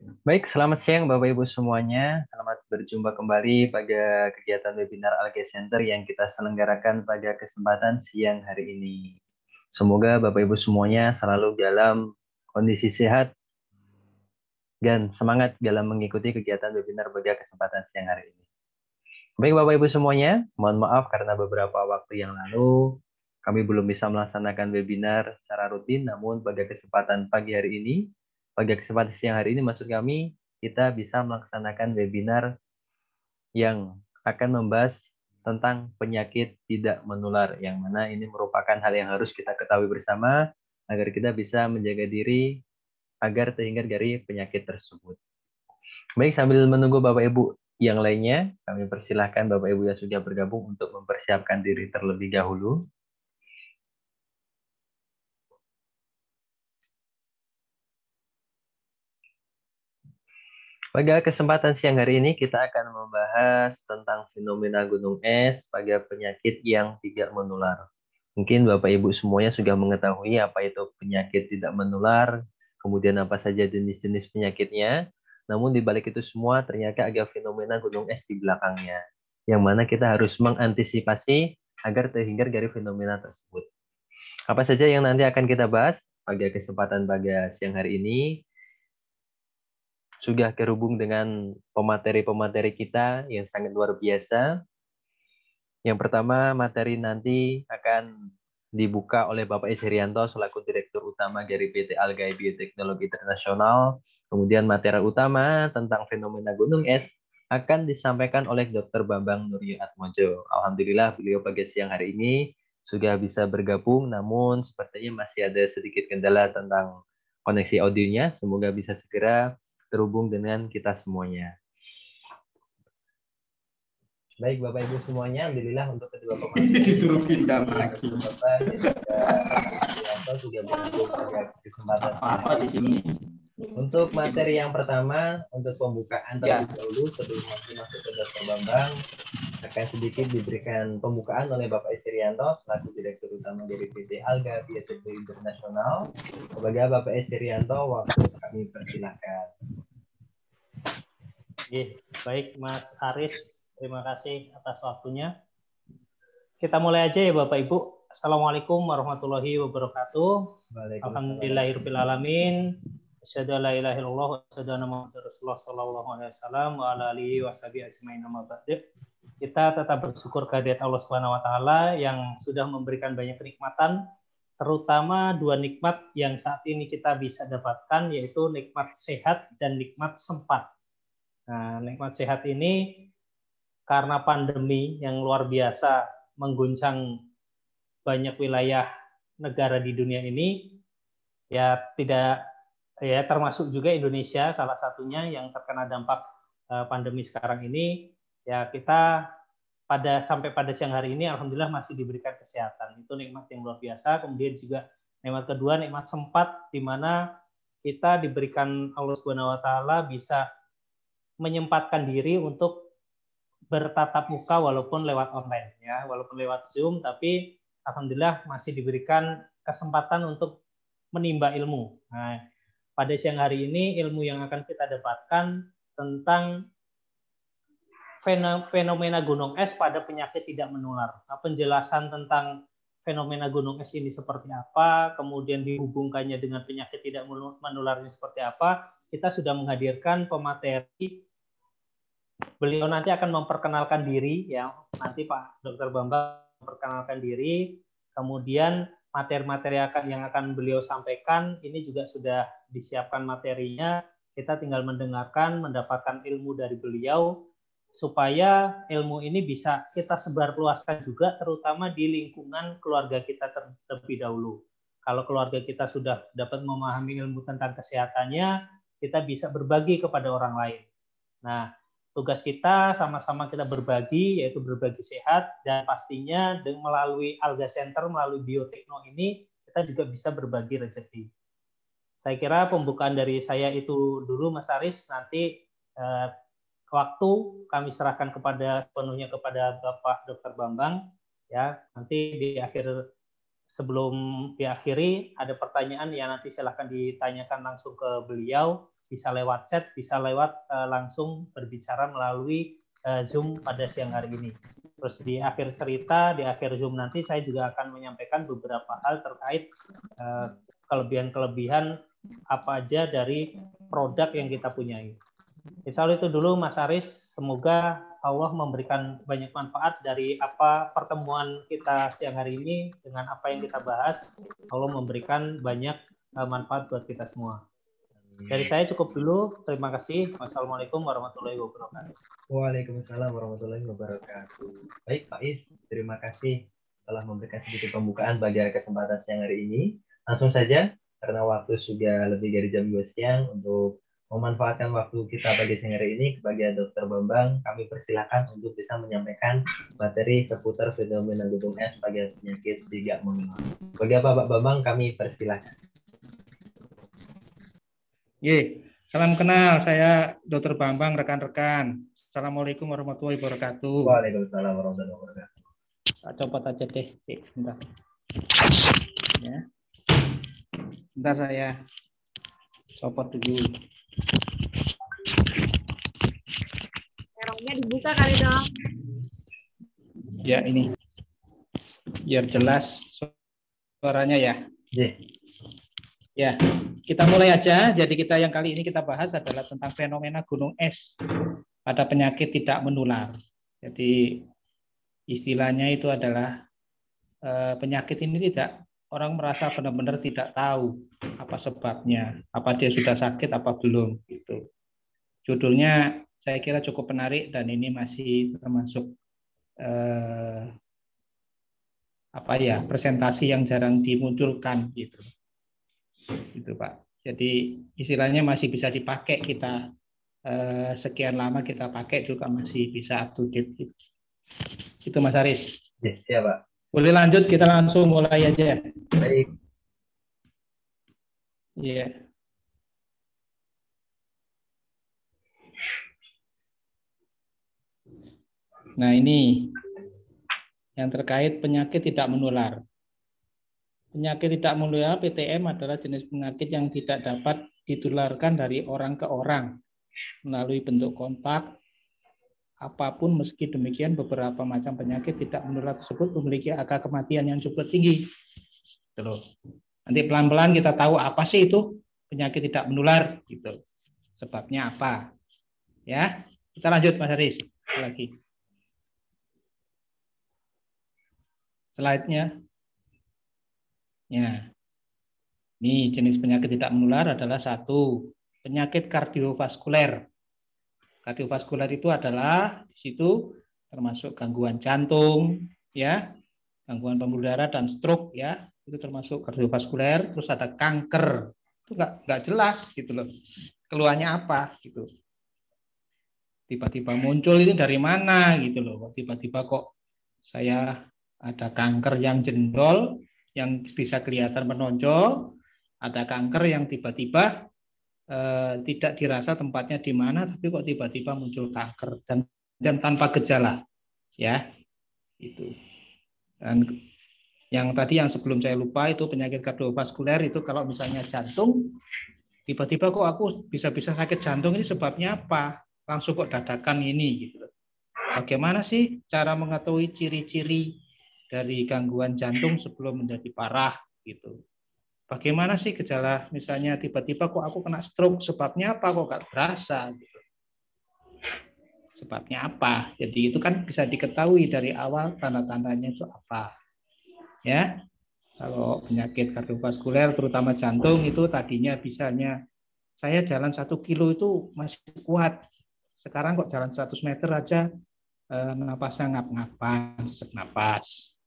Baik, selamat siang Bapak Ibu semuanya. Selamat berjumpa kembali pada kegiatan webinar Alge Center yang kita selenggarakan pada kesempatan siang hari ini. Semoga Bapak Ibu semuanya selalu dalam kondisi sehat dan semangat dalam mengikuti kegiatan webinar pada kesempatan siang hari ini. Baik Bapak Ibu semuanya, mohon maaf karena beberapa waktu yang lalu kami belum bisa melaksanakan webinar secara rutin, namun pada kesempatan pagi hari ini, pada kesempatan siang hari ini maksud kami, kita bisa melaksanakan webinar yang akan membahas tentang penyakit tidak menular, yang mana ini merupakan hal yang harus kita ketahui bersama agar kita bisa menjaga diri agar terhindar dari penyakit tersebut. Baik, sambil menunggu Bapak Ibu yang lainnya, kami persilahkan Bapak Ibu yang sudah bergabung untuk mempersiapkan diri terlebih dahulu. Pada kesempatan siang hari ini kita akan membahas tentang fenomena gunung es pada penyakit yang tidak menular. Mungkin Bapak Ibu semuanya sudah mengetahui apa itu penyakit tidak menular, kemudian apa saja jenis-jenis penyakitnya. Namun di balik itu semua ternyata ada fenomena gunung es di belakangnya, yang mana kita harus mengantisipasi agar terhindar dari fenomena tersebut. Apa saja yang nanti akan kita bahas pada kesempatan pada siang hari ini? Sudah terhubung dengan pemateri-pemateri kita yang sangat luar biasa. Yang pertama, materi nanti akan dibuka oleh Bapak Isrianto selaku Direktur Utama dari PT Algae Bioteknologi Internasional. Kemudian materi utama tentang fenomena gunung es akan disampaikan oleh Dr. Bambang Nuryo Atmojo. Alhamdulillah beliau pada siang hari ini sudah bisa bergabung, namun sepertinya masih ada sedikit kendala tentang koneksi audionya. Semoga bisa segera terhubung dengan kita semuanya. Baik Bapak Ibu semuanya, alhamdulillah untuk kedua pemain disuruh pindah lagi. Bapak dan juga bergabung pada kesempatan Apa di sini? Untuk materi yang pertama, untuk pembukaan terlebih dahulu sebelum nanti masuk ke Dr. Bambang, akan sedikit diberikan pembukaan oleh Bapak Isrianto selaku Direktur Utama dari PT Alga Bioteknologi Internasional. Kepada Bapak Isrianto, waktu kami persilahkan. Baik Mas Aris, terima kasih atas waktunya. Kita mulai aja ya Bapak Ibu. Assalamualaikum warahmatullahi wabarakatuh. Alhamdulillahirabbil alamin. Asyhadu an la ilaha illallah wa asyhadu anna Muhammadar Rasulullah sallallahu alaihi wasallam wa ala alihi washabihi ajmain amma ba'du. Kita tetap bersyukur kehadirat Allah Subhanahu wa taala yang sudah memberikan banyak kenikmatan, terutama dua nikmat yang saat ini kita bisa dapatkan, yaitu nikmat sehat dan nikmat sempat. Nah, nikmat sehat ini karena pandemi yang luar biasa mengguncang banyak wilayah negara di dunia ini, ya tidak ya termasuk juga Indonesia salah satunya yang terkena dampak pandemi sekarang ini. Ya kita sampai pada siang hari ini alhamdulillah masih diberikan kesehatan. Itu nikmat yang luar biasa. Kemudian juga nikmat kedua, nikmat sempat, di mana kita diberikan Allah Subhanahu wa taala bisa menyempatkan diri untuk bertatap muka walaupun lewat online ya, walaupun lewat Zoom, tapi alhamdulillah masih diberikan kesempatan untuk menimba ilmu. Nah, pada siang hari ini ilmu yang akan kita dapatkan tentang fenomena gunung es pada penyakit tidak menular. Nah, penjelasan tentang fenomena gunung es ini seperti apa, kemudian dihubungkannya dengan penyakit tidak menularnya seperti apa, kita sudah menghadirkan pemateri. Beliau nanti akan memperkenalkan diri, ya. Nanti Pak Dr. Bambang memperkenalkan diri, kemudian materi-materi yang akan beliau sampaikan ini juga sudah disiapkan materinya. Kita tinggal mendengarkan, mendapatkan ilmu dari beliau, supaya ilmu ini bisa kita sebarluaskan juga, terutama di lingkungan keluarga kita terlebih dahulu. Kalau keluarga kita sudah dapat memahami ilmu tentang kesehatannya, kita bisa berbagi kepada orang lain. Nah, tugas kita sama-sama kita berbagi, yaitu berbagi sehat, dan pastinya melalui Alga Center, melalui Biotekno ini, kita juga bisa berbagi rezeki. Saya kira pembukaan dari saya itu dulu, Mas Aris. Nanti waktu kami serahkan sepenuhnya kepada Bapak Dr. Bambang. Ya, nanti sebelum diakhiri ada pertanyaan, ya nanti silahkan ditanyakan langsung ke beliau. bisa lewat chat, bisa lewat langsung berbicara melalui Zoom pada siang hari ini. Terus di akhir cerita, di akhir Zoom nanti saya juga akan menyampaikan beberapa hal terkait kelebihan-kelebihan apa aja dari produk yang kita punyai. Insya Allah itu dulu Mas Aris, semoga Allah memberikan banyak manfaat dari apa pertemuan kita siang hari ini dengan apa yang kita bahas. Allah memberikan banyak manfaat buat kita semua. Dari saya cukup dulu. Terima kasih. Wassalamualaikum warahmatullahi wabarakatuh. Waalaikumsalam warahmatullahi wabarakatuh. Baik Pak Is, terima kasih telah memberikan sedikit pembukaan pada kesempatan siang hari ini. Langsung saja, karena waktu sudah lebih dari jam 2 siang, untuk memanfaatkan waktu kita pada siang hari ini, kepada Dr. Bambang, kami persilakan untuk bisa menyampaikan materi seputar fenomena gunung es sebagai penyakit tidak menular. Bagi Bapak Bambang, kami persilakan. Salam kenal, saya Dr. Bambang, rekan-rekan. Assalamualaikum warahmatullahi wabarakatuh. Waalaikumsalam warahmatullahi wabarakatuh. Copot aja deh, bentar. Ya. Bentar saya copot dulu. Terongnya dibuka kali dong. Ya ini, biar jelas suaranya ya. Ya, kita mulai aja. Jadi kita yang kali ini kita bahas adalah tentang fenomena gunung es pada penyakit tidak menular. Jadi istilahnya itu adalah penyakit ini tidak, orang merasa benar-benar tidak tahu apa sebabnya, apa dia sudah sakit apa belum gitu. Judulnya saya kira cukup menarik dan ini masih termasuk presentasi yang jarang dimunculkan gitu. Gitu Pak. Jadi istilahnya masih bisa dipakai kita sekian lama kita pakai juga masih bisa up to date gitu. Itu Mas Aris. Ya, Pak. Boleh lanjut, kita langsung mulai aja. Baik. Iya. Nah, ini yang terkait penyakit tidak menular. Penyakit tidak menular PTM adalah jenis penyakit yang tidak dapat ditularkan dari orang ke orang melalui bentuk kontak apapun. Meski demikian, beberapa macam penyakit tidak menular tersebut memiliki angka kematian yang cukup tinggi. Terus nanti pelan-pelan kita tahu apa sih itu penyakit tidak menular gitu. Sebabnya apa? Ya, kita lanjut Mas Haris lagi. Slide-nya. Ya. Ini jenis penyakit tidak menular adalah satu, penyakit kardiovaskuler. Kardiovaskuler itu adalah di situ termasuk gangguan jantung, ya, gangguan pembuluh darah dan stroke, ya, itu termasuk kardiovaskuler. Terus ada kanker, itu nggak jelas gitu loh, keluarnya apa gitu. Tiba-tiba muncul ini dari mana gitu loh, tiba-tiba kok saya ada kanker yang jendol, yang bisa kelihatan menonjol, ada kanker yang tiba-tiba tidak dirasa tempatnya di mana, tapi kok tiba-tiba muncul kanker dan tanpa gejala, ya itu. Dan yang tadi yang sebelum saya lupa itu penyakit kardiovaskuler itu kalau misalnya jantung, tiba-tiba kok aku bisa-bisa sakit jantung, ini sebabnya apa? Langsung kok dadakan ini gitu. Bagaimana sih cara mengetahui ciri-ciri dari gangguan jantung sebelum menjadi parah gitu? Bagaimana sih gejala misalnya tiba-tiba kok aku kena stroke, sebabnya apa kok gak berasa gitu. Sebabnya apa? Jadi itu kan bisa diketahui dari awal tanda-tandanya itu apa. Ya. Kalau penyakit kardiovaskuler terutama jantung itu tadinya bisanya saya jalan 1 kilo itu masih kuat. Sekarang kok jalan 100 meter aja napasnya ngap-ngapan, sesak napas.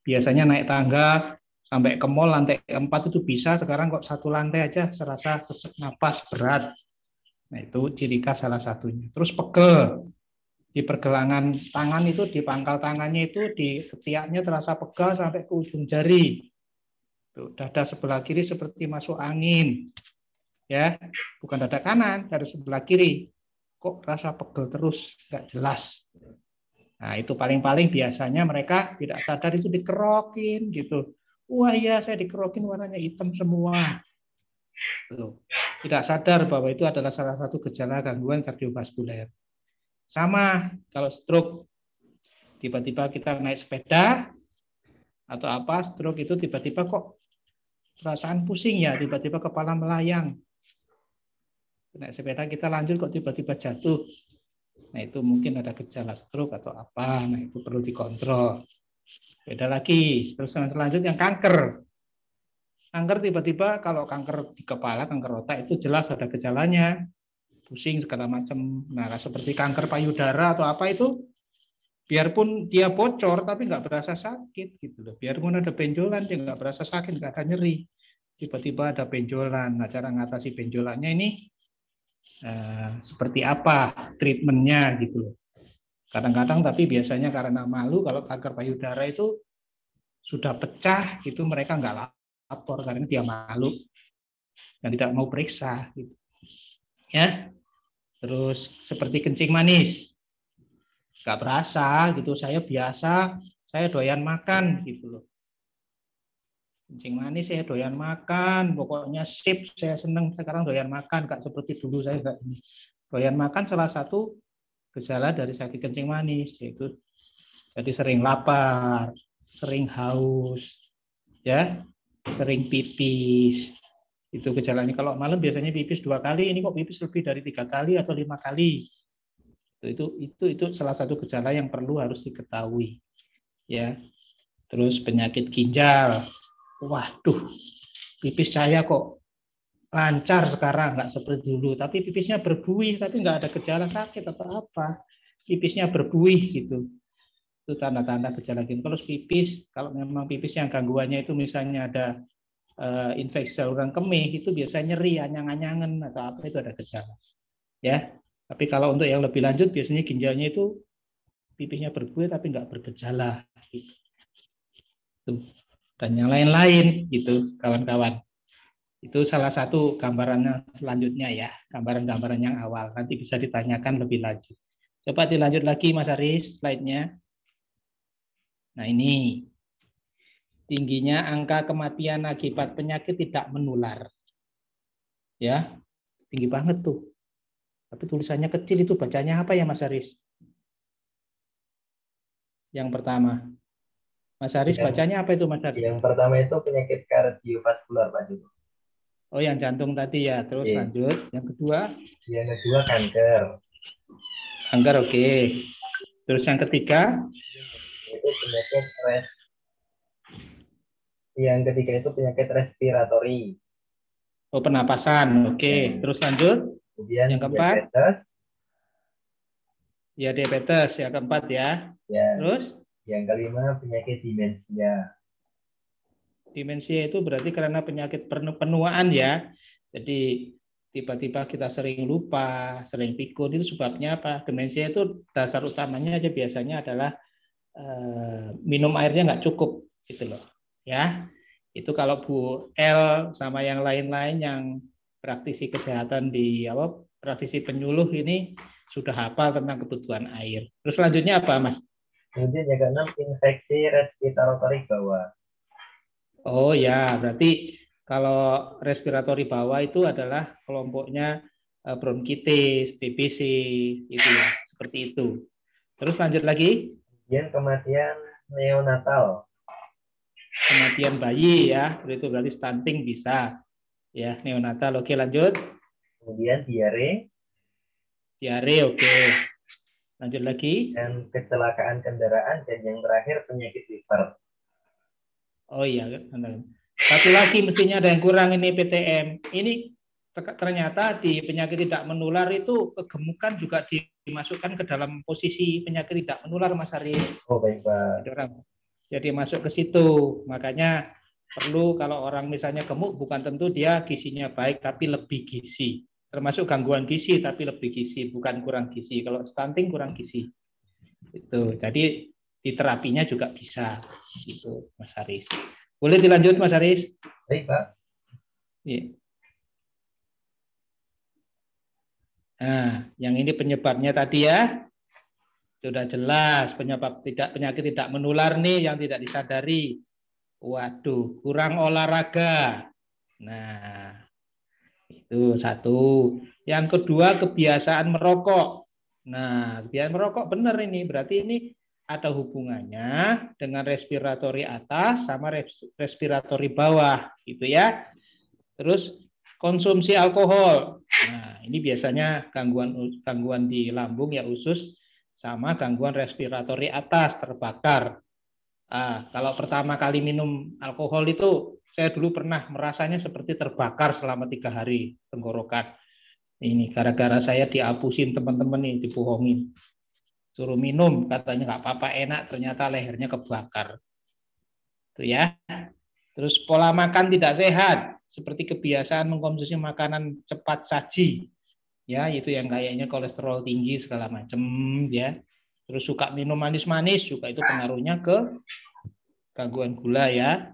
Biasanya naik tangga sampai ke mall lantai 4 itu bisa, sekarang kok 1 lantai aja serasa sesak napas berat. Nah itu ciri khas salah satunya. Terus pegel. Di pergelangan tangan itu, di pangkal tangannya itu, di ketiaknya terasa pegal sampai ke ujung jari. Tuh, dada sebelah kiri seperti masuk angin. Ya, bukan dada kanan, dada sebelah kiri. Kok rasa pegel terus, nggak jelas. Nah, itu paling-paling biasanya mereka tidak sadar itu dikerokin gitu. Wah ya, saya dikerokin warnanya hitam semua. Tuh. Tidak sadar bahwa itu adalah salah satu gejala gangguan kardiovaskuler. Sama kalau stroke, tiba-tiba kita naik sepeda atau apa, stroke itu tiba-tiba kok perasaan pusing ya, tiba-tiba kepala melayang. Naik sepeda kita lanjut kok tiba-tiba jatuh. Nah itu mungkin ada gejala stroke atau apa, nah itu perlu dikontrol. Beda lagi, terus selanjutnya yang kanker. Kanker tiba-tiba kalau kanker di kepala, kanker otak itu jelas ada gejalanya. Pusing segala macam. Nah, seperti kanker payudara atau apa itu, biarpun dia bocor tapi nggak berasa sakit gitu loh. Biarpun ada benjolan dia nggak berasa sakit, nggak ada nyeri. Tiba-tiba ada benjolan. Nah, cara ngatasi benjolannya ini seperti apa treatmentnya gitu loh. Kadang-kadang tapi biasanya karena malu kalau kanker payudara itu sudah pecah gitu mereka nggak lapor karena dia malu dan tidak mau periksa gitu. Ya. Terus seperti kencing manis. Nggak berasa gitu, saya biasa, saya doyan makan gitu loh. Kencing manis saya doyan makan, pokoknya sip, saya seneng sekarang doyan makan, nggak seperti dulu saya nggak ini. Doyan makan salah satu gejala dari sakit kencing manis, yaitu jadi sering lapar, sering haus, ya, sering pipis. Itu gejalanya. Kalau malam biasanya pipis 2 kali, ini kok pipis lebih dari 3 kali atau 5 kali. Itu salah satu gejala yang perlu harus diketahui. Ya. Terus penyakit ginjal. Waduh, pipis saya kok lancar sekarang, nggak seperti dulu. Tapi pipisnya berbuih, tapi nggak ada gejala sakit atau apa. Pipisnya berbuih gitu. Itu tanda-tanda gejala ginjal. Kalau pipis, kalau memang pipis yang gangguannya itu misalnya ada infeksi saluran kemih, itu biasanya nyeri, anyang-anyangan atau apa, itu ada gejala. Ya, tapi kalau untuk yang lebih lanjut biasanya ginjalnya itu pipisnya berbuih tapi nggak bergejala. Gitu. Dan yang lain-lain gitu, kawan-kawan. Itu salah satu gambarannya selanjutnya ya, gambaran-gambaran yang awal. Nanti bisa ditanyakan lebih lanjut. Coba dilanjut lagi Mas Aris, slide-nya. Nah ini, tingginya angka kematian akibat penyakit tidak menular. Ya, tinggi banget tuh. Tapi tulisannya kecil itu bacanya apa ya Mas Aris? Yang pertama. Mas Aris bacanya apa itu Mas Aris? Yang pertama itu penyakit kardiovaskular Pak Joko. Oh yang jantung tadi ya. Terus lanjut. Yang kedua? Yang kedua kanker. Kanker oke. Terus yang ketiga? Itu penyakit Yang ketiga itu penyakit respiratori. Oh pernapasan. Oke. Terus lanjut. Kemudian yang keempat? Diabetes. Ya diabetes. Yang keempat ya. Terus? Yang kelima penyakit demensia. Demensia itu berarti karena penyakit penuaan ya. Jadi tiba-tiba kita sering lupa, sering pikun, itu sebabnya apa? Demensia itu dasar utamanya aja biasanya adalah minum airnya nggak cukup gitu loh. Ya. Itu kalau Bu L sama yang lain-lain yang praktisi kesehatan di praktisi penyuluh ini sudah hafal tentang kebutuhan air. Terus selanjutnya apa, Mas? Kemudian yang keenam infeksi respiratori bawah. Oh ya, berarti kalau respiratori bawah itu adalah kelompoknya bronkitis, TBC, itu ya, seperti itu. Terus lanjut lagi. Kemudian kematian neonatal. Kematian bayi ya, itu berarti stunting bisa. Ya, neonatal. Oke, lanjut. Kemudian diare. Diare, oke. Lanjut lagi. Dan kecelakaan kendaraan, dan yang terakhir penyakit liver. Oh iya, satu lagi mestinya ada yang kurang ini PTM. Ini ternyata di penyakit tidak menular itu kegemukan juga dimasukkan ke dalam posisi penyakit tidak menular, Mas Aris. Oh baik Pak. Jadi masuk ke situ. Makanya perlu kalau orang misalnya gemuk bukan tentu dia gizinya baik tapi lebih gizi. Termasuk gangguan gizi tapi lebih gizi, bukan kurang gizi. Kalau stunting kurang gizi. Itu. Jadi di terapinya juga bisa gitu Mas Aris. Boleh dilanjut Mas Aris? Baik Pak. Iya. Nah, yang ini penyebabnya tadi ya. Sudah jelas penyakit tidak menular nih yang tidak disadari. Waduh, kurang olahraga. Nah, Itu satu. Yang kedua, kebiasaan merokok. Nah, kebiasaan merokok benar ini. Berarti ini ada hubungannya dengan respiratori atas sama respiratori bawah, gitu ya. Terus konsumsi alkohol. Nah, ini biasanya gangguan di lambung ya usus sama gangguan respiratori atas terbakar. Kalau pertama kali minum alkohol itu saya dulu pernah merasanya seperti terbakar selama 3 hari tenggorokan. Ini gara-gara saya diapusin teman-teman nih, dibohongin. Suruh minum, katanya nggak apa-apa, enak, ternyata lehernya kebakar. Itu ya. Terus pola makan tidak sehat, seperti kebiasaan mengkonsumsi makanan cepat saji. Ya, itu yang kayaknya kolesterol tinggi segala macam ya. Terus suka minum manis-manis juga itu pengaruhnya ke gangguan gula ya.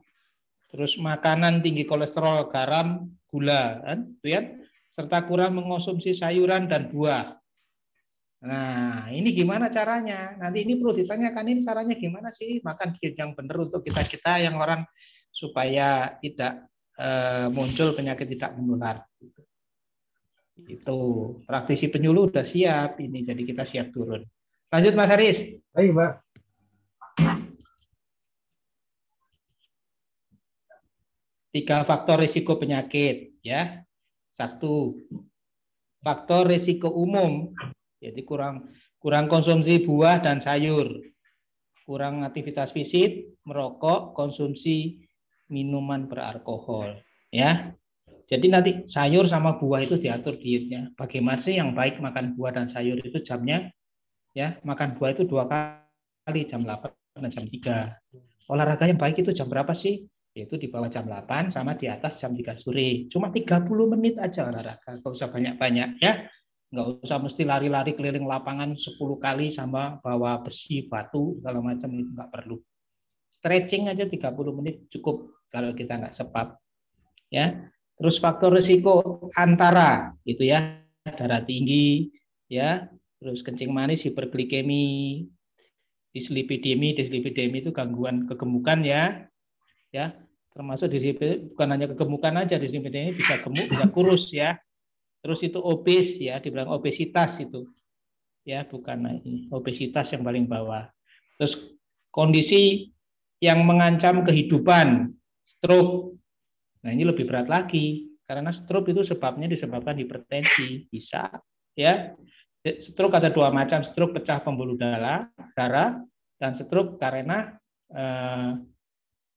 Terus makanan tinggi kolesterol, garam, gula, kan? Itu ya. Serta kurang mengonsumsi sayuran dan buah. Nah, ini gimana caranya? Nanti ini perlu ditanyakan, ini caranya gimana sih makan diet yang benar untuk kita yang orang supaya tidak muncul penyakit tidak menular. Itu praktisi penyuluh udah siap ini, jadi kita siap turun. Lanjut Mas Haris. Baik, Pak. Tiga faktor risiko penyakit ya. Satu, faktor risiko umum, jadi kurang konsumsi buah dan sayur, kurang aktivitas fisik, merokok, konsumsi minuman beralkohol ya. Jadi nanti sayur sama buah itu diatur dietnya. Bagaimana sih yang baik makan buah dan sayur itu jamnya? Ya, makan buah itu 2 kali, jam 8 dan jam 3. Olahraga yang baik itu jam berapa sih? Yaitu di bawah jam 8 sama di atas jam 3 sore. Cuma 30 menit aja olahraga, nggak usah banyak-banyak ya. Nggak usah mesti lari-lari keliling lapangan 10 kali sama bawa besi, batu, segala macam, itu nggak perlu. Stretching aja 30 menit cukup kalau kita nggak sepap. Ya. Terus faktor risiko antara gitu ya, darah tinggi ya, terus kencing manis, hiperglikemi, dislipidemi itu gangguan kegemukan ya. Ya, termasuk bukan hanya kegemukan aja, dislipidemi bisa gemuk, bisa kurus ya. Terus itu obes ya, dibilang obesitas itu. Ya, bukan obesitas yang paling bawah. Terus kondisi yang mengancam kehidupan, stroke. Nah, ini lebih berat lagi karena stroke itu sebabnya disebabkan hipertensi, bisa ya. Stroke ada 2 macam, stroke pecah pembuluh darah dan stroke karena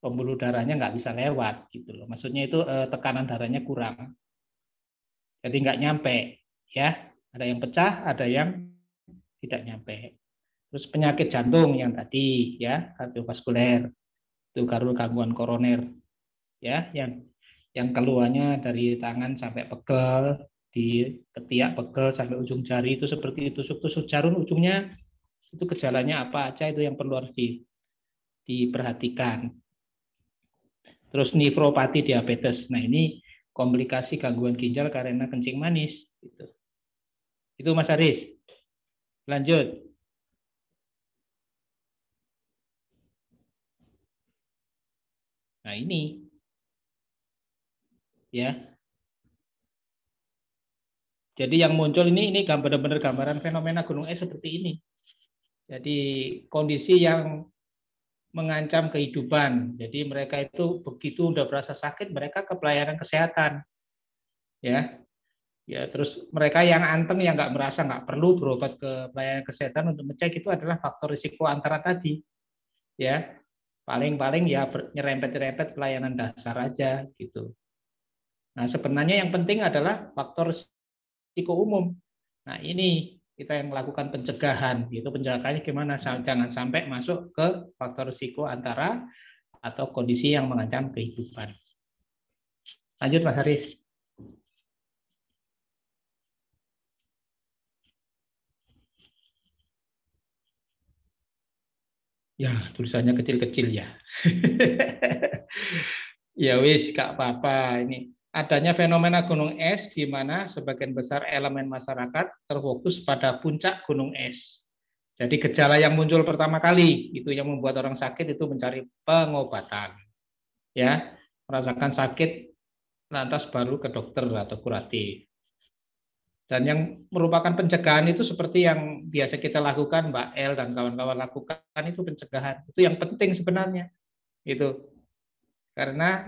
pembuluh darahnya nggak bisa lewat gitu loh. Maksudnya itu tekanan darahnya kurang. Jadi nggak nyampe ya. Ada yang pecah, ada yang tidak nyampe. Terus penyakit jantung yang tadi ya, kardiovaskuler, itu gangguan koroner ya, yang keluarnya dari tangan sampai pegel, di ketiak pegel sampai ujung jari itu seperti tusuk-tusuk jarum ujungnya, itu gejalanya apa aja itu yang perlu harus diperhatikan. Terus nefropati diabetes. Nah, ini komplikasi gangguan ginjal karena kencing manis gitu. Itu Mas Haris. Lanjut. Nah, ini ya. Jadi yang muncul ini benar-benar gambaran fenomena gunung es seperti ini. Jadi kondisi yang mengancam kehidupan. Jadi mereka itu begitu udah berasa sakit, mereka ke pelayanan kesehatan. Ya. Ya, terus mereka yang anteng yang nggak merasa nggak perlu berobat ke pelayanan kesehatan untuk ngecek, itu adalah faktor risiko antara tadi. Ya. Paling-paling ya nyerempet-nyerempet pelayanan dasar aja gitu. Nah, sebenarnya yang penting adalah faktor risiko umum. Nah, ini kita yang melakukan pencegahan, gitu. Pencegahannya gimana? Jangan sampai masuk ke faktor risiko antara atau kondisi yang mengancam kehidupan. Lanjut Mas Haris. Ya, tulisannya kecil-kecil ya. Ya wis, gak apa-apa. Ini adanya fenomena gunung es di mana sebagian besar elemen masyarakat terfokus pada puncak gunung es. Jadi gejala yang muncul pertama kali itu yang membuat orang sakit itu mencari pengobatan. Ya, merasakan sakit lantas baru ke dokter atau kuratif. Dan yang merupakan pencegahan itu seperti yang biasa kita lakukan, Mbak El dan kawan-kawan lakukan, itu pencegahan. Itu yang penting sebenarnya. Itu karena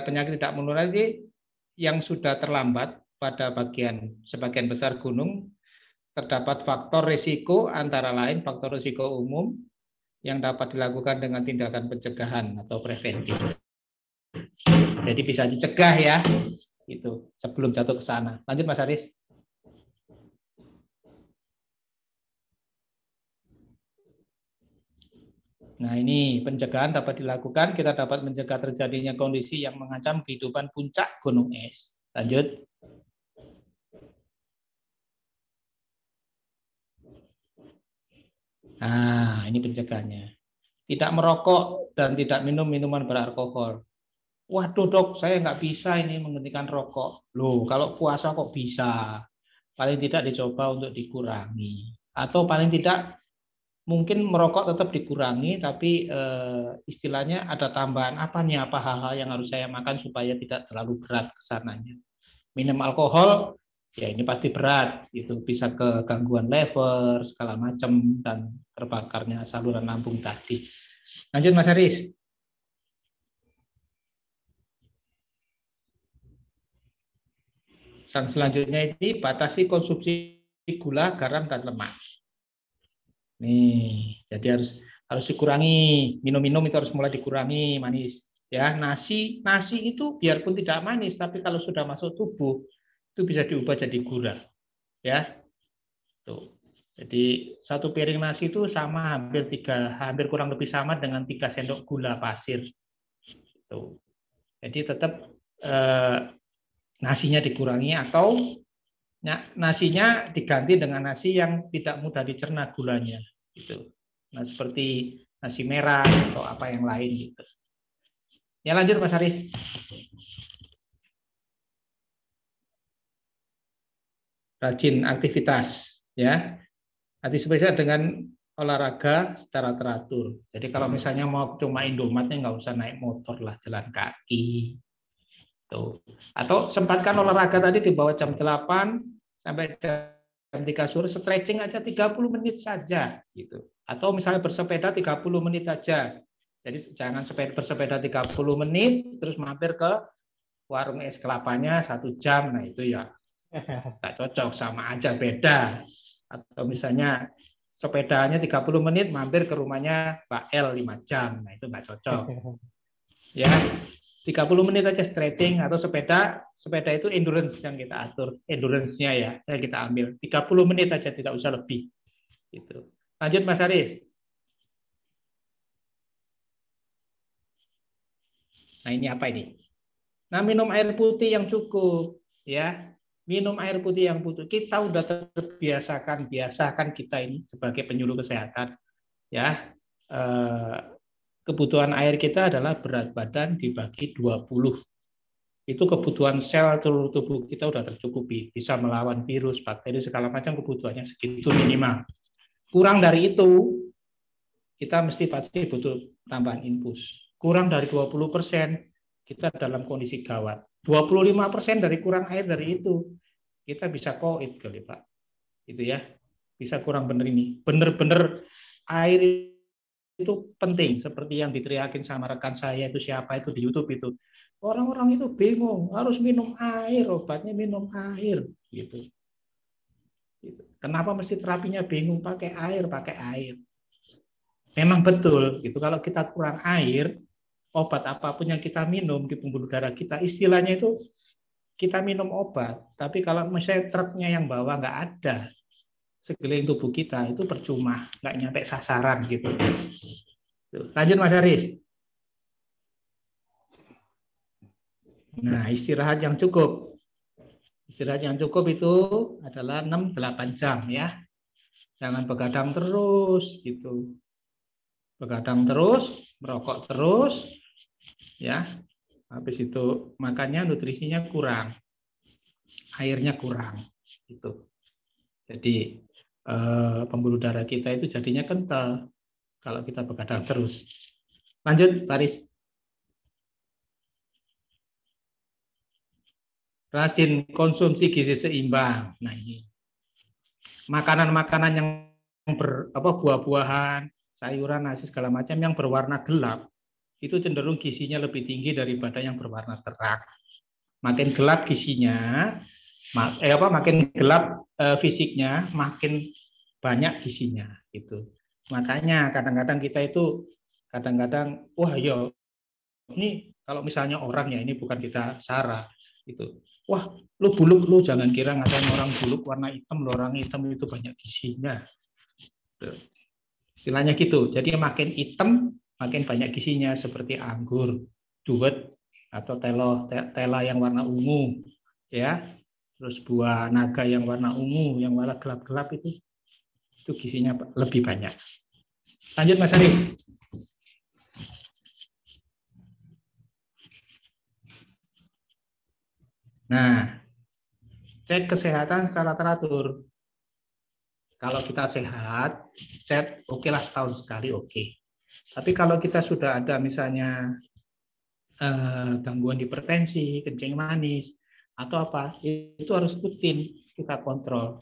penyakit tidak menular ini yang sudah terlambat pada sebagian besar gunung terdapat faktor risiko, antara lain faktor risiko umum yang dapat dilakukan dengan tindakan pencegahan atau preventif. Jadi bisa dicegah ya, itu sebelum jatuh ke sana. Lanjut Mas Haris. Nah, ini pencegahan dapat dilakukan, kita dapat mencegah terjadinya kondisi yang mengancam kehidupan puncak gunung es. Lanjut. Nah, ini pencegahannya. Tidak merokok dan tidak minum minuman beralkohol. Waduh dok, saya nggak bisa ini menghentikan rokok. Loh, kalau puasa kok bisa? Paling tidak dicoba untuk dikurangi. Atau paling tidak mungkin merokok tetap dikurangi, tapi istilahnya ada tambahan apa nih, apa hal-hal yang harus saya makan supaya tidak terlalu berat kesananya. Minum alkohol, ya ini pasti berat, itu bisa ke gangguan lever, segala macam, dan terbakarnya saluran lambung tadi. Lanjut Mas Haris. Yang selanjutnya ini batasi konsumsi gula, garam, dan lemak. Nih, jadi harus dikurangi. Minum-minum itu harus mulai dikurangi manis. Ya, nasi itu biarpun tidak manis, tapi kalau sudah masuk tubuh itu bisa diubah jadi gula. Ya, tuh. Jadi satu piring nasi itu sama hampir kurang lebih sama dengan 3 sendok gula pasir. Tuh. Jadi tetap nasinya dikurangi atau nasinya diganti dengan nasi yang tidak mudah dicerna gulanya. Gitu. Nah, seperti nasi merah atau apa yang lain gitu. Ya lanjut Mas Haris. Rajin aktivitas ya. Aktivitas dengan olahraga secara teratur. Jadi kalau misalnya mau cuma Indomaretnya nggak usah naik motor lah, jalan kaki. Tuh. Atau sempatkan olahraga tadi di bawah jam 8 sampai jam 3 sore, stretching aja 30 menit saja gitu. Atau misalnya bersepeda 30 menit saja. Jadi jangan bersepeda 30 menit terus mampir ke warung es kelapanya 1 jam. Nah, itu ya nggak cocok, sama aja, beda. Atau misalnya sepedanya 30 menit mampir ke rumahnya Pak L 5 jam. Nah, itu nggak cocok. Ya. 30 menit aja stretching, atau sepeda itu endurance yang kita atur, endurance-nya ya, yang kita ambil 30 menit aja, tidak usah lebih. Gitu. Lanjut Mas Haris. Nah, ini apa ini? Nah, minum air putih yang cukup ya. Minum air putih yang putih. Kita udah biasakan kita ini sebagai penyuluh kesehatan ya. Kebutuhan air kita adalah berat badan dibagi 20. Itu kebutuhan sel seluruh tubuh kita udah tercukupi, bisa melawan virus, bakteri, segala macam, kebutuhannya segitu minimal. Kurang dari itu, kita pasti butuh tambahan infus. Kurang dari 20%, kita dalam kondisi gawat. 25% dari kurang air dari itu, kita bisa koid kali Pak. Gitu ya, bisa kurang bener ini. Bener-bener air itu penting, seperti yang diteriakin sama rekan saya itu, siapa itu di YouTube itu. Orang-orang itu bingung, harus minum air, obatnya minum air gitu. Kenapa mesti terapinya bingung, pakai air. Memang betul gitu, kalau kita kurang air, obat apapun yang kita minum di pembuluh darah kita, istilahnya itu kita minum obat, tapi kalau misalnya truknya yang bawa nggak ada sekeliling tubuh kita, itu percuma, nggak nyampe sasaran gitu. Lanjut Mas Haris. Nah, istirahat yang cukup. Istirahat yang cukup itu adalah 6-8 jam ya. Jangan begadang terus gitu. Begadang terus, merokok terus ya. Habis itu makannya, nutrisinya kurang. Airnya kurang gitu. Jadi pembuluh darah kita itu jadinya kental kalau kita begadang terus. Lanjut, Paris. rajin konsumsi gizi seimbang. Nah ini makanan-makanan yang buah-buahan, sayuran, nasi segala macam yang berwarna gelap itu cenderung gizinya lebih tinggi daripada yang berwarna terang. Makin gelap gizinya, makin gelap fisiknya, makin banyak gizinya. Gitu. Makanya kadang-kadang kita itu wah ya ini kalau misalnya orang ya ini bukan kita sara itu. Wah, lu buluk lu jangan kira ngatain orang buluk warna hitam, orang hitam itu banyak gizinya. Istilahnya gitu. Jadi makin hitam makin banyak gizinya seperti anggur, duet atau tela yang warna ungu ya. Terus buah naga yang warna ungu, yang warna gelap-gelap itu gizinya lebih banyak. Lanjut Mas Arif. Nah, cek kesehatan secara teratur. Kalau kita sehat, cek okelah setahun sekali oke. Tapi kalau kita sudah ada misalnya gangguan hipertensi, kencing manis, atau apa, itu harus rutin kita kontrol.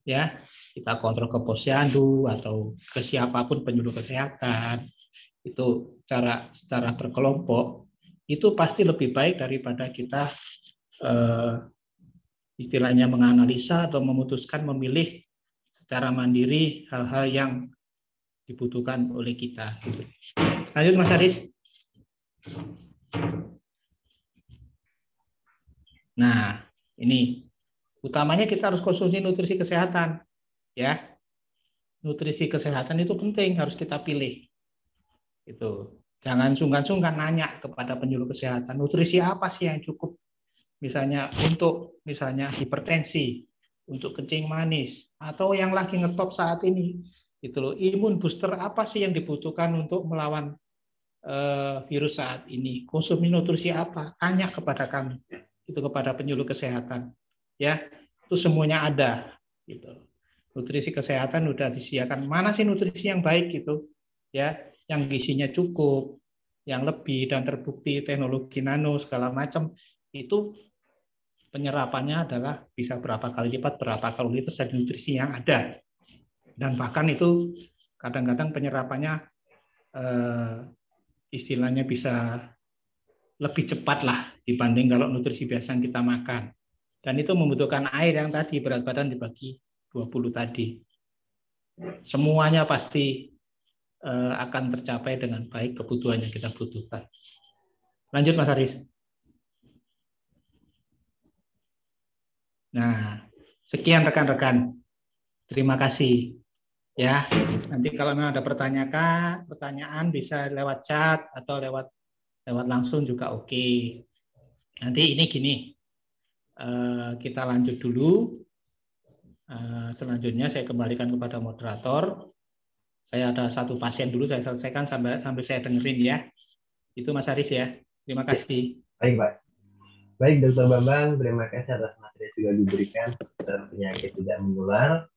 Ya, kita kontrol ke posyandu atau ke siapapun penyuluh kesehatan. Itu secara berkelompok itu pasti lebih baik daripada kita istilahnya menganalisa atau memutuskan memilih secara mandiri hal-hal yang dibutuhkan oleh kita. Lanjut Mas Aris. Nah, ini utamanya kita harus konsumsi nutrisi kesehatan, ya. Nutrisi kesehatan itu penting, harus kita pilih. Itu. Jangan sungkan-sungkan nanya kepada penyuluh kesehatan, nutrisi apa sih yang cukup? Misalnya untuk hipertensi, untuk kencing manis, atau yang lagi ngetop saat ini, itu loh, imun booster apa sih yang dibutuhkan untuk melawan virus saat ini? Konsumsi nutrisi apa? Tanya kepada kami, itu kepada penyuluh kesehatan, ya, itu semuanya ada, gitu. Nutrisi kesehatan udah disediakan. Mana sih nutrisi yang baik gitu, ya, yang gizinya cukup, yang lebih dan terbukti teknologi nano segala macam itu. Penyerapannya adalah bisa berapa kali lipat, berapa kaloritas dari nutrisi yang ada. Dan bahkan itu kadang-kadang penyerapannya istilahnya bisa lebih cepat lah dibanding kalau nutrisi biasa yang kita makan. Dan itu membutuhkan air yang tadi, berat badan dibagi 20 tadi. Semuanya pasti akan tercapai dengan baik kebutuhan yang kita butuhkan. Lanjut Mas Aris. Nah, sekian rekan-rekan. Terima kasih. Ya, nanti kalau memang ada pertanyaan bisa lewat chat atau lewat langsung juga oke. Nanti ini gini, kita lanjut dulu. Selanjutnya saya kembalikan kepada moderator. Saya ada satu pasien dulu, saya selesaikan sambil saya dengerin ya. Itu Mas Aris ya. Terima kasih. Baik, Pak. Baik, Dr. Bambang, terima kasih atas materi yang sudah diberikan seputar penyakit tidak menular.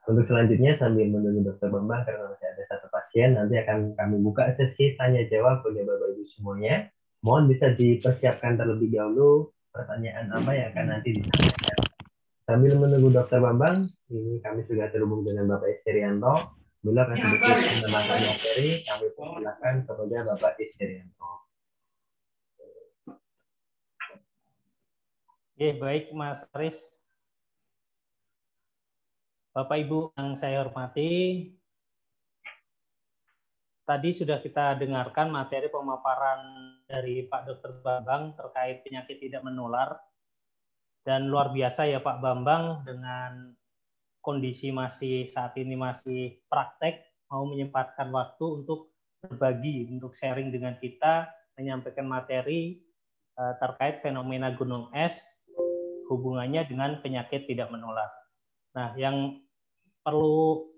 Untuk selanjutnya, sambil menunggu Dr. Bambang, karena masih ada satu pasien, nanti akan kami buka sesi tanya-jawab bagi Bapak-Ibu semuanya. Mohon bisa dipersiapkan terlebih dahulu pertanyaan apa yang akan nanti disampaikan. Sambil menunggu Dr. Bambang, ini kami sudah terhubung dengan Bapak Isterianto. Bila akan sedikit menambahkan materi, kami persilakan kepada Bapak Isterianto. Baik Mas Aris. Bapak Ibu yang saya hormati, tadi sudah kita dengarkan materi pemaparan dari Pak Dr. Bambang terkait penyakit tidak menular. Dan luar biasa ya Pak Bambang, dengan kondisi saat ini masih praktek, mau menyempatkan waktu untuk berbagi, untuk sharing dengan kita, menyampaikan materi terkait fenomena gunung es, hubungannya dengan penyakit tidak menular. Nah, yang perlu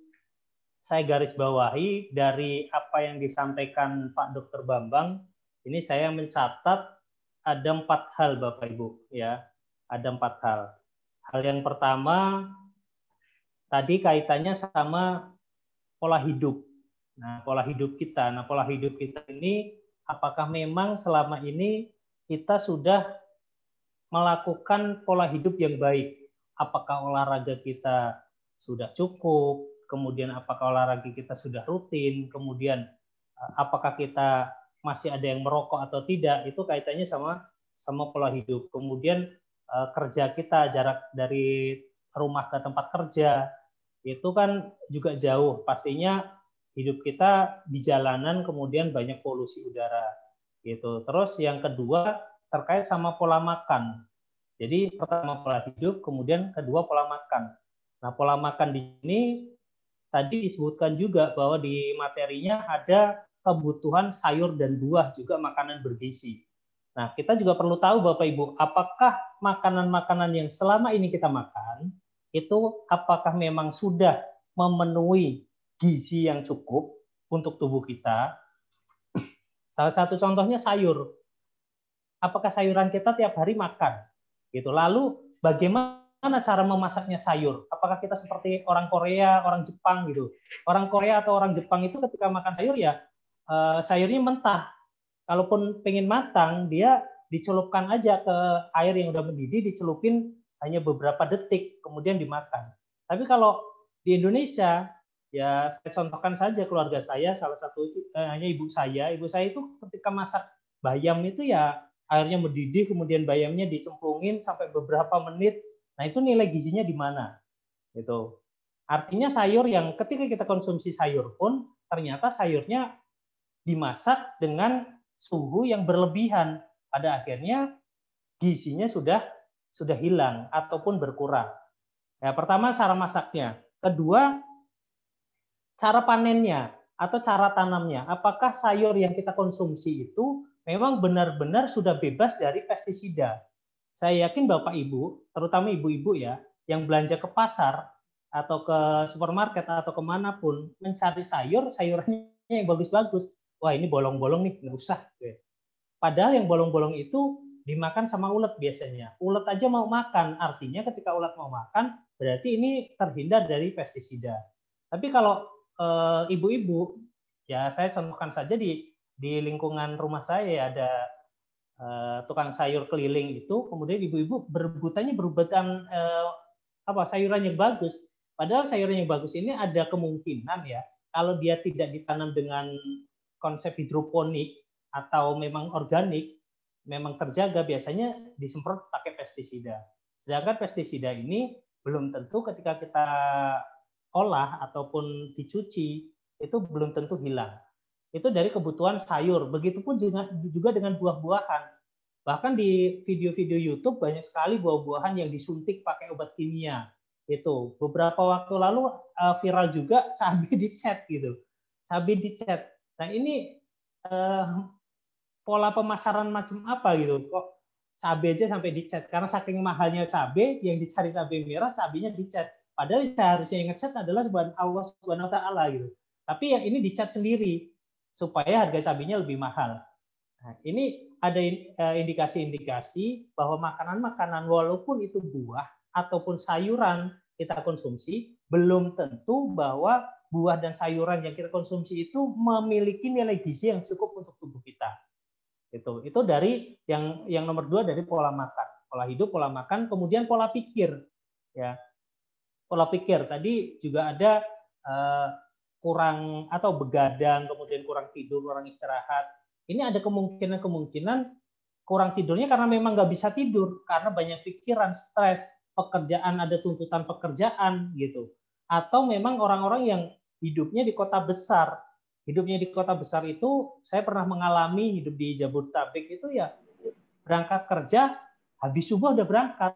saya garis bawahi dari apa yang disampaikan Pak Dr. Bambang, ini saya mencatat ada 4 hal Bapak Ibu, ya. Ada 4 hal. Hal yang pertama tadi kaitannya sama pola hidup. Nah, pola hidup kita. Nah, pola hidup kita ini apakah memang selama ini kita sudah melakukan pola hidup yang baik. Apakah olahraga kita sudah cukup, kemudian apakah olahraga kita sudah rutin, kemudian apakah kita masih ada yang merokok atau tidak, itu kaitannya sama pola hidup. Kemudian kerja kita, jarak dari rumah ke tempat kerja, itu kan juga jauh. Pastinya hidup kita di jalanan, kemudian banyak polusi udara. Gitu. Terus yang kedua, terkait sama pola makan. Jadi pertama pola hidup, kemudian kedua pola makan. Nah, pola makan di sini tadi disebutkan juga bahwa di materinya ada kebutuhan sayur dan buah, juga makanan bergizi. Nah, kita juga perlu tahu Bapak Ibu, apakah makanan-makanan yang selama ini kita makan, itu apakah memang sudah memenuhi gizi yang cukup untuk tubuh kita. Salah satu contohnya sayur. Apakah sayuran kita tiap hari makan? Gitu. Lalu bagaimana cara memasaknya sayur? Apakah kita seperti orang Korea, orang Jepang gitu? Orang Korea atau orang Jepang itu ketika makan sayur ya sayurnya mentah. Kalaupun pengen matang, dia dicelupkan aja ke air yang udah mendidih, dicelupin hanya beberapa detik, kemudian dimakan. Tapi kalau di Indonesia, ya saya contohkan saja keluarga saya, salah satu hanya ibu saya itu ketika masak bayam itu ya airnya mendidih, kemudian bayamnya dicemplungin sampai beberapa menit. Nah, itu nilai gizinya di mana? Gitu. Artinya sayur yang ketika kita konsumsi sayur pun ternyata sayurnya dimasak dengan suhu yang berlebihan. Pada akhirnya gizinya sudah hilang ataupun berkurang. Ya, pertama cara masaknya. Kedua, cara panennya atau cara tanamnya. Apakah sayur yang kita konsumsi itu memang benar-benar sudah bebas dari pestisida? Saya yakin Bapak Ibu, terutama ibu-ibu ya, yang belanja ke pasar atau ke supermarket atau kemanapun, mencari sayurannya yang bagus-bagus. Wah, ini bolong-bolong nih, nggak usah. Padahal yang bolong-bolong itu dimakan sama ulet biasanya. Ulet aja mau makan, artinya ketika ulet mau makan, berarti ini terhindar dari pestisida. Tapi kalau ibu-ibu, ya saya contohkan saja di lingkungan rumah saya ada tukang sayur keliling itu, kemudian ibu-ibu berebutan sayuran yang bagus. Padahal sayuran yang bagus ini ada kemungkinan ya, kalau dia tidak ditanam dengan konsep hidroponik atau memang organik, memang terjaga, biasanya disemprot pakai pestisida. Sedangkan pestisida ini belum tentu ketika kita olah ataupun dicuci, itu belum tentu hilang. Itu dari kebutuhan sayur. Begitupun juga dengan buah-buahan. Bahkan di video-video YouTube banyak sekali buah-buahan yang disuntik pakai obat kimia. Itu beberapa waktu lalu viral juga cabai dicet gitu. Cabai dicet. Nah, ini pola pemasaran macam apa gitu? Kok cabai aja sampai dicet? Karena saking mahalnya cabai, yang dicari cabai merah, cabainya dicet. Padahal seharusnya yang ngecat adalah Allah Subhanahu wa taala gitu. Tapi yang ini dicat sendiri supaya harga cabainya lebih mahal. Nah, ini ada indikasi-indikasi bahwa makanan-makanan walaupun itu buah ataupun sayuran kita konsumsi, belum tentu bahwa buah dan sayuran yang kita konsumsi itu memiliki nilai gizi yang cukup untuk tubuh kita. Itu dari yang nomor 2 dari pola makan, pola hidup, pola makan, kemudian pola pikir. Ya, pola pikir tadi juga ada kurang atau begadang, kemudian kurang tidur, kurang istirahat. Ini ada kemungkinan kurang tidurnya karena memang nggak bisa tidur, karena banyak pikiran, stres, pekerjaan, ada tuntutan pekerjaan gitu. Atau memang orang-orang yang hidupnya di kota besar. Hidupnya di kota besar itu, saya pernah mengalami hidup di Jabodetabek itu ya, berangkat kerja, habis subuh udah berangkat.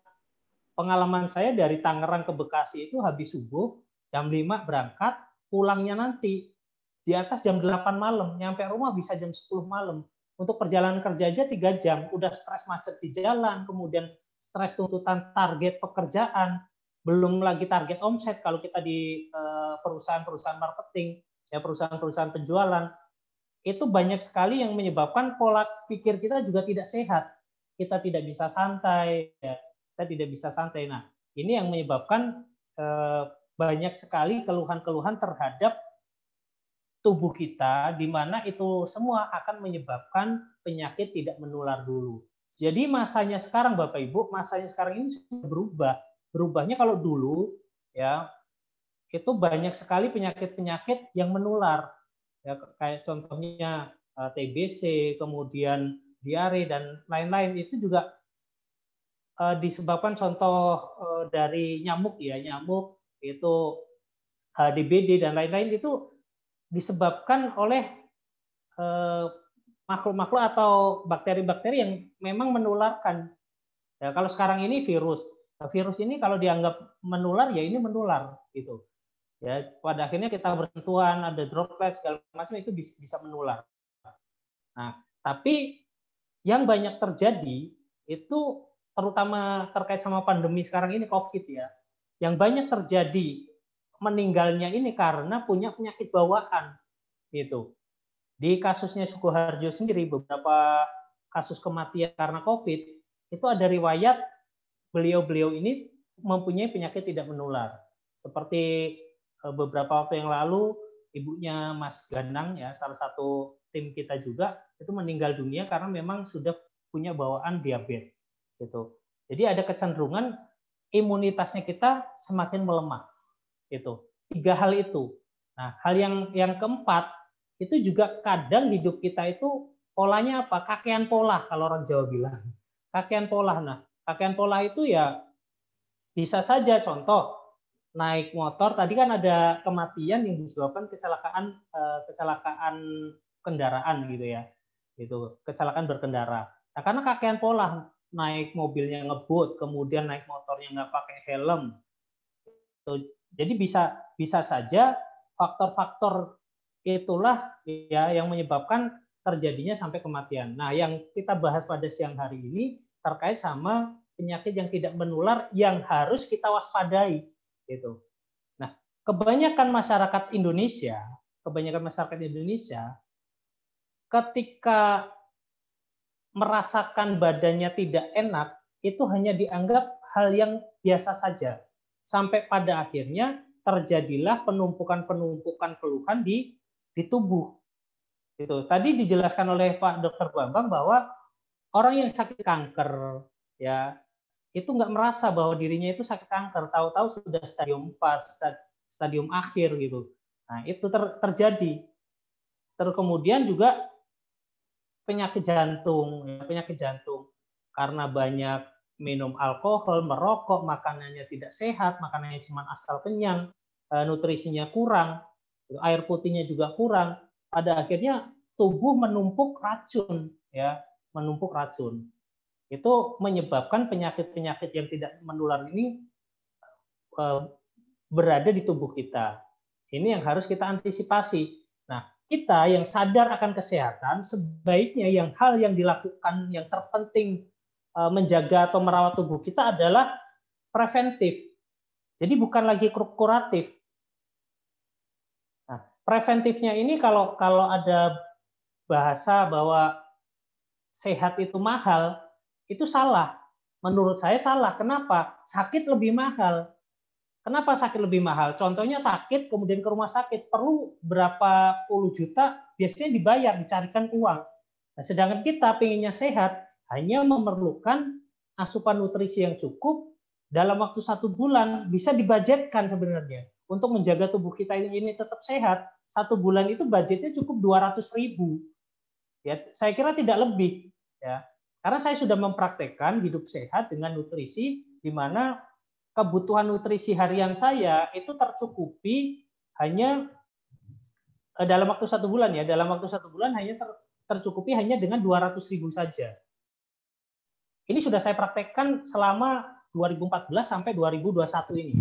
Pengalaman saya dari Tangerang ke Bekasi itu habis subuh, jam 5 berangkat, pulangnya nanti di atas jam 8 malam, nyampe rumah bisa jam 10 malam. Untuk perjalanan kerja aja 3 jam, udah stres macet di jalan, kemudian stres tuntutan target pekerjaan, belum lagi target omset kalau kita di perusahaan-perusahaan marketing, ya perusahaan-perusahaan penjualan, itu banyak sekali yang menyebabkan pola pikir kita juga tidak sehat. Kita tidak bisa santai, ya. Kita tidak bisa santai. Nah, ini yang menyebabkan banyak sekali keluhan-keluhan terhadap tubuh kita, di mana itu semua akan menyebabkan penyakit tidak menular dulu. Jadi masanya sekarang Bapak Ibu, masanya sekarang ini sudah berubah. Berubahnya kalau dulu ya itu banyak sekali penyakit-penyakit yang menular. Ya, kayak contohnya TBC, kemudian diare dan lain-lain, itu juga disebabkan contoh dari nyamuk ya, nyamuk itu HDBD dan lain-lain, itu disebabkan oleh makhluk-makhluk atau bakteri-bakteri yang memang menularkan. Ya, kalau sekarang ini virus. Nah, virus ini kalau dianggap menular ya ini menular gitu. Ya, pada akhirnya kita bersentuhan, ada droplet segala macam, itu bisa menular. Nah, tapi yang banyak terjadi itu terutama terkait sama pandemi sekarang ini COVID ya. Yang banyak terjadi meninggalnya ini karena punya penyakit bawaan gitu. Di kasusnya Sukoharjo sendiri, beberapa kasus kematian karena COVID, itu ada riwayat beliau-beliau ini mempunyai penyakit tidak menular. Seperti beberapa waktu yang lalu, ibunya Mas Ganang, ya salah satu tim kita juga, itu meninggal dunia karena memang sudah punya bawaan diabetes. Gitu. Jadi ada kecenderungan imunitasnya kita semakin melemah. Itu 3 hal itu. Nah, hal yang keempat, itu juga kadang hidup kita itu polanya apa? Kakean pola kalau orang Jawa bilang. Kakean pola. Nah, kakean pola itu ya bisa saja contoh naik motor, tadi kan ada kematian yang disebabkan kecelakaan kendaraan gitu ya. Itu kecelakaan berkendara. Nah, karena kakean pola, naik mobilnya ngebut, kemudian naik motornya nggak pakai helm. Jadi bisa saja faktor-faktor itulah ya yang menyebabkan terjadinya sampai kematian. Nah, yang kita bahas pada siang hari ini terkait sama penyakit yang tidak menular yang harus kita waspadai gitu. Nah, kebanyakan masyarakat Indonesia ketika merasakan badannya tidak enak itu hanya dianggap hal yang biasa saja. Sampai pada akhirnya terjadilah penumpukan keluhan di tubuh. Itu tadi dijelaskan oleh Pak Dr. Bambang bahwa orang yang sakit kanker ya itu nggak merasa bahwa dirinya itu sakit kanker, tahu-tahu sudah stadium 4, stadium akhir gitu. Nah, itu terjadi. Terus kemudian juga penyakit jantung karena banyak minum alkohol, merokok, makanannya tidak sehat, makanannya cuma asal kenyang, nutrisinya kurang, air putihnya juga kurang. Pada akhirnya tubuh menumpuk racun, ya, menumpuk racun. Itu menyebabkan penyakit-penyakit yang tidak menular ini berada di tubuh kita. Ini yang harus kita antisipasi. Nah, kita yang sadar akan kesehatan, sebaiknya hal yang dilakukan yang terpenting menjaga atau merawat tubuh kita adalah preventif. Jadi bukan lagi kuratif. Nah, preventifnya ini kalau ada bahasa bahwa sehat itu mahal, itu salah. Menurut saya salah. Kenapa? Sakit lebih mahal. Kenapa sakit lebih mahal? Contohnya sakit, kemudian ke rumah sakit, perlu berapa puluh juta, biasanya dibayar, dicarikan uang. Nah, sedangkan kita pengennya sehat, hanya memerlukan asupan nutrisi yang cukup dalam waktu 1 bulan, bisa dibudgetkan sebenarnya. Untuk menjaga tubuh kita ini tetap sehat, 1 bulan itu budgetnya cukup 200.000. Ya, saya kira tidak lebih. Ya. Karena saya sudah mempraktekkan hidup sehat dengan nutrisi, di mana kebutuhan nutrisi harian saya itu tercukupi hanya dalam waktu 1 bulan ya, dalam waktu 1 bulan hanya tercukupi hanya dengan 200.000 saja. Ini sudah saya praktekkan selama 2014 sampai 2021 ini.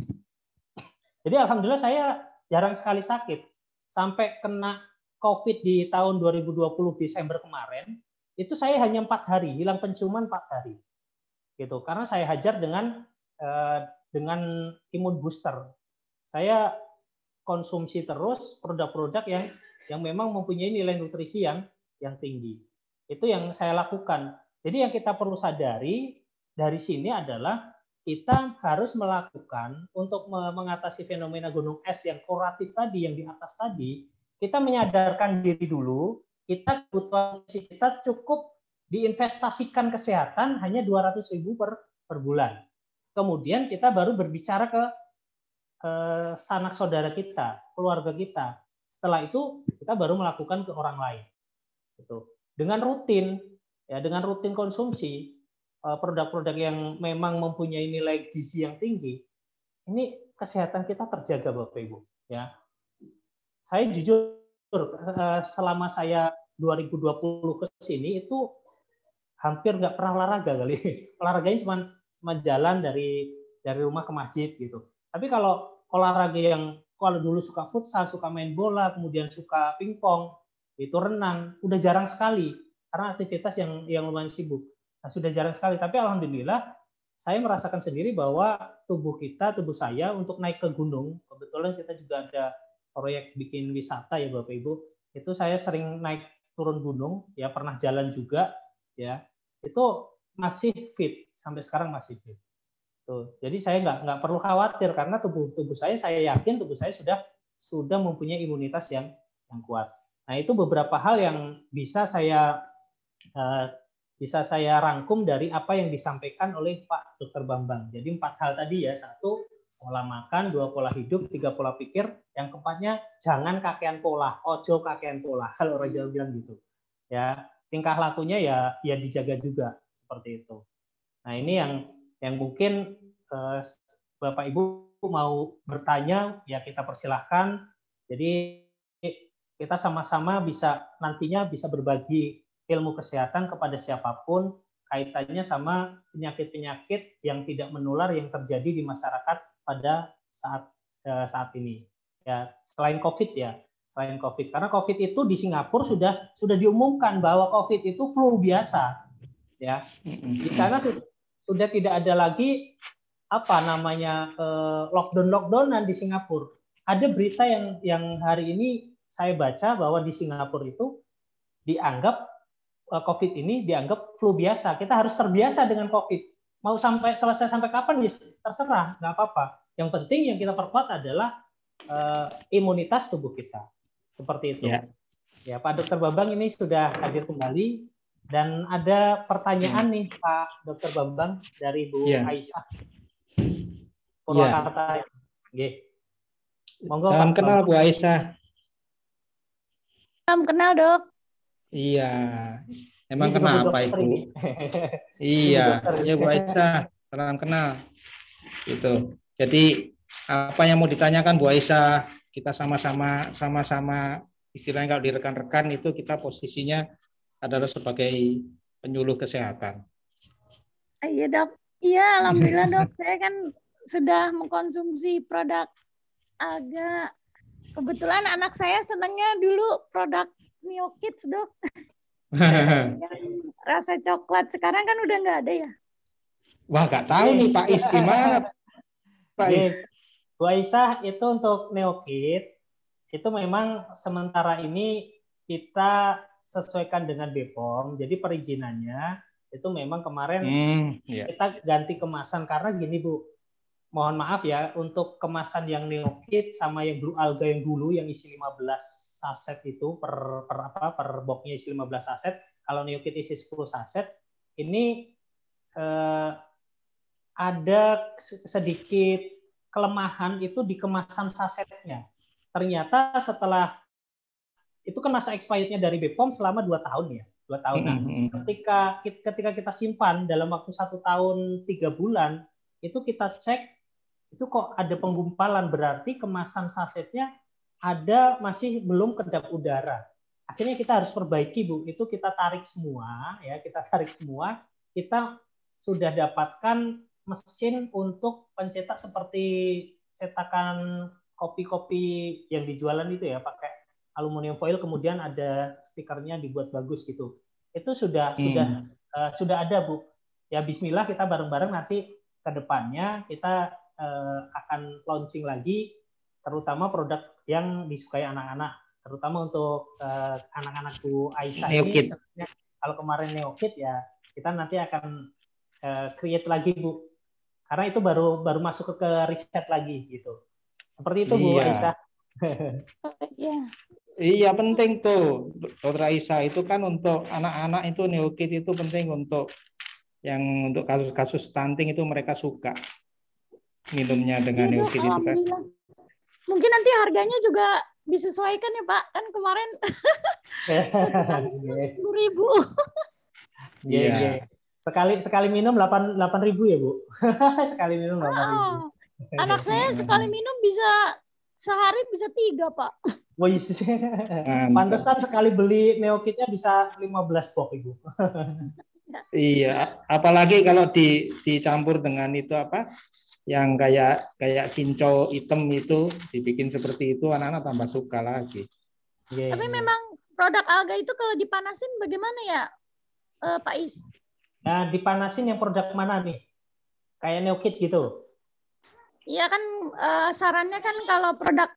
Jadi alhamdulillah saya jarang sekali sakit. Sampai kena COVID di tahun 2020 Desember kemarin, itu saya hanya 4 hari, hilang penciuman 4 hari. Gitu. Karena saya hajar dengan imun booster. Saya konsumsi terus produk-produk yang memang mempunyai nilai nutrisi yang tinggi. Itu yang saya lakukan. Jadi yang kita perlu sadari dari sini adalah kita harus melakukan untuk mengatasi fenomena gunung es yang kuratif tadi, yang di atas tadi, kita menyadarkan diri dulu, kita kebutuhan kita cukup diinvestasikan kesehatan hanya 200.000 per bulan. Kemudian kita baru berbicara ke sanak saudara kita, keluarga kita. Setelah itu kita baru melakukan ke orang lain. Gitu. Dengan rutin konsumsi produk-produk yang memang mempunyai nilai gizi yang tinggi, ini kesehatan kita terjaga, Bapak Ibu. Ya, saya jujur selama saya 2020 ke sini itu hampir nggak pernah olahraga kali. Olahraganya cuma jalan dari rumah ke masjid gitu. Tapi kalau olahraga yang kalau dulu suka futsal, suka main bola, kemudian suka pingpong, itu renang, udah jarang sekali karena aktivitas yang lumayan sibuk. Nah, sudah jarang sekali. Tapi alhamdulillah saya merasakan sendiri bahwa tubuh saya untuk naik ke gunung, kebetulan kita juga ada proyek bikin wisata ya Bapak Ibu, itu saya sering naik turun gunung, ya pernah jalan juga, ya itu masih fit, sampai sekarang masih fit. Tuh, jadi saya nggak perlu khawatir karena tubuh saya yakin tubuh saya sudah mempunyai imunitas yang kuat. Nah itu beberapa hal yang bisa saya rangkum dari apa yang disampaikan oleh Pak Dr. Bambang. Jadi 4 hal tadi ya, 1 pola makan, 2 pola hidup, 3 pola pikir, yang keempatnya jangan kakean pola, ojo kakean pola. Kalau orang Jawa bilang gitu. Ya, tingkah lakunya ya dijaga juga seperti itu. Nah, ini yang mungkin Bapak Ibu mau bertanya, ya kita persilahkan. Jadi kita sama-sama nantinya bisa berbagi ilmu kesehatan kepada siapapun kaitannya sama penyakit-penyakit yang tidak menular yang terjadi di masyarakat pada saat ini. Ya, selain COVID ya, karena COVID itu di Singapura sudah diumumkan bahwa COVID itu flu biasa. Ya, di sana sudah tidak ada lagi lockdownan di Singapura. Ada berita yang hari ini saya baca bahwa di Singapura itu dianggap COVID ini dianggap flu biasa. Kita harus terbiasa dengan COVID. Mau selesai sampai kapan ya terserah, nggak apa-apa. Yang penting yang kita perkuat adalah imunitas tubuh kita. Seperti itu. Ya, Pak Dr. Bambang ini sudah hadir kembali dan ada pertanyaan nih Pak Dr. Bambang dari Bu Aisyah Purwakarta. Monggo, salam Pak kenal Bambang. Bu Aisyah. Salam kenal, Dok. Iya, emang kenapa Ibu? Iya, ya Bu Aisyah, salam kenal. Itu. Jadi apa yang mau ditanyakan Bu Aisyah? Kita sama-sama istilahnya kalau di rekan-rekan itu kita posisinya adalah sebagai penyuluh kesehatan. Iya Dok, iya alhamdulillah Dok. Saya kan sudah mengkonsumsi produk Alga. Kebetulan anak saya senangnya dulu produk Neo Kids Dok. Rasa coklat sekarang kan udah nggak ada ya. Wah nggak tahu nih Pak Is gimana. Pak Is. Bu Aisyah itu untuk Neo Kids itu memang sementara ini kita sesuaikan dengan BPOM. Jadi perizinannya itu memang kemarin kita ganti kemasan karena gini Bu. Mohon maaf ya untuk kemasan yang Neo Kids sama yang Blue Alga yang dulu yang isi 15 saset itu per boxnya isi 15 saset, kalau Neo Kids isi 10 saset, ini ada sedikit kelemahan itu di kemasan sasetnya. Ternyata setelah itu kan masa expirednya dari BPOM selama 2 tahun ya, 2 tahun. Nah, ketika kita simpan dalam waktu 1 tahun 3 bulan, itu kita cek itu kok ada penggumpalan, berarti kemasan sasetnya masih belum kedap udara. Akhirnya kita harus perbaiki Bu, itu kita tarik semua ya, kita sudah dapatkan mesin untuk pencetak seperti cetakan kopi-kopi yang dijualan itu ya, pakai aluminium foil kemudian ada stikernya dibuat bagus gitu. Itu sudah ada Bu. Ya bismillah kita bareng-bareng nanti ke depannya kita akan launching lagi terutama produk yang disukai anak-anak, terutama untuk anak-anak Bu Aisyah ini. Kalau kemarin Neo Kids ya kita nanti akan create lagi Bu, karena itu baru masuk ke riset lagi gitu. Seperti itu Bu Aisyah. Iya. Iya penting tuh, Dokter Aisyah, itu kan untuk anak-anak itu neokit itu penting untuk untuk kasus-kasus stunting itu mereka suka minumnya dengan Iya dok, neokit itu kan. alhamdulillah. Mungkin nanti harganya juga disesuaikan ya Pak. Kan kemarin satu kali 10.000. Iya. Sekali minum 8.000 ya Bu. Sekali minum 8.000. Anak saya sekali minum bisa sehari bisa 3 Pak. Wah, pantesan sekali beli neokitnya bisa 15 box Ibu. Iya, apalagi kalau dicampur dengan itu apa? Yang kayak cincau hitam itu dibikin seperti itu, anak-anak tambah suka lagi. Tapi memang produk alga itu kalau dipanasin bagaimana ya, Pak Is? Nah, dipanasin yang produk mana nih? Kayak neokit gitu? Iya kan sarannya kan kalau produk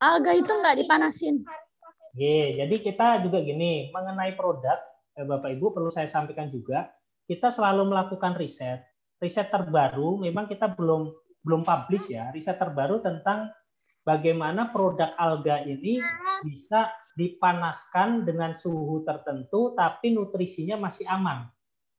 alga itu nggak dipanasin. Jadi kita juga gini, mengenai produk, Bapak Ibu perlu saya sampaikan juga, kita selalu melakukan riset. Riset terbaru, memang kita belum publish ya, riset terbaru tentang bagaimana produk alga ini bisa dipanaskan dengan suhu tertentu, tapi nutrisinya masih aman.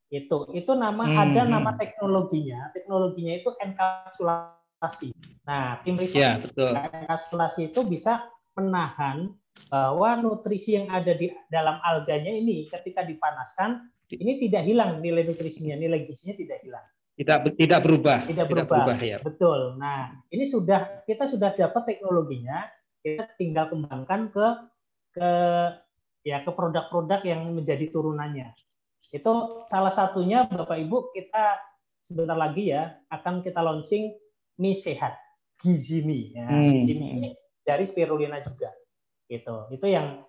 Itu ada nama teknologinya. Teknologinya itu enkapsulasi. Nah, tim riset enkapsulasi itu bisa menahan bahwa nutrisi yang ada di dalam alganya ini ketika dipanaskan ini tidak hilang nilai nutrisinya, nilai gizinya tidak hilang. Tidak berubah. Tidak berubah ya. Betul. Nah, ini kita sudah dapat teknologinya, kita tinggal kembangkan ke produk-produk yang menjadi turunannya. Itu salah satunya Bapak Ibu, kita sebentar lagi ya akan kita launching mie sehat, gizi mie. Ya, gizi mie dari spirulina juga. Itu yang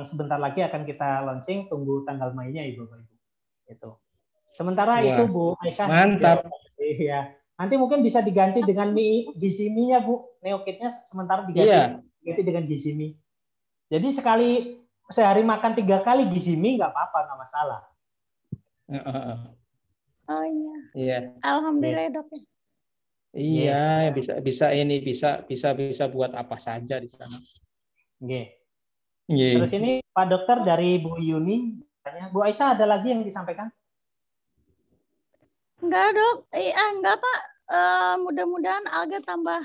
sebentar lagi akan kita launching, tunggu tanggal mainnya Ibu Bapak Ibu. Itu. Sementara itu Bu Aisyah. Mantap. Iya. Nanti mungkin bisa diganti dengan mie gizi mie-nya Bu. Neokitnya sementara diganti dengan gizi mie. Jadi sehari makan 3 kali gizi mie nggak apa-apa, nggak masalah. Oh iya. Iya. Alhamdulillah Dok. Iya, bisa buat apa saja di sana. Terus ini Pak Dokter dari Bu Yuni, Bu Aisyah ada lagi yang disampaikan? Enggak Dok, enggak Pak. Mudah-mudahan alga tambah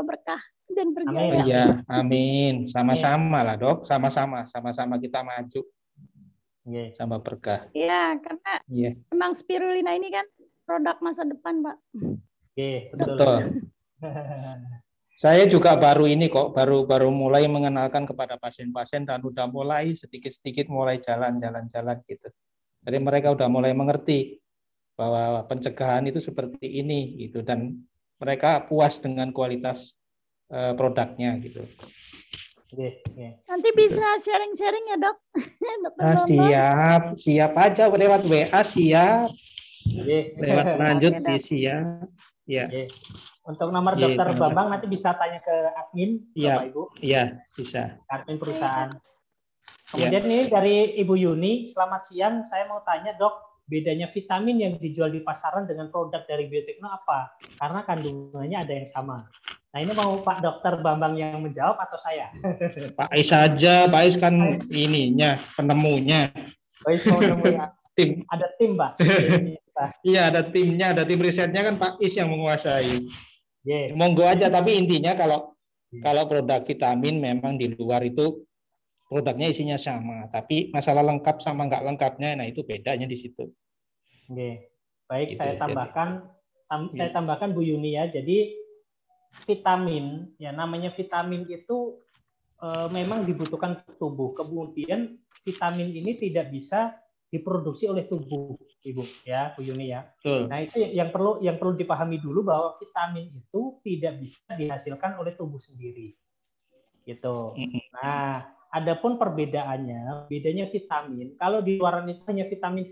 berkah dan berjaya. Iya, amin. Sama-sama lah Dok, sama-sama kita maju. Sama berkah. Iya, karena memang spirulina ini kan produk masa depan, Pak. Betul. Saya juga baru mulai mengenalkan kepada pasien-pasien dan udah mulai sedikit-sedikit mulai jalan-jalan gitu. Jadi mereka udah mulai mengerti bahwa pencegahan itu seperti ini gitu, dan mereka puas dengan kualitas produknya gitu. Nanti bisa sharing-sharing ya Dok. Siap aja lewat WA, siap. Lewat lanjut di siap. Ya. Untuk nomor Dokter Bambang nanti bisa tanya ke admin Bapak Ibu. Iya, bisa. Admin perusahaan. Kemudian ini dari Ibu Yuni, selamat siang. Saya mau tanya Dok, bedanya vitamin yang dijual di pasaran dengan produk dari Biotekno apa? Karena kandungannya ada yang sama. Nah ini mau Pak Dokter Bambang yang menjawab atau saya? Pak Ais saja, Pak Ais kan penemunya. Pak Ais mau nemunya. Tim. Ada tim Pak. Iya, ada timnya, ada tim risetnya kan Pak Is yang menguasai. Monggo aja, tapi intinya kalau produk vitamin memang di luar itu produknya isinya sama, tapi masalah lengkap sama nggak lengkapnya, nah itu bedanya di situ. Baik, saya tambahkan Bu Yuni ya. Jadi vitamin, ya namanya vitamin itu memang dibutuhkan tubuh. Kemudian vitamin ini tidak bisa diproduksi oleh tubuh, Ibu ya, Bu Yuni ya. Nah itu yang perlu dipahami dulu, bahwa vitamin itu tidak bisa dihasilkan oleh tubuh sendiri, gitu. Nah, adapun perbedaannya, bedanya vitamin, kalau di luaran itu hanya vitamin,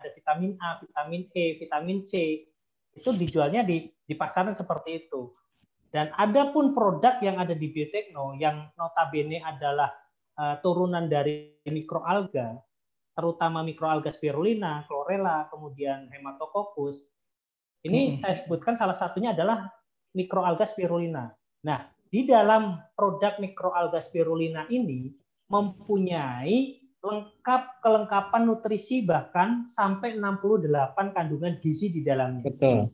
ada vitamin A, vitamin E, vitamin C, itu dijualnya di pasaran seperti itu. Dan adapun produk yang ada di Biotekno yang notabene adalah turunan dari mikroalga, terutama mikroalga spirulina, chlorella, kemudian hematococcus. Ini saya sebutkan salah satunya adalah mikroalga spirulina. Nah, di dalam produk mikroalga spirulina ini mempunyai kelengkapan nutrisi bahkan sampai 68 kandungan gizi di dalamnya. Betul.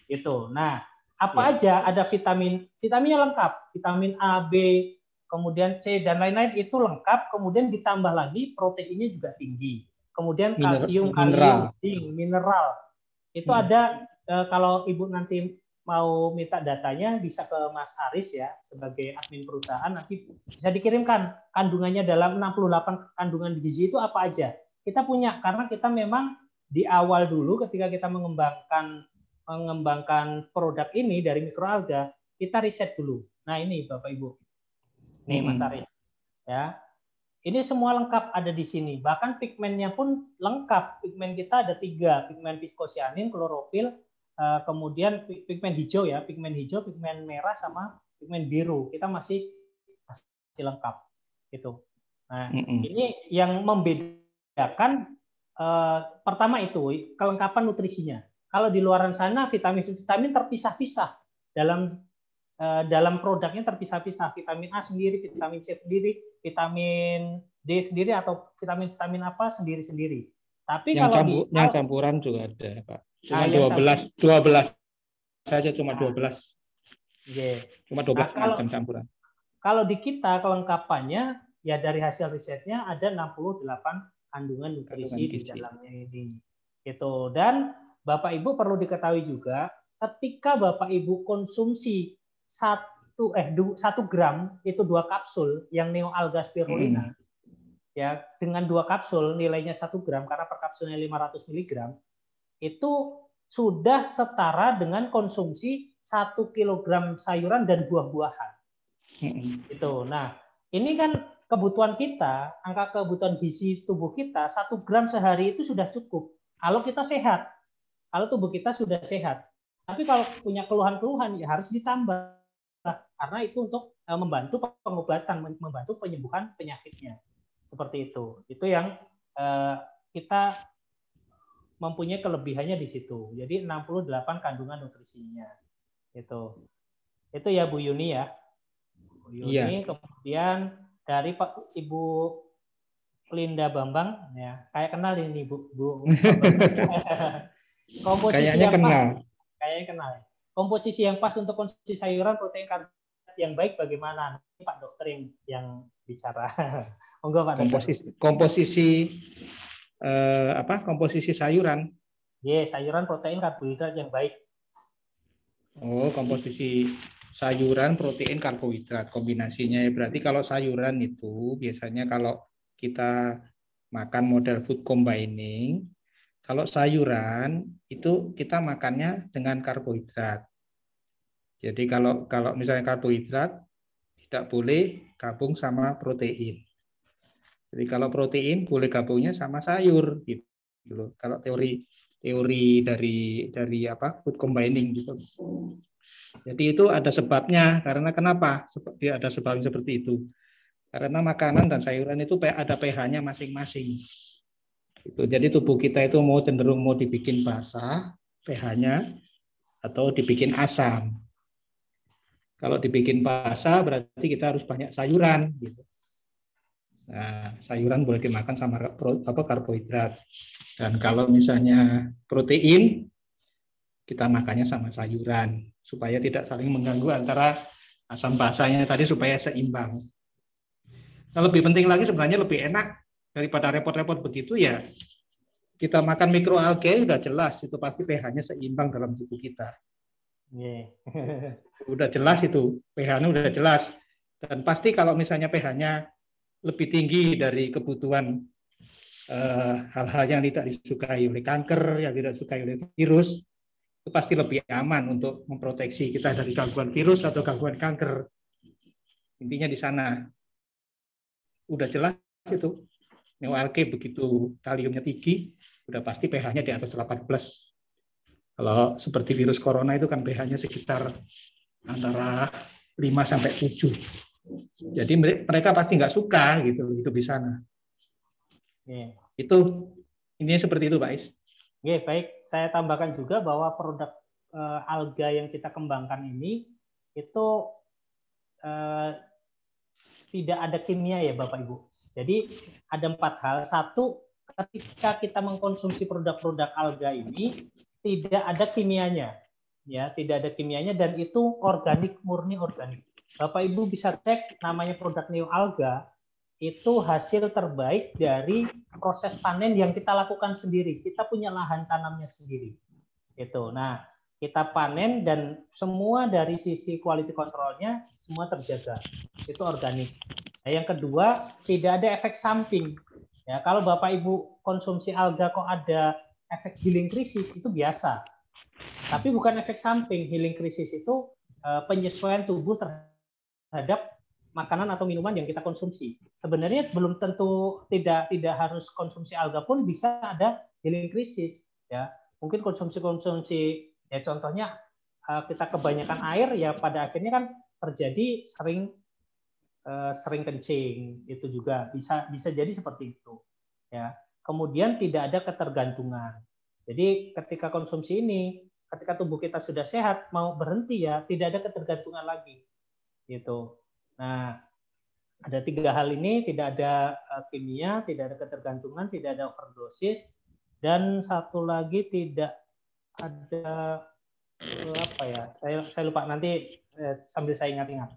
Itu. Nah, apa aja ada vitaminnya lengkap, vitamin A, B, kemudian C dan lain-lain itu lengkap, kemudian ditambah lagi proteinnya juga tinggi. Kemudian kalsium, kalium, zinc, mineral. Itu ada kalau Ibu nanti mau minta datanya bisa ke Mas Aris ya sebagai admin perusahaan, nanti bisa dikirimkan kandungannya dalam 68 kandungan gizi itu apa aja. Kita punya karena kita memang di awal dulu ketika kita mengembangkan produk ini dari mikroalga, kita riset dulu. Nah, ini Bapak Ibu. Nih Mas Aris. Ya. Ini semua lengkap ada di sini. Bahkan pigmennya pun lengkap. Pigmen kita ada 3, pigmen viskosianin, klorofil, kemudian pigmen hijau ya, pigmen hijau, pigmen merah sama pigmen biru. Kita masih lengkap. Gitu. Nah, ini yang membedakan pertama itu kelengkapan nutrisinya. Kalau di luaran sana vitamin terpisah-pisah dalam produknya terpisah-pisah, vitamin A sendiri, vitamin C sendiri, vitamin D sendiri atau vitamin apa sendiri-sendiri. Tapi yang campuran juga ada, Pak. Cuma 12 saja, cuma 12. Yeah. Cuma 12 macam campuran. Kalau di kita kelengkapannya ya dari hasil risetnya ada 68 kandungan nutrisi di dalamnya ini. Gitu. Dan Bapak Ibu perlu diketahui juga ketika Bapak Ibu konsumsi 1 gram itu 2 kapsul yang neoalga spirulina ya dengan 2 kapsul nilainya 1 gram karena per kapsulnya 500 mg itu sudah setara dengan konsumsi 1 kilogram sayuran dan buah-buahan. Itu. Nah, ini kan kebutuhan kita, angka kebutuhan gizi tubuh kita 1 gram sehari itu sudah cukup. Kalau kita sehat, kalau tubuh kita sudah sehat. Tapi kalau punya keluhan-keluhan ya harus ditambah karena itu untuk membantu pengobatan, membantu penyembuhan penyakitnya. Seperti itu. Itu yang kita mempunyai kelebihannya di situ. Jadi 68 kandungan nutrisinya. Itu ya Bu Yuni ya. Bu Yuni, kemudian dari Pak Ibu Linda Bambang ya. Kayak kenal ini Bu Bambang. Komposisi Kayaknya yang kenal. pas. Kayaknya kenal. Komposisi yang pas untuk konsumsi sayuran, protein, karbohidrat yang baik bagaimana? Ini Pak Dokter yang bicara. Monggo Pak Dokter. Komposisi komposisi sayuran. Sayuran, protein, karbohidrat yang baik. Oh, komposisi sayuran, protein, karbohidrat kombinasinya. Berarti kalau sayuran itu biasanya kalau kita makan model food combining, kalau sayuran itu kita makannya dengan karbohidrat. Jadi kalau misalnya karbohidrat tidak boleh gabung sama protein. Jadi kalau protein boleh gabungnya sama sayur gitu. Kalau teori dari food combining gitu. Jadi itu ada sebabnya. Karena kenapa? Ada sebabnya seperti itu. Karena makanan dan sayuran itu ada pH-nya masing-masing. Jadi tubuh kita itu cenderung mau dibikin basah pH-nya atau dibikin asam. Kalau dibikin basah berarti kita harus banyak sayuran. Gitu. Nah, sayuran boleh dimakan sama karbohidrat. Dan kalau misalnya protein, kita makannya sama sayuran supaya tidak saling mengganggu antara asam basahnya tadi supaya seimbang. Nah, lebih penting lagi sebenarnya lebih enak daripada repot-repot begitu ya. Kita makan mikroalgae udah jelas itu pasti pH-nya seimbang dalam tubuh kita. Udah jelas itu, pH-nya udah jelas. Dan pasti kalau misalnya pH-nya lebih tinggi dari kebutuhan hal-hal yang tidak disukai oleh kanker, yang tidak disukai oleh virus, itu pasti lebih aman untuk memproteksi kita dari gangguan virus atau gangguan kanker. Intinya di sana. Udah jelas itu. Neoalgae begitu kaliumnya tinggi, udah pasti pH-nya di atas 18. Kalau seperti virus corona itu kan pH-nya sekitar antara 5 sampai 7. Jadi mereka pasti nggak suka gitu hidup di sana. Itu intinya seperti itu, Pak Is. Baik. Saya tambahkan juga bahwa produk alga yang kita kembangkan ini itu tidak ada kimia ya Bapak Ibu. Jadi ada 4 hal. Satu, ketika kita mengkonsumsi produk-produk alga ini tidak ada kimianya, ya tidak ada kimianya dan itu organik, murni organik. Bapak Ibu bisa cek namanya produk Neo Alga, itu hasil terbaik dari proses panen yang kita lakukan sendiri. Kita punya lahan tanamnya sendiri. Itu. Nah, kita panen dan semua dari sisi quality control-nya semua terjaga. Itu organik. Nah, yang kedua, tidak ada efek samping. Ya, kalau Bapak Ibu konsumsi alga kok ada efek healing krisis, itu biasa. Tapi bukan efek samping. Healing krisis itu penyesuaian tubuh terhadap makanan atau minuman yang kita konsumsi. Sebenarnya belum tentu tidak harus konsumsi alga pun bisa ada healing krisis. Ya, mungkin konsumsi ya contohnya kita kebanyakan air ya pada akhirnya kan terjadi sering kencing, itu juga bisa jadi seperti itu ya. Kemudian tidak ada ketergantungan. Jadi ketika konsumsi ini, ketika tubuh kita sudah sehat mau berhenti ya tidak ada ketergantungan lagi gitu. Nah, ada 3 hal ini, tidak ada kimia, tidak ada ketergantungan, tidak ada overdosis, dan satu lagi tidak ada apa ya? Saya lupa, nanti sambil saya ingat-ingat.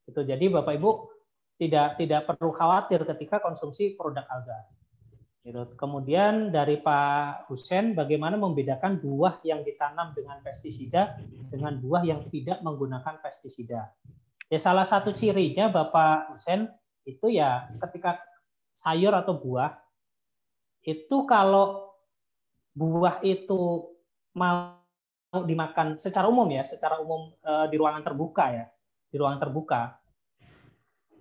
Itu jadi Bapak Ibu tidak perlu khawatir ketika konsumsi produk alga. Gitu. Kemudian dari Pak Husen, bagaimana membedakan buah yang ditanam dengan pestisida dengan buah yang tidak menggunakan pestisida? Ya salah satu cirinya Bapak Husen itu ya ketika sayur atau buah itu kalau buah itu mau dimakan secara umum ya, secara umum di ruangan terbuka ya, di ruangan terbuka.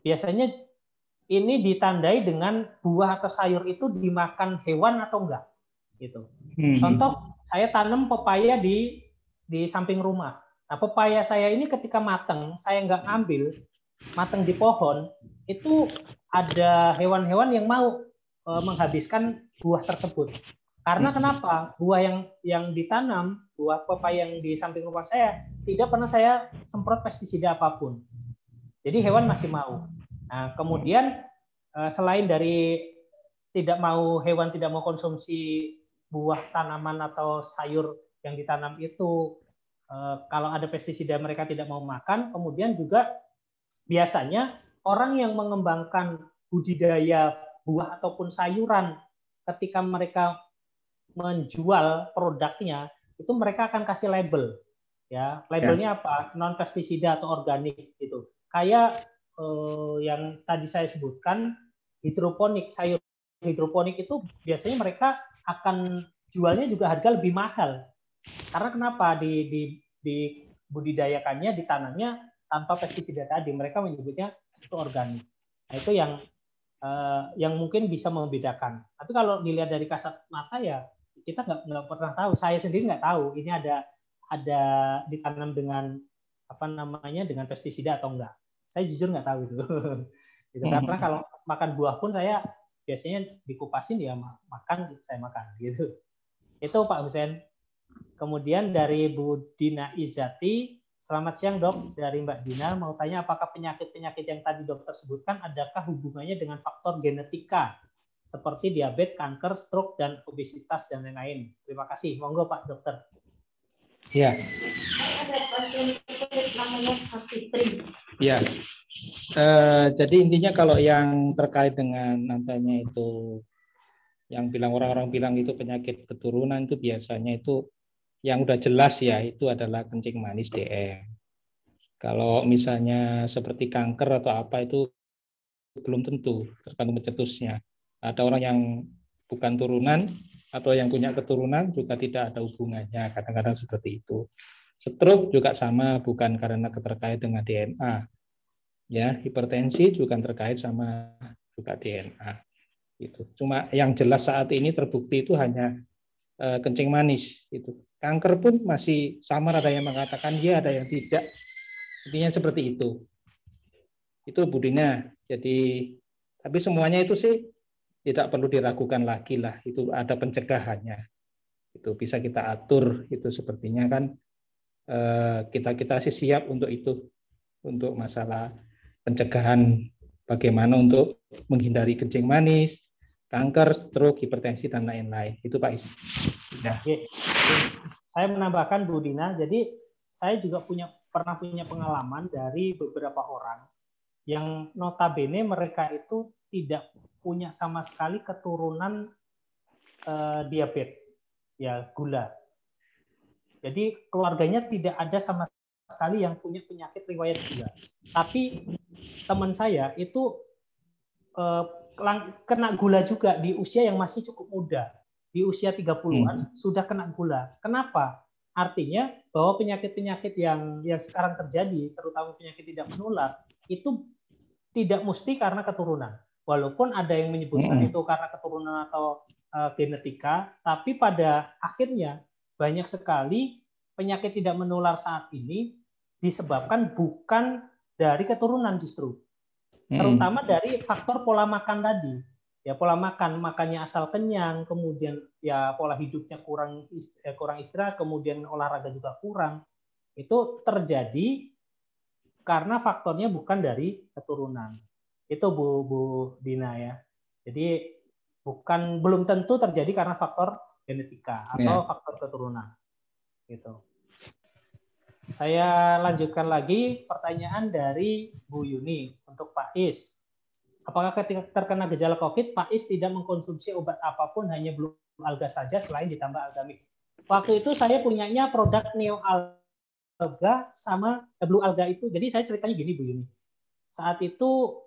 Biasanya ini ditandai dengan buah atau sayur itu dimakan hewan atau enggak gitu. Contoh saya tanam pepaya di samping rumah. Nah, pepaya saya ini ketika matang, saya nggak ambil, matang di pohon, itu ada hewan-hewan yang mau menghabiskan buah tersebut. Karena kenapa? Buah yang ditanam, buah pepaya yang di samping rumah saya, tidak pernah saya semprot pestisida apapun. Jadi hewan masih mau. Nah, kemudian selain dari hewan tidak mau konsumsi buah tanaman atau sayur yang ditanam itu, kalau ada pestisida mereka tidak mau makan. Kemudian juga biasanya orang yang mengembangkan budidaya buah ataupun sayuran, ketika mereka menjual produknya itu mereka akan kasih label, ya labelnya apa, non pestisida atau organik gitu. Kayak yang tadi saya sebutkan hidroponik, sayur hidroponik itu biasanya mereka akan jualnya juga harga lebih mahal. Karena kenapa? Dibudidayakannya, ditanamnya tanpa pestisida tadi. Mereka menyebutnya itu organik. Nah, itu yang mungkin bisa membedakan. Tapi kalau dilihat dari kasat mata ya kita nggak pernah tahu. Saya sendiri nggak tahu ini ada ditanam dengan dengan pestisida atau enggak. Saya jujur nggak tahu itu. Gitu. Karena kalau makan buah pun saya biasanya dikupasin ya saya makan gitu. Itu Pak Husen. Kemudian dari Bu Dina Izati, selamat siang Dok, dari Mbak Dina, mau tanya apakah penyakit-penyakit yang tadi dokter sebutkan adakah hubungannya dengan faktor genetika seperti diabetes, kanker, stroke, dan obesitas dan lain-lain. Terima kasih. Monggo Pak Dokter. Ya. Ya. Jadi intinya kalau yang terkait dengan nantinya itu yang orang-orang bilang itu penyakit keturunan itu biasanya itu yang udah jelas ya itu adalah kencing manis DM. Kalau misalnya seperti kanker atau apa itu belum tentu, tergantung pencetusnya. Ada orang yang bukan turunan atau yang punya keturunan juga tidak ada hubungannya, kadang-kadang seperti itu. Stroke juga sama, bukan karena terkait dengan DNA. Ya, hipertensi juga terkait sama juga DNA. Itu. Cuma yang jelas saat ini terbukti itu hanya kencing manis. Itu. Kanker pun masih samar, ada yang mengatakan ya, ada yang tidak. Intinya seperti itu. Itu Bu Dina. Jadi, tapi semuanya itu sih tidak perlu diragukan lagi lah. Itu ada pencegahannya. Itu bisa kita atur. Itu sepertinya kan kita sih siap untuk itu, untuk masalah pencegahan bagaimana untuk menghindari kencing manis, kanker, stroke, hipertensi, dan lain-lain. Itu Pak Is. Ya. Saya menambahkan Bu Dina, jadi saya juga pernah punya pengalaman dari beberapa orang yang notabene mereka itu tidak punya sama sekali keturunan diabetes, ya gula. Jadi keluarganya tidak ada sama sekali yang punya penyakit riwayat gula. Tapi teman saya itu kena gula juga di usia yang masih cukup muda. Di usia 30-an sudah kena gula. Kenapa? Artinya bahwa penyakit-penyakit yang sekarang terjadi, terutama penyakit tidak menular, itu tidak mesti karena keturunan. Walaupun ada yang menyebutkan itu karena keturunan atau genetika, tapi pada akhirnya banyak sekali penyakit tidak menular saat ini disebabkan bukan dari keturunan justru, terutama dari faktor pola makan tadi. Ya, pola makannya asal kenyang, kemudian ya pola hidupnya kurang istirahat, kemudian olahraga juga kurang. Itu terjadi karena faktornya bukan dari keturunan. Itu Bu Dina ya. Jadi belum tentu terjadi karena faktor genetika atau faktor keturunan. Gitu. Saya lanjutkan lagi pertanyaan dari Bu Yuni untuk Pak Is. Apakah ketika terkena gejala COVID, Pak Is tidak mengkonsumsi obat apapun, hanya Blue Alga saja selain ditambah Algamik? Waktu itu saya punyanya produk Neo Alga sama Blue Alga itu. Jadi saya ceritanya gini Bu Yuni. Saat itu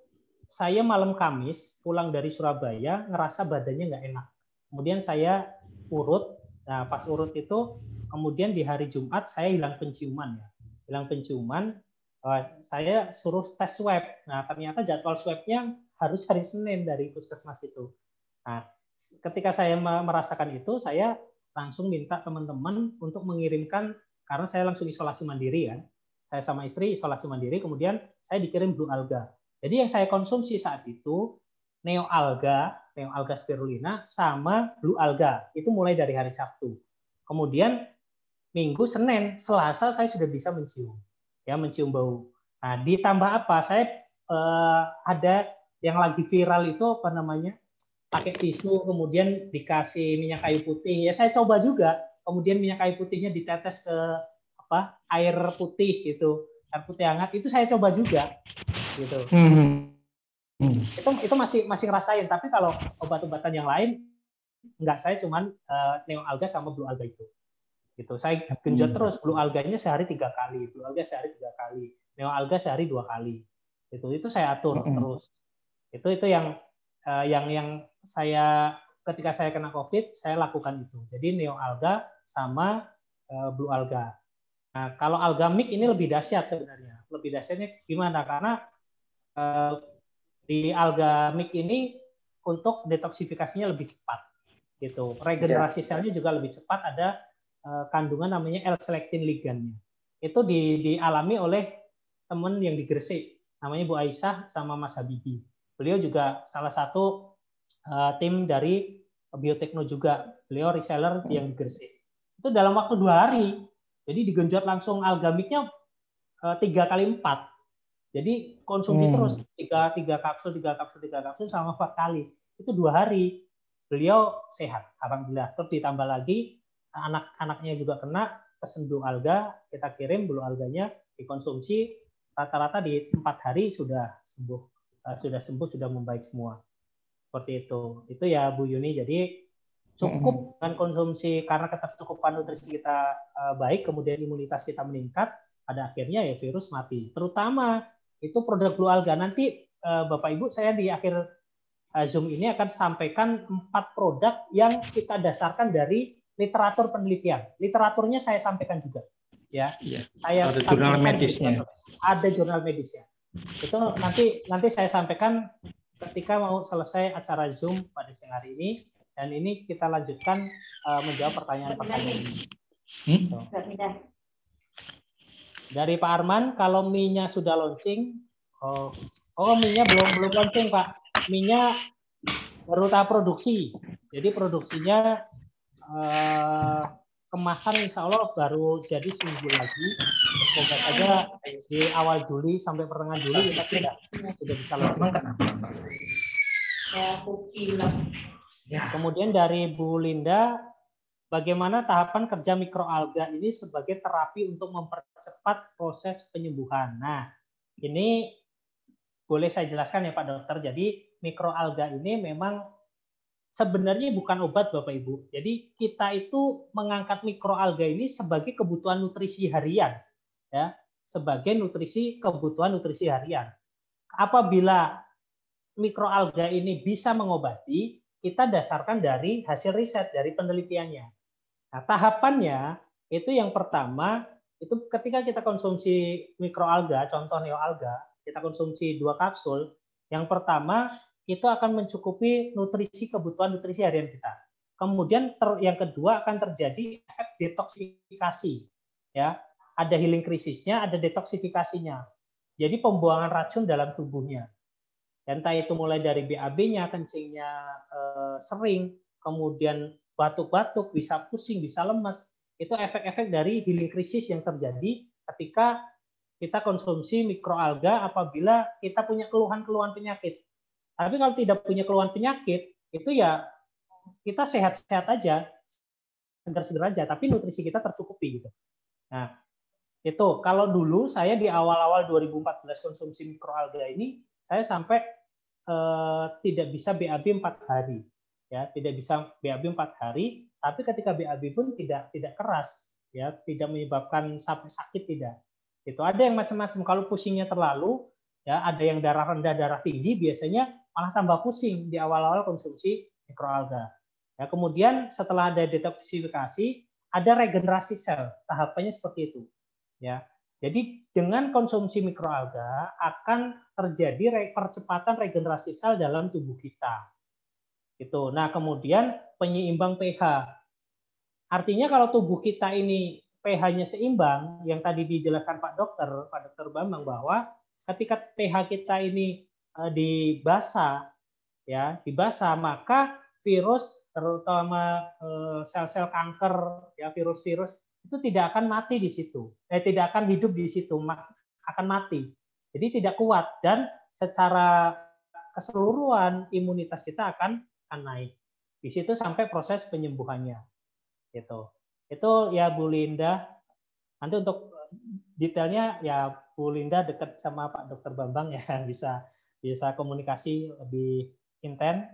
saya malam Kamis pulang dari Surabaya, ngerasa badannya nggak enak. Kemudian saya urut. Nah, pas urut itu, kemudian di hari Jumat saya hilang penciuman. Hilang penciuman, saya suruh tes swab. Nah, ternyata jadwal swabnya harus hari Senin dari puskesmas itu. Nah, ketika saya merasakan itu, saya langsung minta teman-teman untuk mengirimkan, karena saya langsung isolasi mandiri ya. Saya sama istri isolasi mandiri, kemudian saya dikirim Blue Alga. Jadi yang saya konsumsi saat itu Neo Alga spirulina sama Blue Alga. Itu mulai dari hari Sabtu. Kemudian Minggu, Senin, Selasa saya sudah bisa mencium. Ya, mencium bau. Nah, ditambah apa? Saya ada yang lagi viral itu apa namanya? Pakai tisu kemudian dikasih minyak kayu putih. Ya saya coba juga. Kemudian minyak kayu putihnya ditetes ke air putih gitu. Air putih hangat itu saya coba juga. Gitu. Itu masih ngerasain, tapi kalau obat-obatan yang lain enggak, saya cuman Neo Alga sama Blue Alga itu. Gitu. Saya genjot terus Blue Alganya sehari 3 kali, Blue Alga sehari 3 kali, Neo Alga sehari 2 kali. Itu saya atur terus. Itu yang saya ketika saya kena COVID saya lakukan itu. Jadi Neo Alga sama Blue Alga. Nah, kalau Algamik ini lebih dahsyat sebenarnya. Lebih dahsyatnya gimana? Karena di Algamik ini untuk detoksifikasinya lebih cepat. Gitu. Regenerasi selnya juga lebih cepat, ada kandungan namanya L-selektin ligandnya. Itu dialami oleh teman yang di Gresik, namanya Bu Aisyah sama Mas Habibi. Beliau juga salah satu tim dari Biotekno juga. Beliau reseller yang di Gresik. Itu dalam waktu 2 hari. Jadi digenjot langsung Algamiknya 3 kali 4. Jadi konsumsi terus 3 kapsul selama 4 kali. Itu 2 hari. Beliau sehat, alhamdulillah. Terus ditambah lagi anak-anaknya juga kena, pesen Blue Alga, kita kirim Blue Alganya dikonsumsi, rata-rata di 4 hari sudah sembuh, sudah membaik semua. Seperti itu. Itu ya Bu Yuni. Jadi cukup dengan konsumsi, karena ketercukupan nutrisi kita baik, kemudian imunitas kita meningkat, pada akhirnya ya virus mati. Terutama itu produk Blue Alga. Nanti Bapak Ibu, saya di akhir Zoom ini akan sampaikan 4 produk yang kita dasarkan dari literatur penelitian. Literaturnya saya sampaikan juga. Ya, saya ada jurnal medisnya. Ada jurnal medisnya. Itu nanti saya sampaikan ketika mau selesai acara Zoom pada siang hari ini. Dan ini kita lanjutkan menjawab pertanyaan-pertanyaan ini. Dari Pak Arman, kalau mie-nya sudah launching, mie-nya belum launching Pak. Mie-nya baru tahap produksi. Jadi produksinya kemasan insya Allah baru jadi seminggu lagi. Semoga saja di awal Juli sampai pertengahan Juli kita sudah bisa launching. Kemudian dari Bu Linda, bagaimana tahapan kerja mikroalga ini sebagai terapi untuk mempercepat proses penyembuhan? Nah, ini boleh saya jelaskan ya Pak Dokter. Jadi mikroalga ini memang sebenarnya bukan obat Bapak Ibu. Jadi kita itu mengangkat mikroalga ini sebagai kebutuhan nutrisi harian, ya, sebagai kebutuhan nutrisi harian. Apabila mikroalga ini bisa mengobati, kita dasarkan dari hasil riset, dari penelitiannya. Nah, tahapannya itu yang pertama, itu ketika kita konsumsi mikroalga, contoh neoalga, kita konsumsi 2 kapsul, yang pertama itu akan mencukupi kebutuhan nutrisi harian kita. Kemudian yang kedua akan terjadi efek detoksifikasi. Ya, ada healing krisisnya, ada detoksifikasinya. Jadi pembuangan racun dalam tubuhnya. Entah itu mulai dari BAB-nya, kencingnya sering, kemudian batuk-batuk, bisa pusing, bisa lemas. Itu efek-efek dari healing krisis yang terjadi ketika kita konsumsi mikroalga apabila kita punya keluhan-keluhan penyakit. Tapi kalau tidak punya keluhan penyakit, itu ya kita sehat-sehat aja, segar-segar aja, tapi nutrisi kita tercukupi gitu. Nah, itu kalau dulu saya di awal-awal 2014 konsumsi mikroalga ini, saya sampai tidak bisa BAB 4 hari. Ya, tidak bisa BAB 4 hari, tapi ketika BAB pun tidak keras, ya, tidak menyebabkan sampai sakit, tidak. Itu ada yang macam-macam. Kalau pusingnya terlalu, ya, ada yang darah rendah, darah tinggi, biasanya malah tambah pusing di awal-awal konsumsi mikroalga. Ya, kemudian setelah ada detoksifikasi, ada regenerasi sel. Tahapannya seperti itu. Ya, jadi dengan konsumsi mikroalga akan terjadi percepatan regenerasi sel dalam tubuh kita. Itu. Nah, kemudian penyeimbang pH. Artinya kalau tubuh kita ini pH-nya seimbang, yang tadi dijelaskan Pak Dokter Bambang, bahwa ketika pH kita ini dibasa, maka virus, terutama sel-sel kanker, ya, virus-virus itu tidak akan mati di situ, tidak akan hidup di situ, akan mati. Jadi tidak kuat dan secara keseluruhan imunitas kita akan naik. Di situ sampai proses penyembuhannya. Gitu. Itu ya Bu Linda. Nanti untuk detailnya ya Bu Linda dekat sama Pak Dokter Bambang ya, bisa komunikasi lebih intens.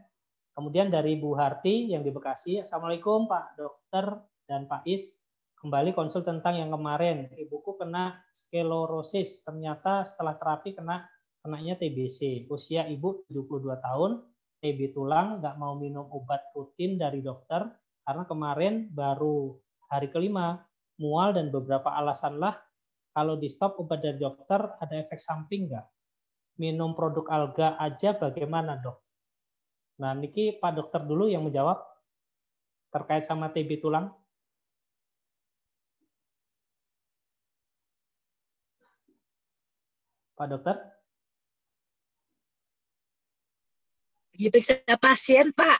Kemudian dari Bu Harti yang di Bekasi, Assalamualaikum Pak Dokter dan Pak Is. Kembali konsul tentang yang kemarin, ibuku kena sklerosis, ternyata setelah terapi kenanya TBC. Usia ibu 72 tahun, TB tulang, nggak mau minum obat rutin dari dokter, karena kemarin baru hari kelima, mual dan beberapa alasan lah. Kalau di stop obat dari dokter, ada efek samping nggak? Minum produk alga aja bagaimana dok? Nah, niki Pak Dokter dulu yang menjawab terkait sama TB tulang. Pak Dokter? Lagi periksa pasien, Pak.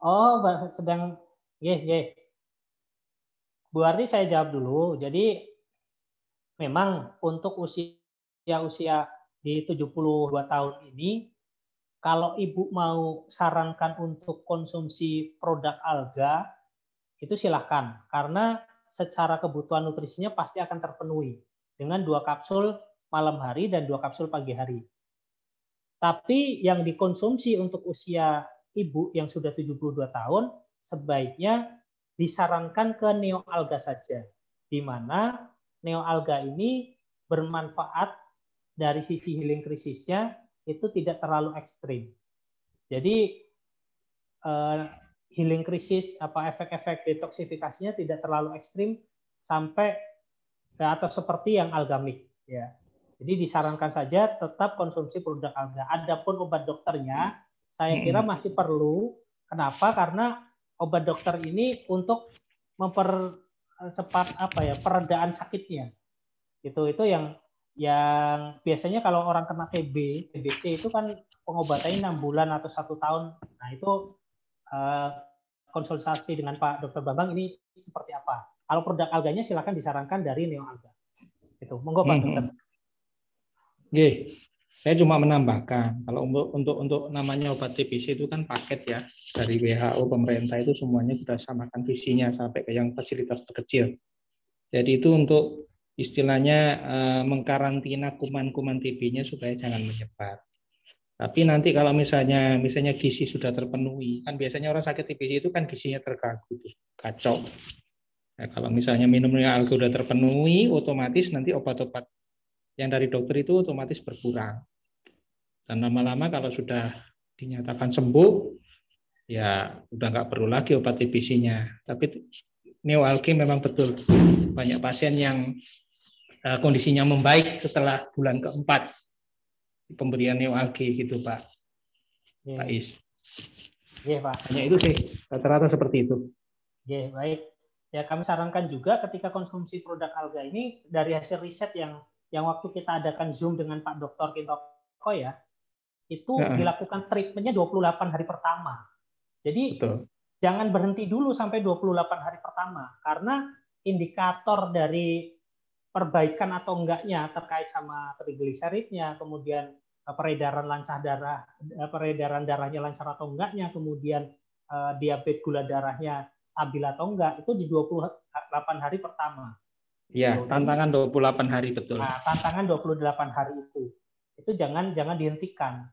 Oh, sedang, Bu Arti saya jawab dulu. Jadi memang untuk usia di 72 tahun ini, kalau Ibu mau sarankan untuk konsumsi produk alga, itu silahkan. Karena secara kebutuhan nutrisinya pasti akan terpenuhi dengan 2 kapsul malam hari dan 2 kapsul pagi hari. Tapi yang dikonsumsi untuk usia Ibu yang sudah 72 tahun, sebaiknya disarankan ke neoalga saja. Di mana neoalga ini bermanfaat dari sisi healing krisisnya, itu tidak terlalu ekstrim. Jadi healing krisis, efek-efek detoksifikasinya tidak terlalu ekstrim sampai atau seperti yang algamik, ya. Jadi disarankan saja tetap konsumsi produk alga. Adapun obat dokternya, saya kira masih perlu. Kenapa? Karena obat dokter ini untuk mempercepat peredaan sakitnya. Itu yang biasanya kalau orang kena TBC itu kan pengobatannya 6 bulan atau 1 tahun. Nah, itu konsultasi dengan Pak Dokter Bambang ini seperti apa. Kalau produk alganya silakan disarankan dari neoalga. Itu. Monggo Pak Dokter. Oke. Saya cuma menambahkan kalau untuk namanya obat TBC itu kan paket ya dari WHO, pemerintah itu semuanya sudah samakan visinya sampai ke yang fasilitas terkecil. Jadi itu untuk istilahnya mengkarantina kuman-kuman TB-nya supaya jangan menyebar. Tapi nanti kalau misalnya gizi sudah terpenuhi, kan biasanya orang sakit TBC itu kan gizinya terganggu, kacau. Nah, kalau misalnya minumnya alga sudah terpenuhi, otomatis nanti obat-obat yang dari dokter itu otomatis berkurang. Dan lama-lama kalau sudah dinyatakan sembuh, ya udah nggak perlu lagi obat TBC-nya. Tapi neoalgi memang betul banyak pasien yang kondisinya membaik setelah bulan keempat pemberian neoalgi gitu Pak. Pak Is. Iya Pak. Hanya itu sih rata-rata seperti itu. Iya baik. Ya kami sarankan juga ketika konsumsi produk alga ini dari hasil riset yang waktu kita adakan Zoom dengan Pak Dr. Kintoko ya, itu dilakukan treatmentnya 28 hari pertama. Jadi betul. Jangan berhenti dulu sampai 28 hari pertama, karena indikator dari perbaikan atau enggaknya terkait sama trigliseridnya, kemudian peredaran darahnya lancar atau enggaknya, kemudian diabetes gula darahnya stabil atau enggak, itu di 28 hari pertama. Iya, tantangan 28 hari betul. Nah, tantangan 28 hari itu jangan dihentikan.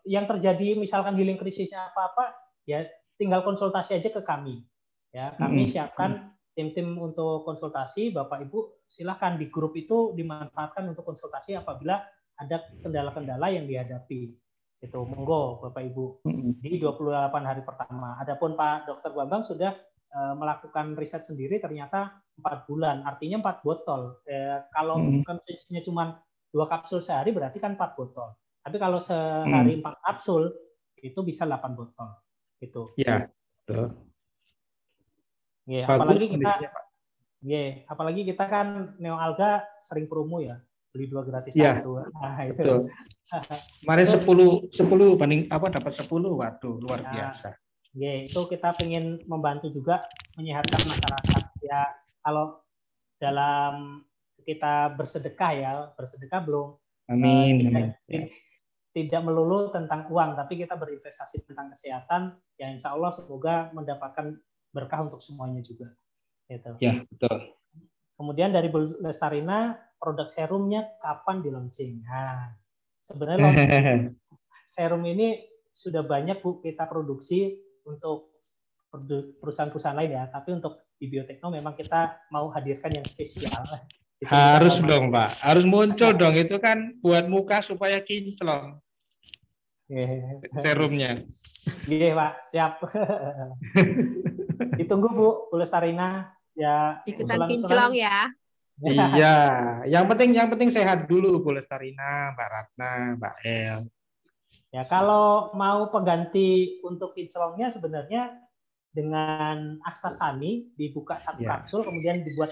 Yang terjadi misalkan healing krisisnya apa-apa, ya tinggal konsultasi aja ke kami. Ya, kami siapkan tim-tim untuk konsultasi. Bapak Ibu silakan di grup itu dimanfaatkan untuk konsultasi apabila ada kendala-kendala yang dihadapi. Itu monggo Bapak Ibu di 28 hari pertama. Adapun Pak Dr. Bambang sudah melakukan riset sendiri, ternyata 4 bulan, artinya 4 botol. Kalau konsumsinya cuma 2 kapsul sehari berarti kan 4 botol. Tapi kalau sehari 4 kapsul itu bisa 8 botol. Itu. Iya, betul. Yeah, apalagi kita kan neoalga sering promo ya, beli 2 gratis 1. Nah, itu. Betul. Kemarin 10 banding dapat 10, waduh luar biasa. Itu kita ingin membantu juga menyehatkan masyarakat. Ya, kalau dalam kita bersedekah belum. Amin. Tidak melulu tentang uang, tapi kita berinvestasi tentang kesehatan, ya insya Allah semoga mendapatkan berkah untuk semuanya juga. Gitu. Ya, betul. Kemudian dari Bu Lestarina, produk serumnya kapan di launching? Nah, sebenarnya serum ini sudah banyak Bu kita produksi untuk perusahaan-perusahaan lain ya, tapi untuk di Biotekno memang kita mau hadirkan yang spesial. Harus dong Pak, harus muncul dong, itu kan buat muka supaya kinclong. Serumnya. Iya Pak, siap. Ditunggu Bu Lestarina ya. Ikutan kinclong ya. Iya, yang penting sehat dulu Bu Lestarina, Mbak Ratna, Mbak El. Ya kalau mau pengganti untuk kinclongnya sebenarnya dengan Astasani dibuka 1 kapsul kemudian dibuat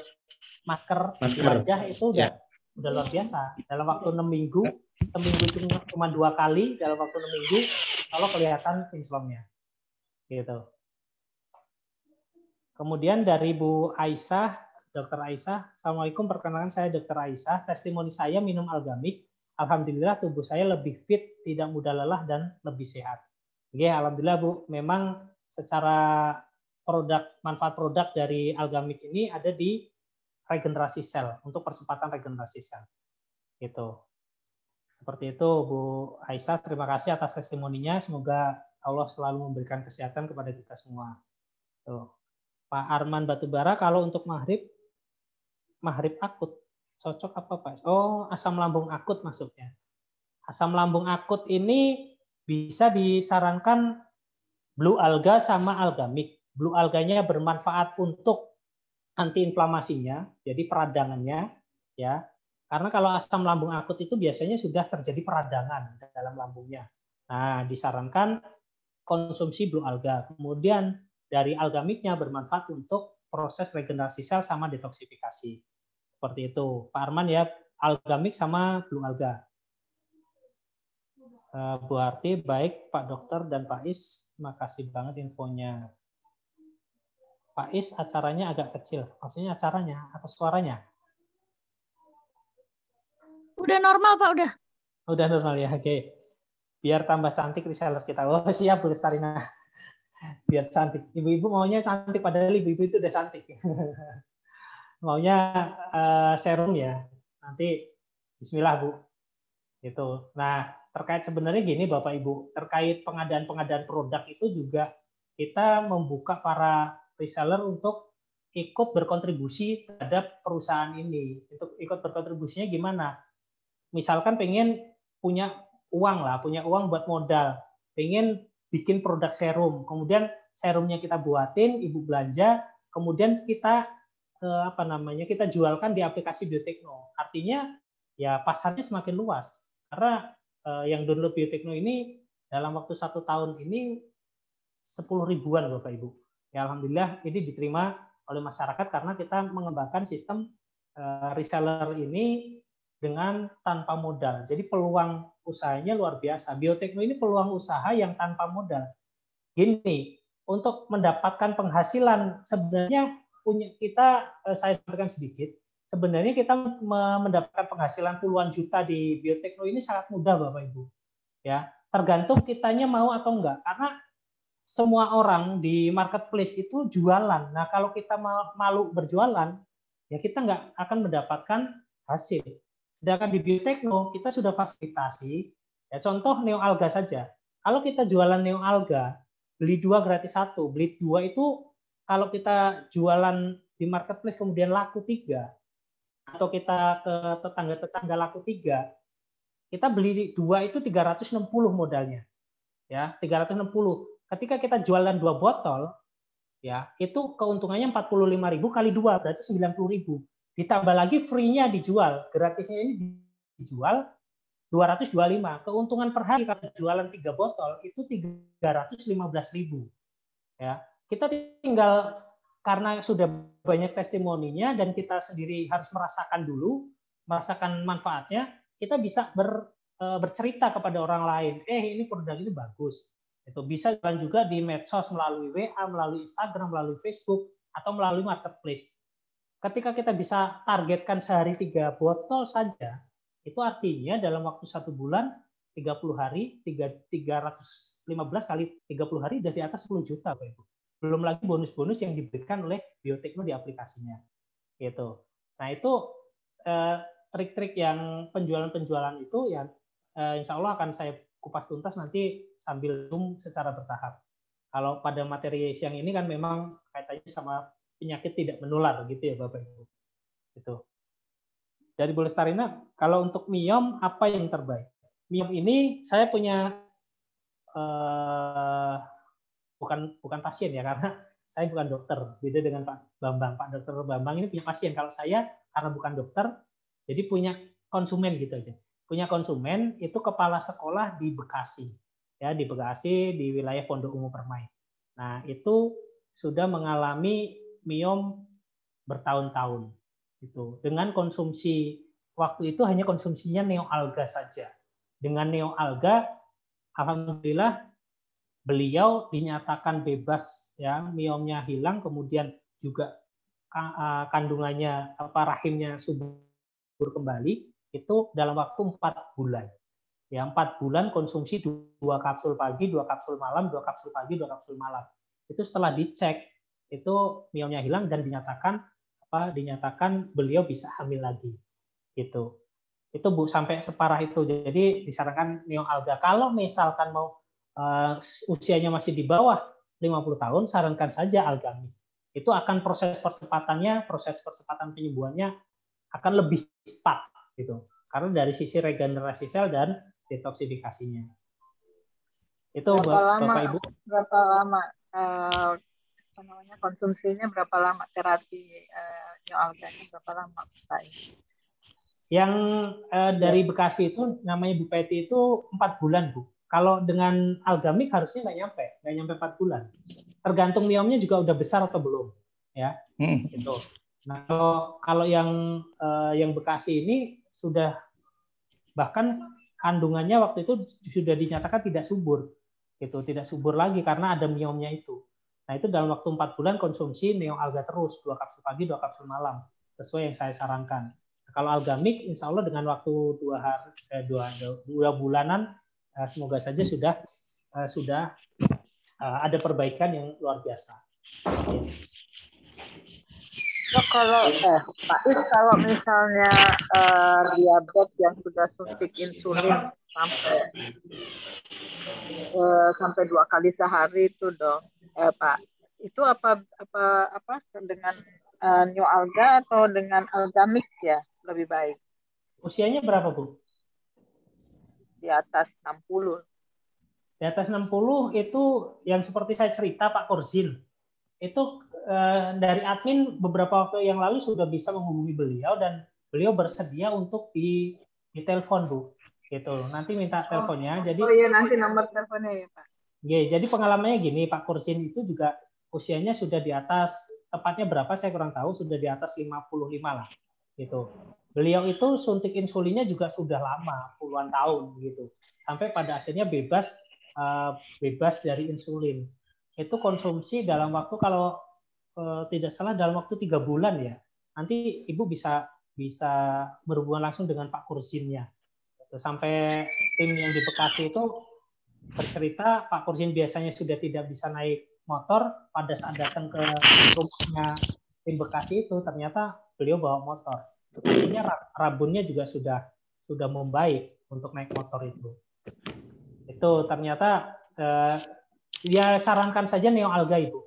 masker di wajah itu udah luar biasa. Dalam waktu 6 minggu, seminggu cuma 2 kali, dalam waktu 6 minggu kalau kelihatan kinclongnya. Gitu. Kemudian dari Bu Aisyah, Dr. Aisyah, Assalamualaikum, perkenalkan saya Dr. Aisyah. Testimoni saya minum Algamik, alhamdulillah tubuh saya lebih fit, tidak mudah lelah dan lebih sehat. Oke, alhamdulillah Bu, memang secara manfaat produk dari Algamik ini ada di regenerasi sel, untuk percepatan regenerasi sel. Gitu. Seperti itu Bu Aisyah, terima kasih atas testimoninya. Semoga Allah selalu memberikan kesehatan kepada kita semua. Tuh. Pak Arman Batubara, kalau untuk maghrib akut, cocok apa Pak? Oh, asam lambung akut maksudnya. Asam lambung akut ini bisa disarankan Blue Alga sama Algamik. Blue Alganya bermanfaat untuk antiinflamasinya, jadi peradangannya, ya. Karena kalau asam lambung akut itu biasanya sudah terjadi peradangan dalam lambungnya. Nah, disarankan konsumsi Blue Alga. Kemudian dari Algamiknya bermanfaat untuk proses regenerasi sel sama detoksifikasi. Seperti itu. Pak Arman ya, Algamik sama Blue Alga. Bu Harti, baik Pak Dokter dan Pak Is, terima kasih banget infonya. Pak Is, acaranya agak kecil. Maksudnya acaranya atau suaranya? Udah normal Pak, udah. Udah normal ya, oke. Biar tambah cantik reseller kita. Oh siap Bu Lestarina. Biar cantik. Ibu-ibu maunya cantik, padahal ibu-ibu itu udah cantik. Maunya serum ya. Nanti bismillah Bu. Itu. Nah, terkait sebenarnya gini Bapak Ibu, terkait pengadaan produk itu juga kita membuka para reseller untuk ikut berkontribusi terhadap perusahaan ini. Untuk ikut berkontribusinya gimana? Misalkan pengen punya uang buat modal, pengen bikin produk serum, kemudian serumnya kita buatin, ibu belanja, kemudian kita kita jualkan di aplikasi Biotekno. Artinya ya pasarnya semakin luas karena yang download Biotekno ini dalam waktu 1 tahun ini 10 ribuan Bapak Ibu. Ya alhamdulillah ini diterima oleh masyarakat karena kita mengembangkan sistem reseller ini dengan tanpa modal. Jadi peluang usahanya luar biasa. Biotekno ini peluang usaha yang tanpa modal. Gini, untuk mendapatkan penghasilan sebenarnya saya sampaikan sedikit, sebenarnya kita mendapatkan penghasilan puluhan juta di Biotekno ini sangat mudah Bapak Ibu. Ya, tergantung kitanya mau atau enggak. Karena semua orang di marketplace itu jualan. Nah, kalau kita malu berjualan, ya kita nggak akan mendapatkan hasil. Sedangkan di Biotekno kita sudah fasilitasi, ya contoh neoalga saja. Kalau kita jualan neoalga, beli 2 gratis 1, beli 2 itu kalau kita jualan di marketplace kemudian laku 3, atau kita ke tetangga-tetangga laku 3, kita beli 2 itu 360 modalnya. Ya, 360. Ketika kita jualan 2 botol, ya itu keuntungannya 45.000 kali 2 berarti 90.000. Ditambah lagi free-nya dijual, gratisnya ini dijual 225. Keuntungan per hari kalau jualan 3 botol itu 315.000. Ya, kita tinggal karena sudah banyak testimoninya dan kita sendiri harus merasakan manfaatnya, kita bisa bercerita kepada orang lain. Ini produk ini bagus. Itu bisa jalan juga di medsos melalui WA, melalui Instagram, melalui Facebook atau melalui marketplace. Ketika kita bisa targetkan sehari 3 botol saja, itu artinya dalam waktu 1 bulan, 30 hari, 315 kali 30 hari sudah di atas 10 juta, Pak Ibu. Belum lagi bonus-bonus yang diberikan oleh Biotekno di aplikasinya. Gitu. Nah, itu trik-trik yang penjualan-penjualan itu ya insya Allah akan saya kupas tuntas nanti sambil Zoom secara bertahap. Kalau pada materi siang ini kan memang kaitannya sama penyakit tidak menular gitu ya Bapak Ibu. Itu. Dari Bu Lestarina, kalau untuk miom apa yang terbaik? Miom ini saya punya bukan pasien ya karena saya bukan dokter. Beda dengan Pak Bambang. Pak Dokter Bambang ini punya pasien. Kalau saya karena bukan dokter, jadi punya konsumen gitu aja. Punya konsumen itu kepala sekolah di Bekasi. Ya, di Bekasi di wilayah Pondok Ungu Permai. Nah, itu sudah mengalami miom bertahun-tahun itu dengan konsumsi waktu itu hanya konsumsinya neoalga saja. Dengan neoalga alhamdulillah beliau dinyatakan bebas ya, miomnya hilang, kemudian juga kandungannya rahimnya subur kembali itu dalam waktu 4 bulan. Ya, 4 bulan konsumsi 2 kapsul pagi, 2 kapsul malam, 2 kapsul pagi, 2 kapsul malam. Itu setelah dicek itu miomnya hilang dan dinyatakan beliau bisa hamil lagi. Gitu. Itu Bu sampai separah itu. Jadi disarankan neoalga. Kalau misalkan mau usianya masih di bawah 50 tahun, sarankan saja Algami. Itu akan proses percepatan penyembuhannya akan lebih cepat gitu. Karena dari sisi regenerasi sel dan detoksifikasinya. Itu Bapak Ibu. Berapa lama konsumsinya, berapa lama terapi neoalganya, berapa lama Pak? Yang dari Bekasi itu namanya Bu Peti itu 4 bulan Bu. Kalau dengan Algamik harusnya nggak nyampe 4 bulan. Tergantung miomnya juga udah besar atau belum, ya. Gitu. Nah kalau yang Bekasi ini sudah bahkan kandungannya waktu itu sudah dinyatakan tidak subur, gitu, tidak subur lagi karena ada miomnya itu. Nah, itu dalam waktu 4 bulan konsumsi Neo Alga terus, 2 kapsul pagi, 2 kapsul malam, sesuai yang saya sarankan. Kalau Algamik, insya Allah dengan waktu 2 bulanan, semoga saja sudah ada perbaikan yang luar biasa. Kalau Pak Is, kalau misalnya diabetes yang sudah suntik insulin sampai 2 kali sehari itu dong, Pak, itu apa dengan New Alga atau dengan Algamix ya lebih baik? Usianya berapa, Bu? Di atas 60. Di atas 60 itu yang seperti saya cerita Pak Korzin. Itu dari admin beberapa waktu yang lalu sudah bisa menghubungi beliau dan beliau bersedia untuk ditelepon, Bu. Gitu. Nanti minta teleponnya. Jadi iya, nanti nomor teleponnya ya, Pak. Jadi pengalamannya gini, Pak Korzin itu juga usianya sudah di atas, tepatnya berapa saya kurang tahu, sudah di atas 55 lah. Gitu. Beliau itu suntik insulinnya juga sudah lama, puluhan tahun gitu. Sampai pada akhirnya bebas dari insulin. Itu konsumsi dalam waktu, kalau tidak salah dalam waktu 3 bulan ya. Nanti Ibu bisa berhubungan langsung dengan Pak Kurzinnya. Sampai tim yang di Bekasi itu bercerita Pak Kurzin biasanya sudah tidak bisa naik motor, pada saat datang ke rumahnya tim Bekasi itu ternyata beliau bawa motor. Artinya rabunnya juga sudah membaik untuk naik motor itu. Itu ternyata ya sarankan saja Neo Alga, Ibu.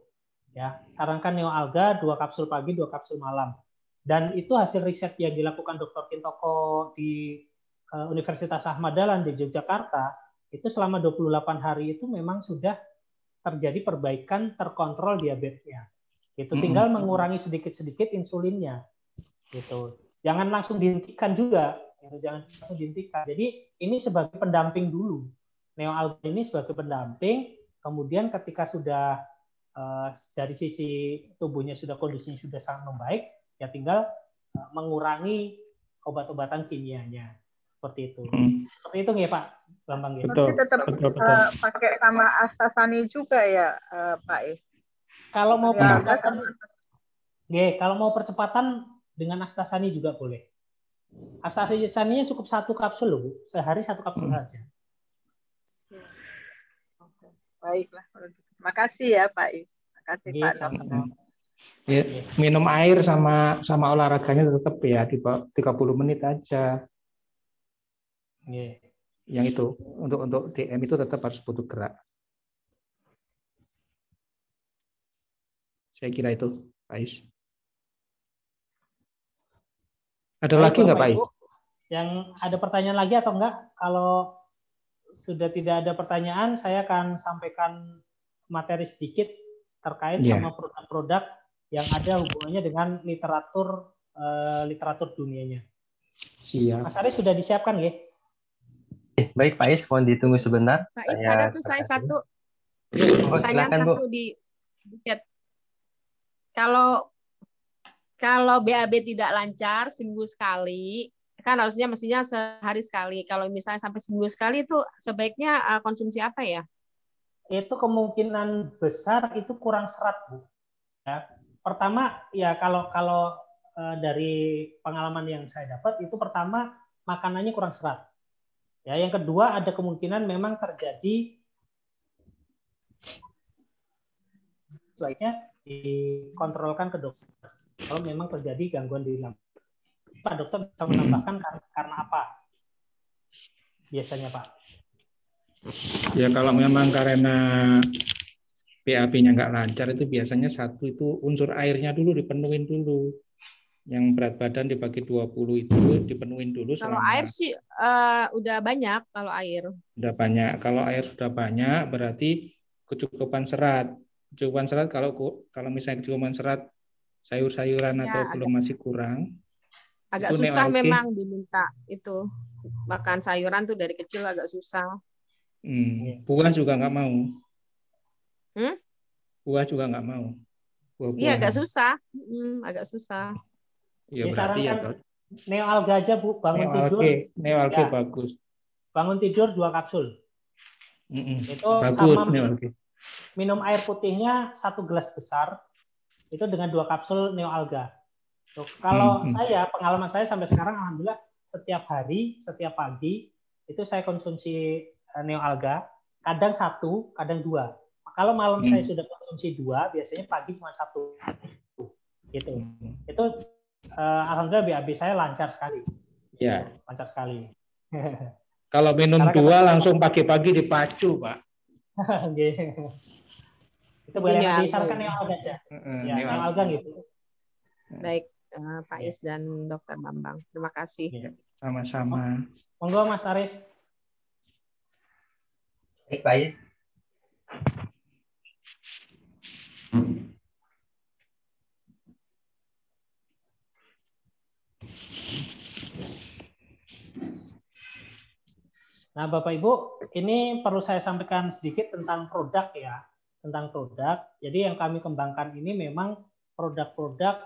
Ya, sarankan Neo Alga 2 kapsul pagi, 2 kapsul malam. Dan itu hasil riset yang dilakukan Dr. Kintoko di Universitas Ahmad Dahlan di Yogyakarta, itu selama 28 hari itu memang sudah terjadi perbaikan, terkontrol diabetesnya. Itu tinggal mengurangi sedikit-sedikit insulinnya. Gitu. Jangan langsung dihentikan juga, jangan langsung dihentikan. Jadi ini sebagai pendamping dulu. Neo Alga ini sebagai pendamping, kemudian ketika sudah dari sisi tubuhnya sudah kondisinya sudah sangat membaik, ya tinggal mengurangi obat-obatan kimianya. Seperti itu. Seperti itu nggak Pak Bambang? Betul. Tetap pakai sama Astasani juga ya, Pak Is? Kalau mau percepatan, kalau mau percepatan dengan Astasani juga boleh. Astasaninya cukup 1 kapsul loh, Bu. Sehari 1 kapsul saja. Baiklah. Makasih ya Pak Is. Makasih Pak Dokter. Ya, minum air sama olahraganya tetap ya di 30 menit aja. Yang itu untuk DM itu tetap harus butuh gerak. Saya kira itu, Pak Is. Ada lagi nggak, Pak Is? Yang ada pertanyaan lagi atau enggak? Kalau sudah tidak ada pertanyaan, saya akan sampaikan materi sedikit terkait sama produk-produk yang ada hubungannya dengan literatur dunianya. Siap. Mas Aris sudah disiapkan, ya? Baik Pak Is, mohon ditunggu sebentar. Pak Is, ada tuh saya satu pertanyaan silakan, satu Bu. di chat. Kalau BAB tidak lancar seminggu sekali, kan harusnya mestinya sehari sekali. Kalau misalnya sampai seminggu sekali itu sebaiknya konsumsi apa ya? Itu kemungkinan besar itu kurang serat, Bu. Ya. Pertama ya kalau dari pengalaman yang saya dapat itu pertama makanannya kurang serat. Ya, yang kedua ada kemungkinan memang terjadi, sebaiknya dikontrolkan ke dokter kalau memang terjadi gangguan di lambung. Pak dokter bisa menambahkan karena apa? Biasanya Pak. Ya kalau memang karena BAB-nya nggak lancar itu biasanya satu itu unsur airnya dulu dipenuhin dulu. Yang berat badan dibagi 20 itu dipenuhin dulu. Kalau air sih udah banyak kalau air. Udah banyak. Kalau air sudah banyak berarti kecukupan serat. Kecukupan serat kalau misalnya kecukupan serat sayur-sayuran ya, atau belum masih kurang. Agak susah memang diminta itu. Makan sayuran tuh dari kecil agak susah. Buah juga nggak mau. Buah juga nggak mau. Iya agak susah. Agak susah. Ya berarti ya Neo Alga aja Bu, bangun tidur. Neo Alga bagus. Bangun tidur 2 kapsul. Itu bagus, sama minum air putihnya 1 gelas besar itu dengan 2 kapsul neoalga. Tuh, kalau saya, pengalaman saya sampai sekarang alhamdulillah setiap hari, setiap pagi itu saya konsumsi neoalga, kadang 1, kadang 2. Kalau malam saya sudah konsumsi 2, biasanya pagi cuma 1. Gitu. Itu alhamdulillah BAB saya lancar sekali. Ya. Lancar sekali. Kalau minum 2 langsung pagi-pagi dipacu, Pak. Itu boleh disarankan neoalga aja. Ya, neoalga gitu. Baik, Pak Is dan Dr. Bambang. Terima kasih. Ya, sama-sama. Monggo Mas Aris. Baik, Pak Is. Nah, Bapak Ibu, ini perlu saya sampaikan sedikit tentang produk ya, tentang produk. Jadi yang kami kembangkan ini memang produk-produk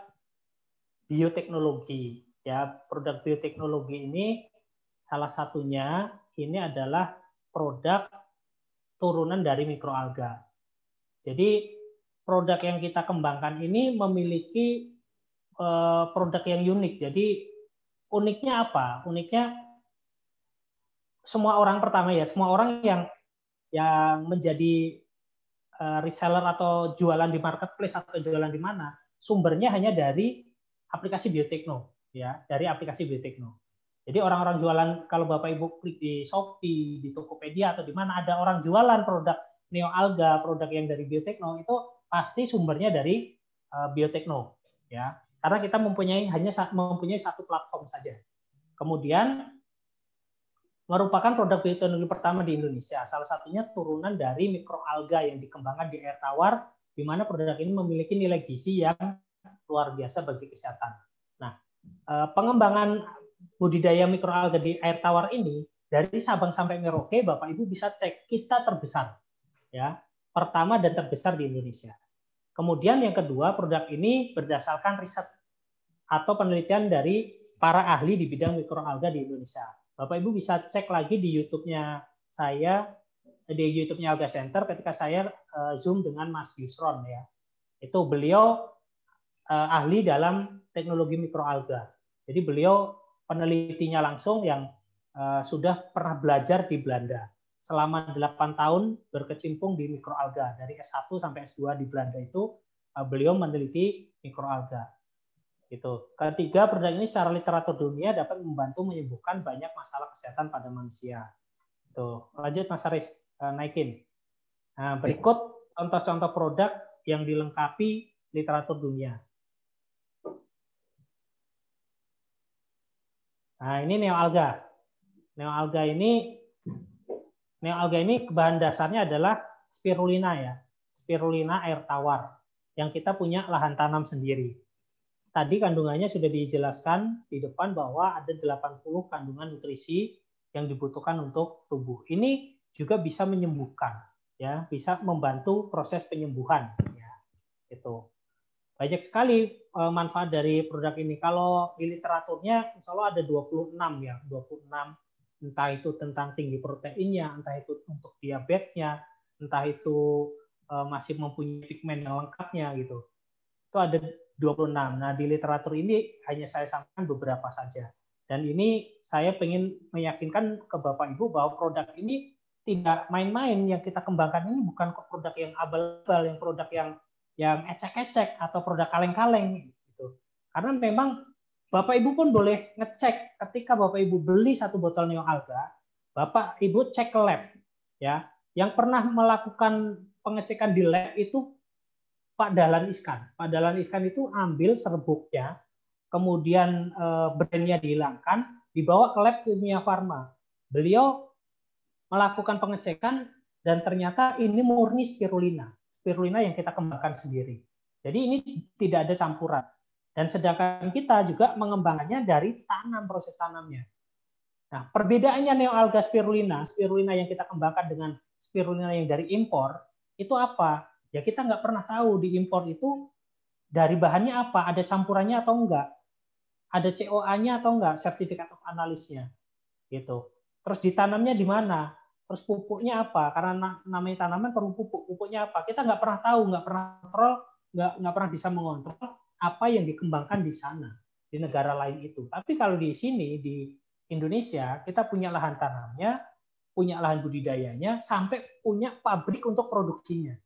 bioteknologi ya. Produk bioteknologi ini salah satunya ini adalah produk turunan dari mikroalga. Jadi produk yang kita kembangkan ini memiliki produk yang unik. Jadi uniknya apa? Uniknya semua orang pertama ya, semua orang yang menjadi reseller atau jualan di marketplace atau jualan di mana, sumbernya hanya dari aplikasi Biotekno ya, dari aplikasi Biotekno. Jadi orang-orang jualan, kalau Bapak Ibu klik di Shopee, di Tokopedia atau di mana ada orang jualan produk neoalga, produk yang dari Biotekno, itu pasti sumbernya dari Biotekno ya. Karena kita hanya mempunyai satu platform saja. Kemudian merupakan produk bioteknologi pertama di Indonesia. Salah satunya turunan dari mikroalga yang dikembangkan di air tawar, di mana produk ini memiliki nilai gizi yang luar biasa bagi kesehatan. Nah, pengembangan budidaya mikroalga di air tawar ini dari Sabang sampai Merauke, Bapak Ibu bisa cek, kita terbesar, ya, pertama dan terbesar di Indonesia. Kemudian yang kedua, produk ini berdasarkan riset atau penelitian dari para ahli di bidang mikroalga di Indonesia. Bapak Ibu bisa cek lagi di YouTube-nya saya, di YouTube-nya Alga Center ketika saya Zoom dengan Mas Yusron ya. Itu beliau ahli dalam teknologi mikroalga. Jadi beliau penelitinya langsung yang sudah pernah belajar di Belanda. Selama 8 tahun berkecimpung di mikroalga. Dari S1 sampai S2 di Belanda itu beliau meneliti mikroalga. Gitu. Ketiga, produk ini secara literatur dunia dapat membantu menyembuhkan banyak masalah kesehatan pada manusia. Tuh. Lanjut Mas Aris, naikin. Nah, berikut contoh-contoh produk yang dilengkapi literatur dunia. Nah, ini neoalga. Neoalga ini bahan dasarnya adalah spirulina ya. Spirulina air tawar yang kita punya lahan tanam sendiri. Tadi kandungannya sudah dijelaskan di depan bahwa ada 80 kandungan nutrisi yang dibutuhkan untuk tubuh. Ini juga bisa menyembuhkan, ya, bisa membantu proses penyembuhan. Ya, itu banyak sekali manfaat dari produk ini. Kalau di literaturnya, insya Allah ada 26 ya, 26. Entah itu tentang tinggi proteinnya, entah itu untuk diabetesnya, entah itu masih mempunyai pigmen yang lengkapnya gitu. Itu ada 26. Nah, di literatur ini hanya saya sampaikan beberapa saja. Dan ini saya ingin meyakinkan ke Bapak Ibu bahwa produk ini tidak main-main. Yang kita kembangkan ini bukan produk yang abal-abal, yang produk yang ecek-ecek atau produk kaleng-kaleng gitu. Karena memang Bapak Ibu pun boleh ngecek ketika Bapak Ibu beli satu botol neoalga, Bapak Ibu cek ke lab ya. Yang pernah melakukan pengecekan di lab itu Pak Dahlan Iskan. Pak Dahlan Iskan itu ambil serbuknya, kemudian brandnya dihilangkan, dibawa ke lab Kimia Farma. Beliau melakukan pengecekan dan ternyata ini murni spirulina. Spirulina yang kita kembangkan sendiri. Jadi ini tidak ada campuran. Dan sedangkan kita juga mengembangkannya dari tanam, proses tanamnya. Nah, perbedaannya neoalga spirulina yang kita kembangkan dengan spirulina yang dari impor, itu apa? Ya kita nggak pernah tahu di impor itu dari bahannya apa, ada campurannya atau enggak, ada COA-nya atau enggak, Certificate of Analysis-nya, gitu. Terus ditanamnya di mana? terus pupuknya apa? Karena namanya tanaman perlu pupuk. Pupuknya apa? Kita nggak pernah tahu, nggak pernah kontrol, nggak pernah bisa mengontrol apa yang dikembangkan di sana, di negara lain itu. Tapi kalau di sini, di Indonesia, kita punya lahan tanamnya, punya lahan budidayanya, sampai punya pabrik untuk produksinya.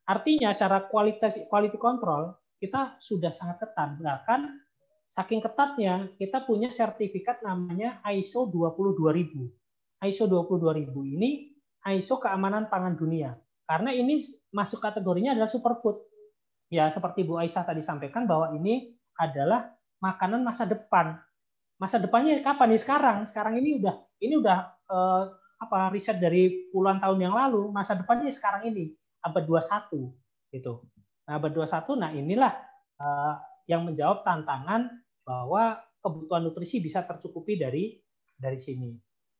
Artinya secara quality control, kita sudah sangat ketat. Bahkan saking ketatnya, kita punya sertifikat namanya ISO 22000. ISO 22000 ini ISO keamanan pangan dunia. Karena ini masuk kategorinya adalah superfood. Ya, seperti Bu Aisyah tadi sampaikan bahwa ini adalah makanan masa depan. Masa depannya kapan nih? Sekarang ini udah riset dari puluhan tahun yang lalu. Masa depannya sekarang ini abad 21 gitu. Nah, abad 21, nah inilah yang menjawab tantangan bahwa kebutuhan nutrisi bisa tercukupi dari sini.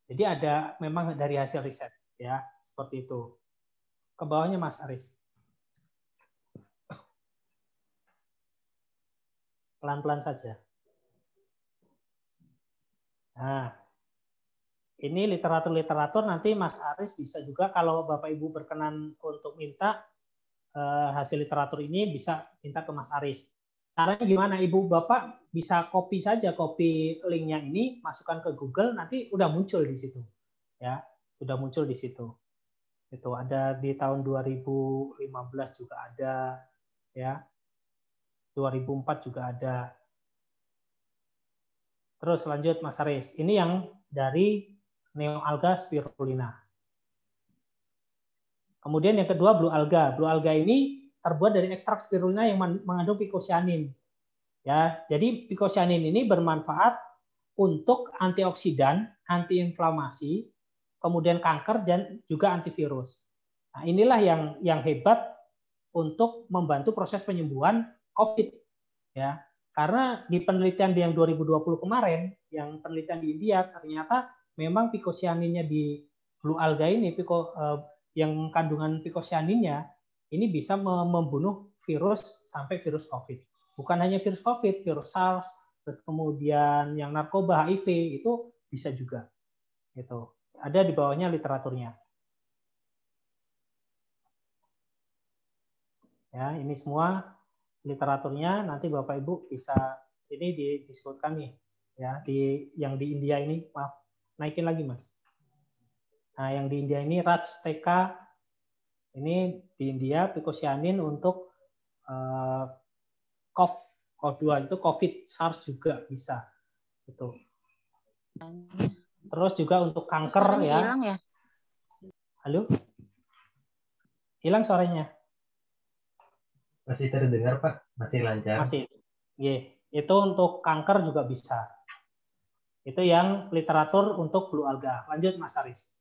Jadi ada memang dari hasil riset ya, seperti itu. Ke bawahnya Mas Aris. Pelan-pelan saja. Nah, ini literatur nanti Mas Aris bisa juga kalau Bapak Ibu berkenan untuk minta hasil literatur ini bisa minta ke Mas Aris. Caranya gimana? Ibu Bapak bisa copy linknya ini, masukkan ke Google, nanti udah muncul di situ. Ya, sudah muncul di situ. Itu ada di tahun 2015 juga ada, ya. 2004 juga ada. Terus lanjut Mas Aris. Ini yang dari Neoalga spirulina. Kemudian yang kedua Blue Alga. Blue Alga ini terbuat dari ekstrak spirulina yang mengandung picosanin. Ya, jadi picosanin ini bermanfaat untuk antioksidan, antiinflamasi, kemudian kanker dan juga antivirus. Nah, inilah yang hebat untuk membantu proses penyembuhan COVID, ya. Karena di penelitian yang 2020 kemarin, yang penelitian di India, ternyata memang picosaninnya di Blue Alga ini, yang kandungan picosaninnya ini bisa membunuh virus sampai virus COVID. Bukan hanya virus COVID, virus SARS, kemudian yang narkoba, HIV itu bisa juga. Gitu. Ada di bawahnya literaturnya. Ya, ini semua literaturnya, nanti Bapak Ibu bisa ini disebutkan nih ya, yang di India ini, maaf, naikin lagi Mas. Nah, yang di India ini Raj TK, ini di India picosanin untuk COV2 itu COVID, SARS juga bisa. Gitu. Terus juga untuk kanker ya. Hilang ya? Halo? Hilang suaranya? Masih terdengar Pak, masih lancar. Masih. Yeah. Itu untuk kanker juga bisa. Itu yang literatur untuk Blue Alga. Lanjut Mas Aris.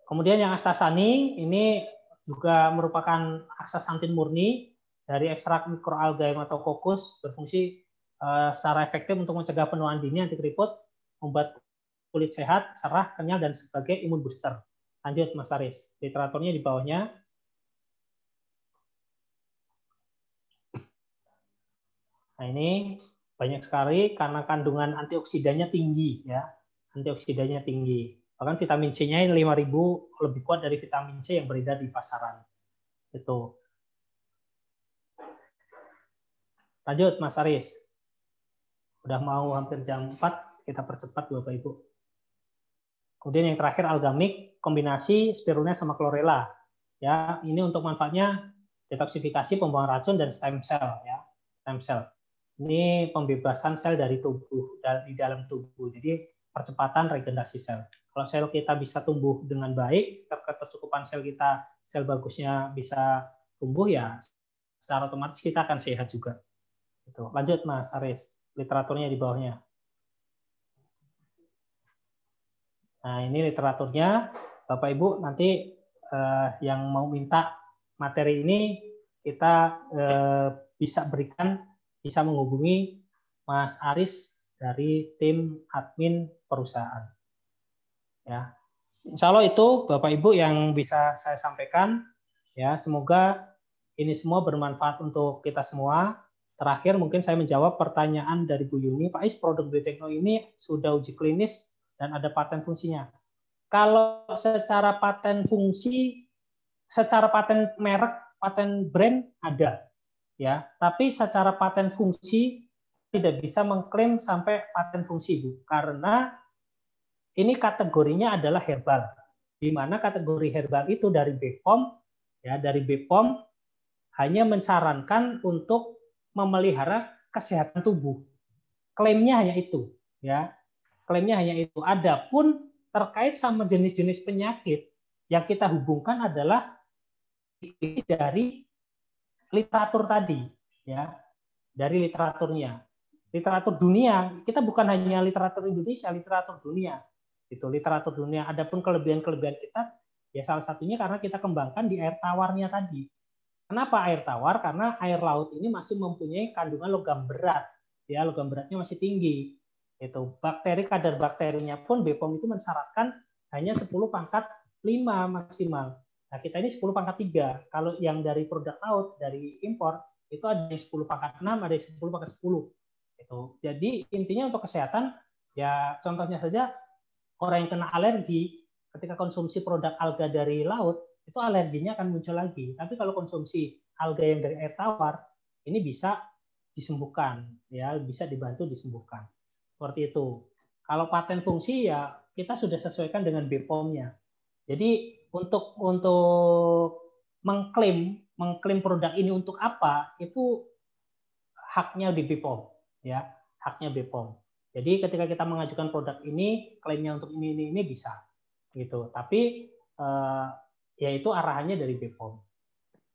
Kemudian yang astaxanthin ini juga merupakan astaxanthin murni dari ekstrak mikroalga Haematococcus, berfungsi secara efektif untuk mencegah penuaan dini, anti keriput, membuat kulit sehat, cerah, kenyal, dan sebagai imun booster. Lanjut Mas Aris, literaturnya di bawahnya. Nah ini banyak sekali karena kandungan antioksidannya tinggi, ya, antioksidannya tinggi. Bahkan vitamin C-nya 5.000 lebih kuat dari vitamin C yang beredar di pasaran. Itu. Lanjut Mas Aris. Udah mau hampir jam 4, kita percepat Bapak Ibu. Kemudian yang terakhir algamik, kombinasi spirulina sama chlorella. Ya, ini untuk manfaatnya detoksifikasi, pembuangan racun, dan stem cell. Ya, stem cell. Ini pembebasan sel dari tubuh, di dalam tubuh. Jadi percepatan regenerasi sel. Kalau sel kita bisa tumbuh dengan baik, ketercukupan sel kita, sel bagusnya bisa tumbuh, ya secara otomatis kita akan sehat juga. Gitu. Lanjut Mas Aris, literaturnya di bawahnya. Nah ini literaturnya, Bapak Ibu nanti yang mau minta materi ini kita bisa berikan, bisa menghubungi Mas Aris dari tim admin perusahaan. Ya, Insya Allah itu Bapak Ibu yang bisa saya sampaikan. Ya, semoga ini semua bermanfaat untuk kita semua. terakhir mungkin saya menjawab pertanyaan dari Bu Yuni, Pak Is, produk Biotekno ini sudah uji klinis dan ada paten fungsinya. Kalau secara paten fungsi, secara paten merek, paten brand ada, ya. Tapi secara paten fungsi tidak bisa mengklaim sampai paten fungsi, Bu, karena ini kategorinya adalah herbal, di mana kategori herbal itu dari BPOM, ya, dari BPOM hanya mensarankan untuk memelihara kesehatan tubuh. Klaimnya hanya itu, ya. Klaimnya hanya itu. Adapun terkait sama jenis-jenis penyakit yang kita hubungkan adalah dari literatur tadi, ya. Dari literaturnya. Literatur dunia, kita bukan hanya literatur Indonesia, literatur dunia. Itu literatur dunia. Adapun kelebihan-kelebihan kita, ya salah satunya karena kita kembangkan di air tawarnya tadi. Kenapa air tawar? Karena air laut ini masih mempunyai kandungan logam berat, ya, logam beratnya masih tinggi. Itu bakteri, kadar bakterinya pun BPOM itu mensyaratkan hanya 10 pangkat 5 maksimal. Nah, kita ini 10 pangkat 3. Kalau yang dari produk laut, dari impor, itu ada yang 10 pangkat 6, ada yang 10 pangkat 10. Itu. Jadi intinya untuk kesehatan, ya contohnya saja orang yang kena alergi ketika konsumsi produk alga dari laut, itu alerginya akan muncul lagi. Tapi kalau konsumsi alga yang dari air tawar, ini bisa disembuhkan, ya, bisa dibantu disembuhkan. Seperti itu. Kalau paten fungsi, ya kita sudah sesuaikan dengan BPOM-nya. Jadi untuk mengklaim produk ini untuk apa, itu haknya di BPOM, ya, haknya BPOM. Jadi ketika kita mengajukan produk ini, klaimnya untuk ini bisa, gitu. Tapi yaitu arahannya dari BPOM.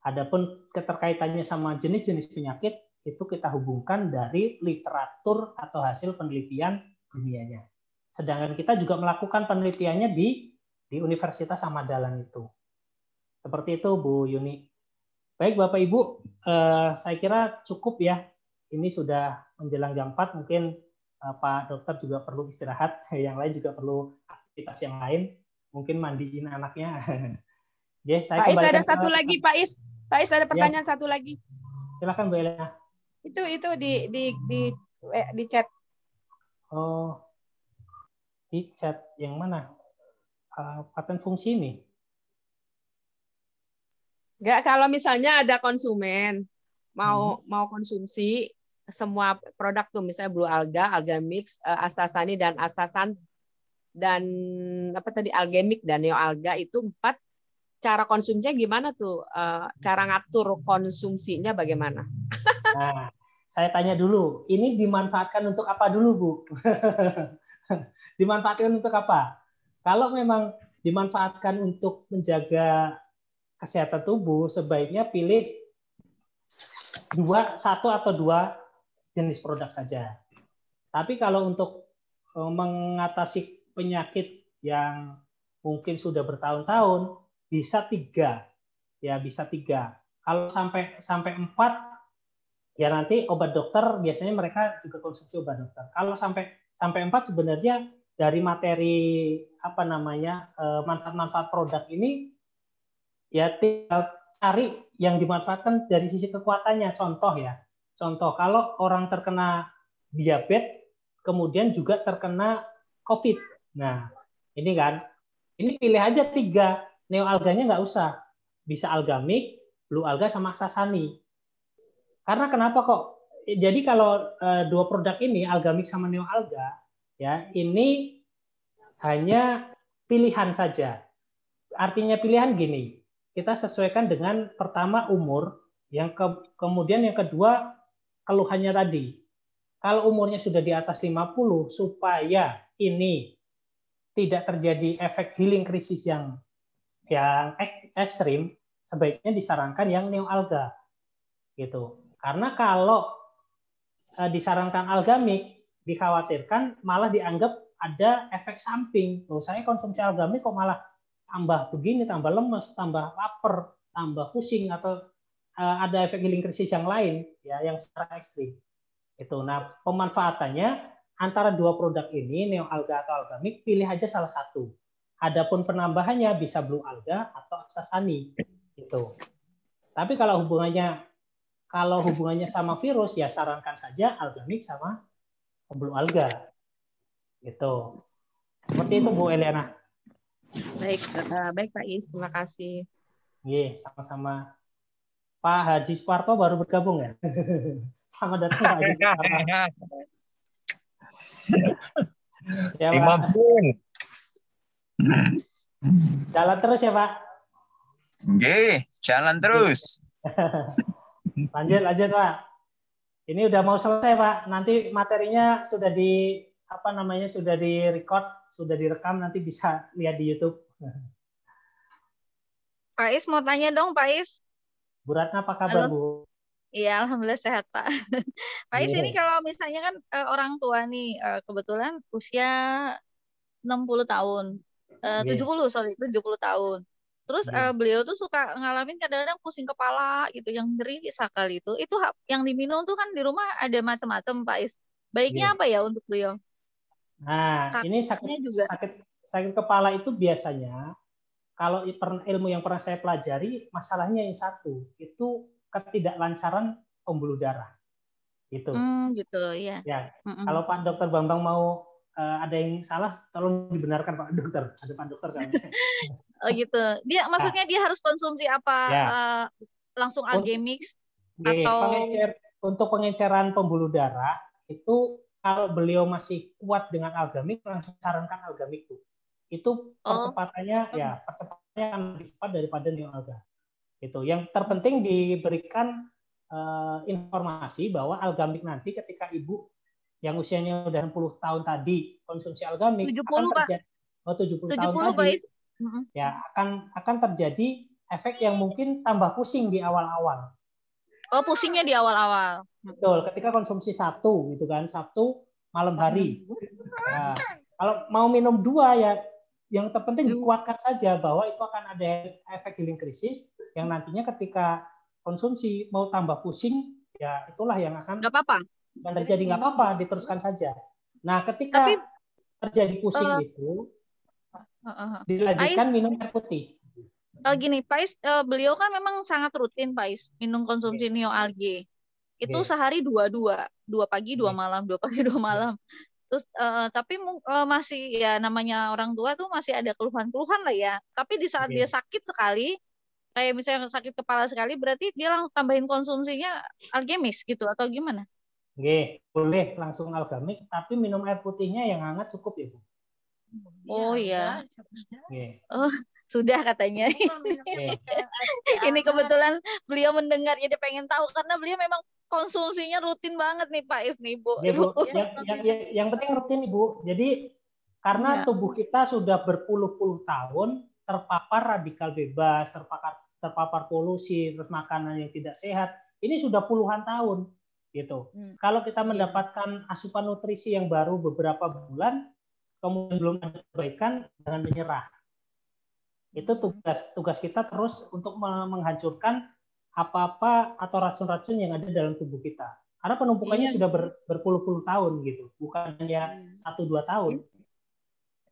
Adapun keterkaitannya sama jenis-jenis penyakit, itu kita hubungkan dari literatur atau hasil penelitian dunianya. Sedangkan kita juga melakukan penelitiannya di Universitas Ahmad Dahlan itu. Seperti itu, Bu Yuni. Baik, Bapak Ibu, saya kira cukup ya. Ini sudah menjelang jam 4, mungkin Pak Dokter juga perlu istirahat, yang lain juga perlu aktivitas yang lain, mungkin mandiin anaknya. Ya, saya Pak Is ada satu ke... lagi, Pak Is. Pak Is ada pertanyaan satu lagi. Silakan Bu Elena. Itu di chat. Oh, di chat yang mana? Paten fungsi ini? Enggak, kalau misalnya ada konsumen mau konsumsi semua produk tuh, misalnya Blue Alga, Alga Mix, Astasani dan Astasan dan apa tadi Algemik dan Neo Alga itu 4. Cara konsumsinya gimana tuh? Cara ngatur konsumsinya bagaimana? Nah, saya tanya dulu, ini dimanfaatkan untuk apa dulu, Bu? Dimanfaatkan untuk apa? Kalau memang dimanfaatkan untuk menjaga kesehatan tubuh, sebaiknya pilih 1 atau 2 jenis produk saja. Tapi kalau untuk mengatasi penyakit yang mungkin sudah bertahun-tahun, bisa 3. Ya, bisa 3. Kalau sampai 4, ya nanti obat dokter, biasanya mereka juga konsumsi obat dokter. Kalau sampai 4 sebenarnya dari materi apa namanya manfaat-manfaat produk ini, ya tinggal cari yang dimanfaatkan dari sisi kekuatannya. Contoh kalau orang terkena diabetes kemudian juga terkena COVID. Nah, ini kan, ini pilih aja 3. Neo alganya nggak usah. Bisa Algamik, Blue Alga sama Astasani. Karena kenapa kok? Jadi kalau 2 produk ini, Algamik sama Neo Alga, ya ini hanya pilihan saja. Artinya pilihan gini, kita sesuaikan dengan pertama umur, kemudian yang kedua keluhannya tadi. Kalau umurnya sudah di atas 50, supaya ini tidak terjadi efek healing krisis yang ekstrim, sebaiknya disarankan yang Neo Alga. Gitu. Karena kalau disarankan Algamik, dikhawatirkan malah dianggap ada efek samping. Loh, saya konsumsi Algamik kok malah tambah begini, tambah lemes, tambah lapar, tambah pusing, atau ada efek healing krisis yang lain, ya, yang secara ekstrim. Itu. Nah, pemanfaatannya antara 2 produk ini, Neo Alga atau Algamik, pilih aja salah satu. Adapun penambahannya bisa Blue Alga atau Astasani. Gitu. Tapi kalau hubungannya kalau hubungannya sama virus, ya sarankan saja algamik sama pembuluh alga. Gitu. Seperti itu Bu Eliana. Baik, baik Pak Is, terima kasih. Iya, sama-sama. Pak Haji Suparto baru bergabung ya? Sama datang Pak Haji Suparto. Ya, Pak. Jalan terus ya Pak. Oke, jalan terus. Lanjut Pak. Ini udah mau selesai Pak. Nanti materinya sudah sudah di-record, sudah direkam, nanti bisa lihat di YouTube. Pak Is mau tanya dong Pak Is. Bu Ratna apa kabar, Halo. Bu? Iya, alhamdulillah sehat Pak. Pak Is, ini kalau misalnya kan orang tua nih kebetulan usia 60 tahun. 70 tahun. Terus beliau tuh suka ngalamin kadang-kadang pusing kepala gitu, yang nyeri sekali itu. Itu yang diminum tuh kan di rumah ada macam-macam Pak Is. Baiknya apa ya untuk beliau? Nah, ini sakit kepala itu biasanya kalau ilmu yang pernah saya pelajari, masalahnya yang satu, itu ketidaklancaran pembuluh darah. Gitu. Gitu, ya. Ya. Kalau Pak Dokter Bambang mau ada yang salah, tolong dibenarkan Pak Dokter. Ada Pak Dokter kan? Oh gitu. Dia maksudnya dia harus konsumsi apa? Ya. Langsung Algemix atau untuk pengenceran pembuluh darah itu kalau beliau masih kuat dengan Algamik, langsung sarankan Algamik tuh. Itu percepatannya akan lebih cepat daripada Neoalga. Itu. Yang terpenting diberikan informasi bahwa Algamik nanti ketika ibu yang usianya udah 60 tahun tadi konsumsi Algamik 70 akan terjadi 70 tahun tadi. Ya, akan terjadi efek yang mungkin tambah pusing di awal-awal. Oh, pusingnya di awal-awal. Betul, ketika konsumsi satu gitu kan, Sabtu malam hari. Nah, kalau mau minum 2 ya yang terpenting dikuatkan saja bahwa itu akan ada efek healing krisis yang nantinya ketika konsumsi mau tambah pusing, ya itulah yang akan terjadi. Nggak apa-apa, diteruskan saja. Nah, ketika terjadi pusing itu dilanjutkan minum air putih. Gini, Pak Is, beliau kan memang sangat rutin Pak Is minum konsumsi Neoalge. Itu sehari 2 pagi 2 malam, 2 pagi 2 malam. Terus tapi masih ya namanya orang tua tuh masih ada keluhan-keluhan lah ya. Tapi di saat dia sakit sekali, kayak misalnya sakit kepala sekali, berarti dia langsung tambahin konsumsinya Algemix gitu atau gimana? Boleh langsung Algamik, tapi minum air putihnya yang hangat cukup ya Bu. Oh iya. Oh sudah katanya. Ini kebetulan beliau mendengar, jadi pengen tahu karena beliau memang konsumsinya rutin banget nih Pak Is nih Bu. Yang penting rutin Ibu. Jadi karena tubuh kita sudah berpuluh-puluh tahun terpapar radikal bebas, terpapar polusi, terus makanan yang tidak sehat, ini sudah puluhan tahun gitu. Kalau kita mendapatkan asupan nutrisi yang baru beberapa bulan, kemudian belum ada perbaikan, jangan menyerah. Itu tugas kita terus untuk menghancurkan apa-apa atau racun-racun yang ada dalam tubuh kita. Karena penumpukannya sudah berpuluh-puluh tahun gitu, bukan hanya 1-2 tahun.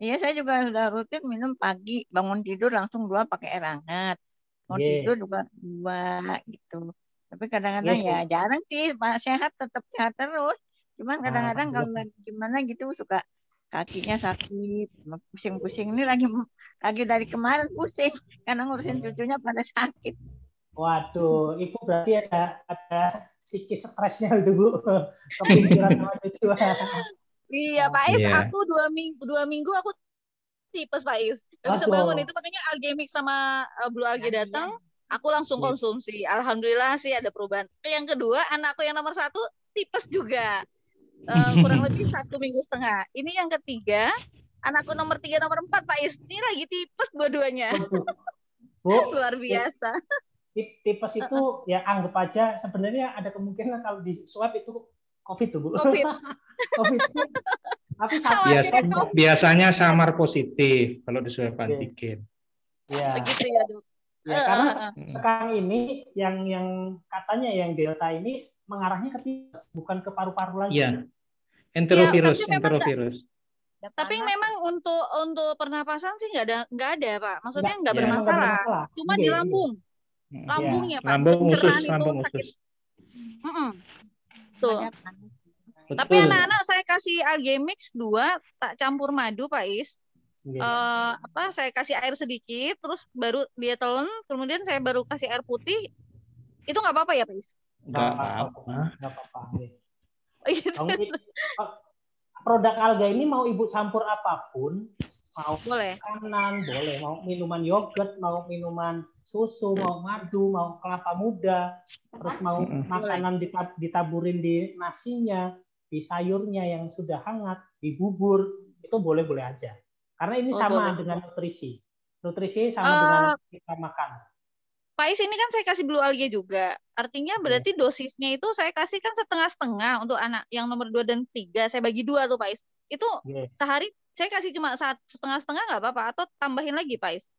Iya, saya juga sudah rutin minum pagi, bangun tidur langsung 2 pakai air hangat. Mau tidur juga 2 gitu. Tapi kadang-kadang ya jarang sih, sehat tetap sehat terus. Cuman kadang-kadang kalau gimana gitu suka kakinya sakit, pusing-pusing. Ini lagi dari kemarin pusing karena ngurusin cucunya pada sakit. Waduh, Ibu berarti ada psikis stresnya itu Bu. Kepikiran sama cucu. Iya Pak Is, aku 2 minggu aku tipes Pak Is. Gak bisa bangun, itu makanya Algemix sama Blue Algae datang, aku langsung konsumsi. Alhamdulillah sih ada perubahan. Yang kedua, anakku yang nomor 1 tipes juga. Kurang lebih 1,5 minggu. Ini yang ketiga, anakku nomor 3, nomor 4 Pak Is. Ini lagi tipes dua-duanya. Bu, luar biasa. Tipes itu ya anggap aja sebenarnya ada kemungkinan kalau di swab itu COVID tuh Bu. COVID. Tapi biasanya samar positif kalau di swab antigen. Ya. Begitu ya Dok. Ya, karena sekarang ini yang katanya yang Delta ini mengarahnya ke tipes, bukan ke paru-paru lagi. Iya. Enterovirus. Tapi memang untuk pernapasan sih nggak ada Pak. Maksudnya nggak bermasalah. Cuma di lambung. Lambungnya Pak. Lambung usus. Tuh. Tapi anak-anak saya kasih algae mix 2, tak campur madu Pak Is. Saya kasih air sedikit, terus baru dia telan, kemudian saya baru kasih air putih. Itu nggak apa-apa ya Pak Is? Nggak apa-apa. Produk alga ini mau ibu campur apapun, mau makanan boleh, mau minuman yogurt, mau minuman susu, mau madu, mau kelapa muda, terus mau makanan ditaburin di nasinya, di sayurnya yang sudah hangat, di bubur, itu boleh-boleh aja. Karena ini sama dengan nutrisi. Nutrisi sama dengan kita makan. Pak Is, ini kan saya kasih blue algae juga. Artinya berarti dosisnya itu saya kasih kan setengah-setengah untuk anak yang nomor 2 dan 3. Saya bagi 2 tuh Pak Is. Itu sehari saya kasih cuma setengah-setengah nggak apa-apa? Atau tambahin lagi Pak Is?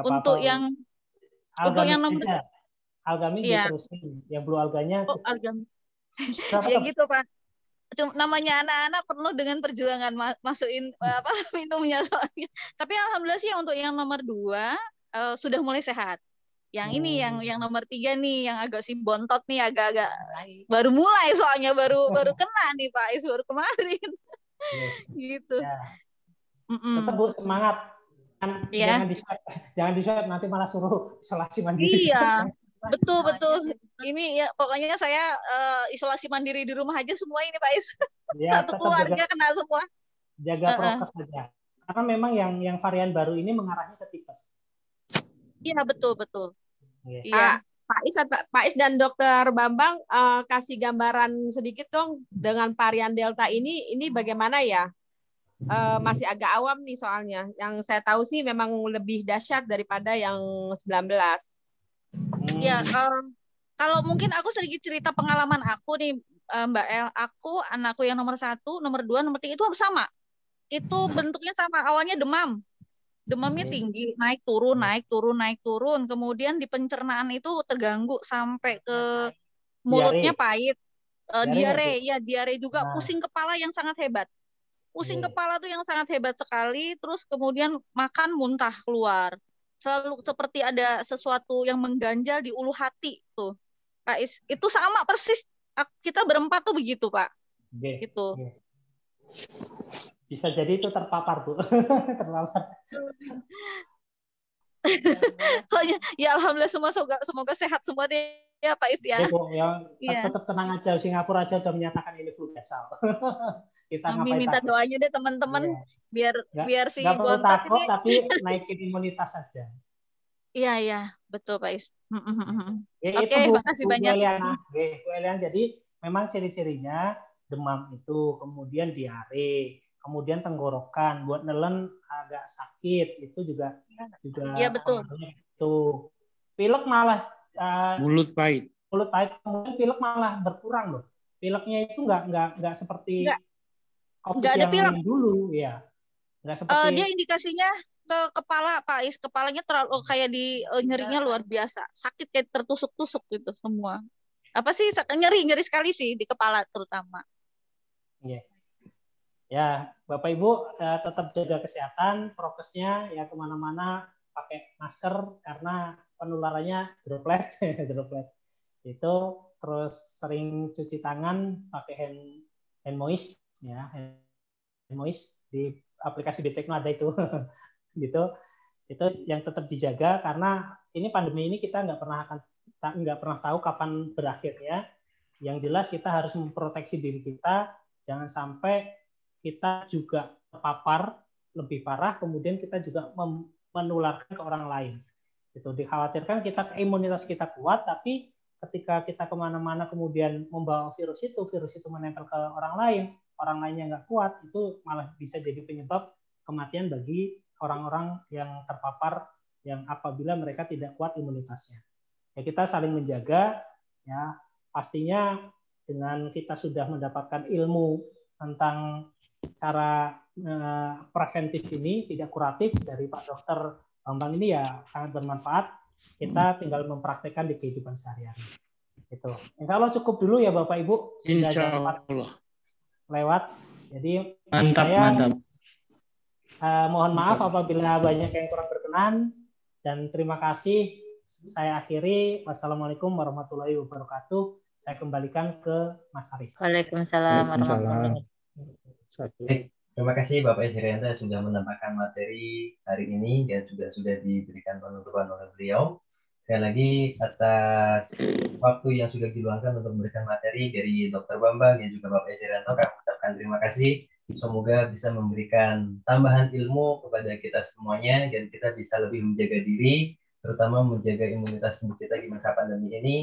Untuk yang nomor algamin diterusin. Yang blue alganya. Algamin. Ya gitu Pak. Namanya anak-anak penuh dengan perjuangan masukin minumnya soalnya. Tapi alhamdulillah sih untuk yang nomor 2 sudah mulai sehat. Yang ini yang nomor 3 nih yang agak si bontot nih agak-agak baru mulai soalnya baru kena nih Pak Is baru kemarin. Gitu. Tetap Bu semangat. Jangan di-swab nanti malah suruh isolasi mandiri. Iya. Betul. Ini ya pokoknya saya isolasi mandiri di rumah aja semua ini Pak Is. Ya, satu keluarga kena semua. Jaga prokes saja. Karena memang yang varian baru ini mengarahnya ke tipes. Iya betul. Iya. Pak Is dan Dokter Bambang kasih gambaran sedikit dong dengan varian Delta ini bagaimana ya? Masih agak awam nih soalnya. Yang saya tahu sih memang lebih dahsyat daripada yang 19. Ya, kalau mungkin aku sedikit cerita pengalaman aku nih Mbak El. Anakku yang nomor 1, nomor 2, nomor 3 itu sama. Itu bentuknya sama. Awalnya demam. Demamnya tinggi, naik turun. Kemudian di pencernaan itu terganggu sampai ke mulutnya pahit. Diare juga. Pusing kepala yang sangat hebat. Kepala tuh yang sangat hebat sekali. Terus kemudian makan muntah keluar. Selalu seperti ada sesuatu yang mengganjal di ulu hati tuh. Pak Is, itu sama persis. Kita berempat tuh begitu Pak. Gitu. Bisa jadi itu terpapar Bu. Terpapar. Soalnya ya alhamdulillah semoga sehat semua deh ya Pak Is ya. Tetap tenang aja. Singapura aja udah menyatakan ini flu biasa. Kita Amin, minta doanya deh teman-teman biar si bontot takut, ini tapi naikin imunitas saja. Iya betul Pak Is. Oke, makasih banyak. Bu Eliana, jadi memang ciri-cirinya demam itu, kemudian diare, kemudian tenggorokan, buat nelen agak sakit, itu juga iya betul. Itu pilek malah mulut pahit, kemudian pilek malah berkurang loh. Pileknya itu nggak seperti COVID ada yang dulu ya. Nggak seperti dia indikasinya ke kepala Pak Is, kepalanya terlalu kayak nyerinya luar biasa, sakit kayak tertusuk-tusuk gitu semua. Apa sih nyeri sekali sih di kepala terutama. Ya, Bapak Ibu tetap jaga kesehatan, prokesnya ya kemana-mana pakai masker karena penularannya droplet, itu terus sering cuci tangan pakai hand moist ya, hand moist di aplikasi BTEK ada itu, gitu. Itu yang tetap dijaga karena ini pandemi ini kita nggak pernah tahu kapan berakhirnya. Yang jelas kita harus memproteksi diri kita, jangan sampai kita juga terpapar lebih parah, kemudian kita juga menularkan ke orang lain. Itu dikhawatirkan imunitas kita kuat, tapi ketika kita kemana-mana kemudian membawa virus itu menempel ke orang lainnya nggak kuat, itu malah bisa jadi penyebab kematian bagi orang-orang yang terpapar yang apabila mereka tidak kuat imunitasnya. Ya, kita saling menjaga, ya pastinya dengan kita sudah mendapatkan ilmu tentang cara preventif ini, tidak kuratif dari Pak Dokter Bambang ini ya sangat bermanfaat. Kita tinggal mempraktekkan di kehidupan sehari-hari. Itu. Insya Allah cukup dulu ya Bapak Ibu. Sudah Insya Allah. Lewat. Jadi mantap. Mohon maaf apabila banyak yang kurang berkenan dan terima kasih. Saya akhiri. Wassalamualaikum warahmatullahi wabarakatuh. Saya kembalikan ke Mas Haris. Waalaikumsalam warahmatullahi wabarakatuh. Baik, terima kasih Bapak Ejrianto sudah menambahkan materi hari ini dan juga sudah diberikan penutupan oleh beliau. Sekali lagi atas waktu yang sudah diluangkan untuk memberikan materi dari Dr. Bambang dan juga Bapak Ejrianto, kami ucapkan terima kasih. Semoga bisa memberikan tambahan ilmu kepada kita semuanya dan kita bisa lebih menjaga diri, terutama menjaga imunitas tubuh kita di masa pandemi ini,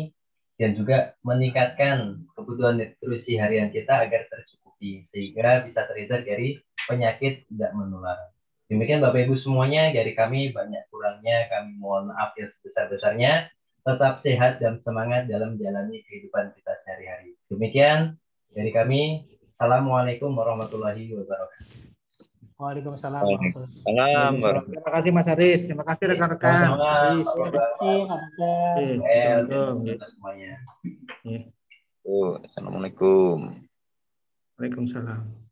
dan juga meningkatkan kebutuhan nutrisi harian kita agar tercukupi sehingga bisa terhindar dari penyakit tidak menular. Demikian Bapak Ibu semuanya, dari kami banyak kurangnya kami mohon maaf yang sebesar-besarnya. Tetap sehat dan semangat dalam menjalani kehidupan kita sehari-hari. Demikian dari kami. Assalamualaikum warahmatullahi wabarakatuh. Waalaikumsalam warahmatullahi wabarakatuh. Terima kasih Mas Haris, terima kasih rekan-rekan. Terima kasih semuanya. Assalamualaikum. Waalaikumsalam.